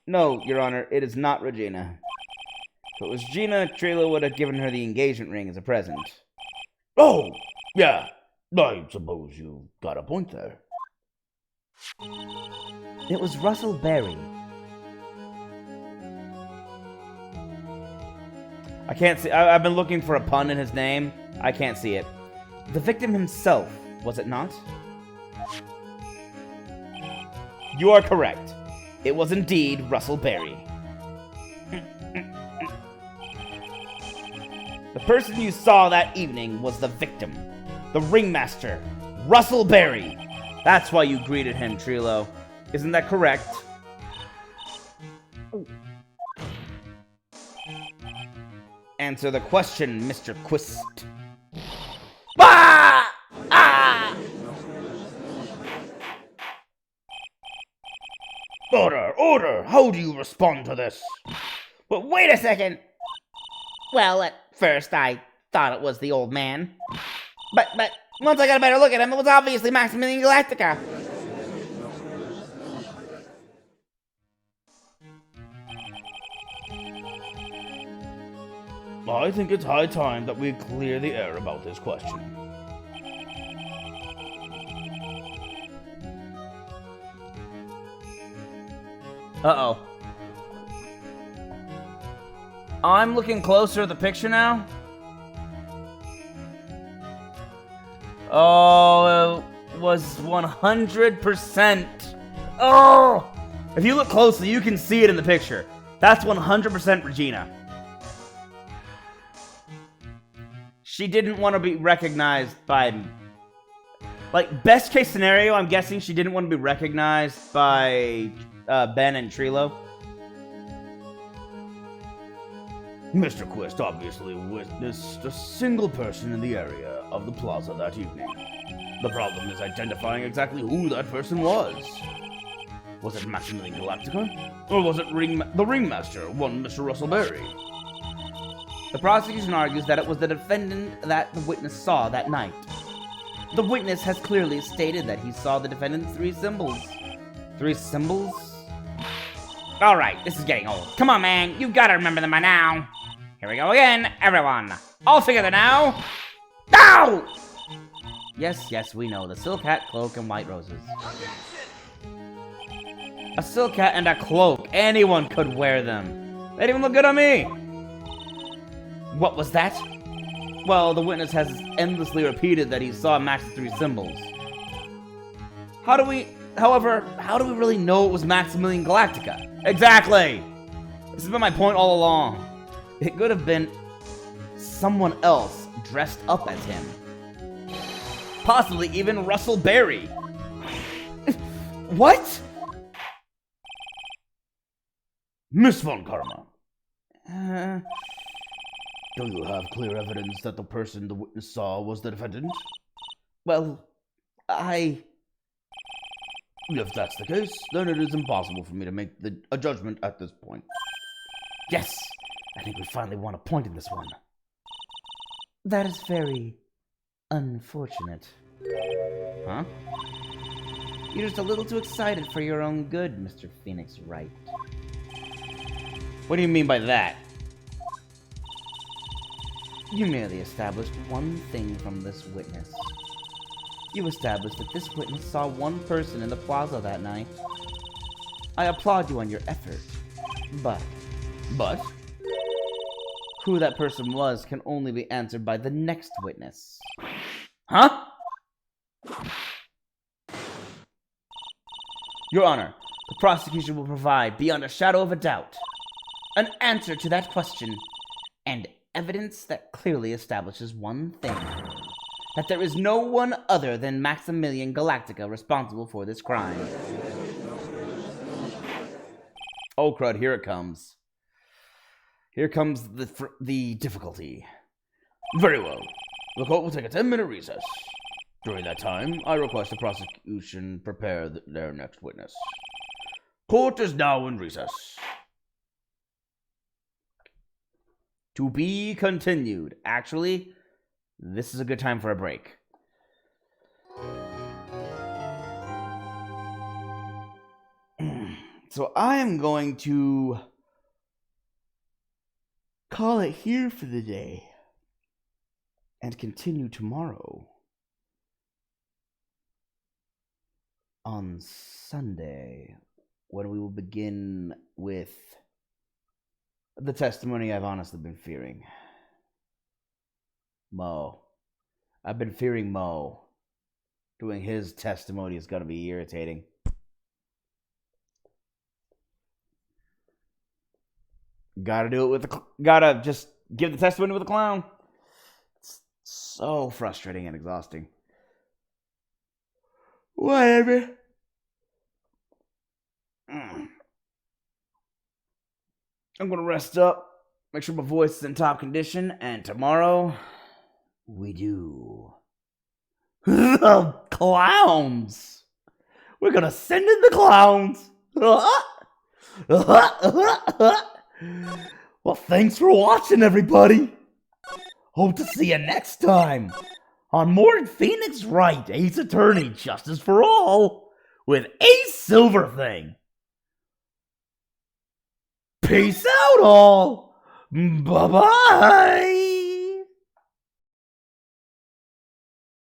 No, Your Honor, it is not Regina. If it was Gina, Trilo would have given her the engagement ring as a present. Oh! Yeah. I suppose you got a point there. It was Russell Berry. I can't see... I've been looking for a pun in his name. I can't see it. The victim himself, was it not? You are correct. It was indeed Russell Berry. The person you saw that evening was the victim. The ringmaster, Russell Berry. That's why you greeted him, Trilo. Isn't that correct? Answer the question, Mr. Quist. Ah! Ah! Order! Order! How do you respond to this? But wait a second! Well, at first I thought it was the old man. But once I got a better look at him, it was obviously Maximilian Galactica. I think it's high time that we clear the air about this question. Uh-oh. I'm looking closer at the picture now. Oh, it was 100%. Oh! If you look closely, you can see it in the picture. That's 100% Regina. She didn't want to be recognized by... Like, best case scenario, I'm guessing she didn't want to be recognized by Ben and Trilo. Mr. Quist obviously witnessed a single person in the area of the plaza that evening. The problem is identifying exactly who that person was. Was it Maximilian Galactica? Or was it the ringmaster, one Mr. Russell Berry? The prosecution argues that it was the defendant that the witness saw that night. The witness has clearly stated that he saw the defendant's 3 symbols. 3 symbols? Alright, this is getting old. Come on, man, you gotta remember them by now. Here we go again, everyone. All together now. Now! Yes, we know. The silk hat, cloak, and white roses. A silk hat and a cloak. Anyone could wear them. They'd even look good on me. What was that? Well, the witness has endlessly repeated that he saw Max's 3 symbols. However, how do we really know it was Maximilian Galactica? Exactly! This has been my point all along. It could have been someone else dressed up as him. Possibly even Russell Berry. What? Miss Von Karma, do you have clear evidence that the person the witness saw was the defendant? Well, If that's the case, then it is impossible for me to make a judgment at this point. Yes, I think we finally won a point in this one. That is very unfortunate. Huh? You're just a little too excited for your own good, Mr. Phoenix Wright. What do you mean by that? You merely established one thing from this witness. You established that this witness saw one person in the plaza that night. I applaud you on your effort, but who that person was can only be answered by the next witness. Huh? Your Honor, the prosecution will provide, beyond a shadow of a doubt, an answer to that question, and evidence that clearly establishes one thing. That there is no one other than Maximilian Galactica responsible for this crime. Oh crud, here it comes. Here comes the difficulty. Very well. The court will take a 10-minute recess. During that time, I request the prosecution prepare their next witness. Court is now in recess. To be continued. Actually, this is a good time for a break. So I am going to call it here for the day and continue tomorrow on Sunday, when we will begin with the testimony I've honestly been fearing. Mo. I've been fearing Mo. Doing his testimony is going to be irritating. Gotta do it with the... Gotta just give the testimony with a clown. It's so frustrating and exhausting. Whatever. I'm gonna rest up, make sure my voice is in top condition, and tomorrow we do the clowns. We're gonna send in the clowns. Well, thanks for watching, everybody. Hope to see you next time on more Phoenix Wright, Ace Attorney, Justice for All, with Ace Silverthing. Peace out, all. Bye-bye.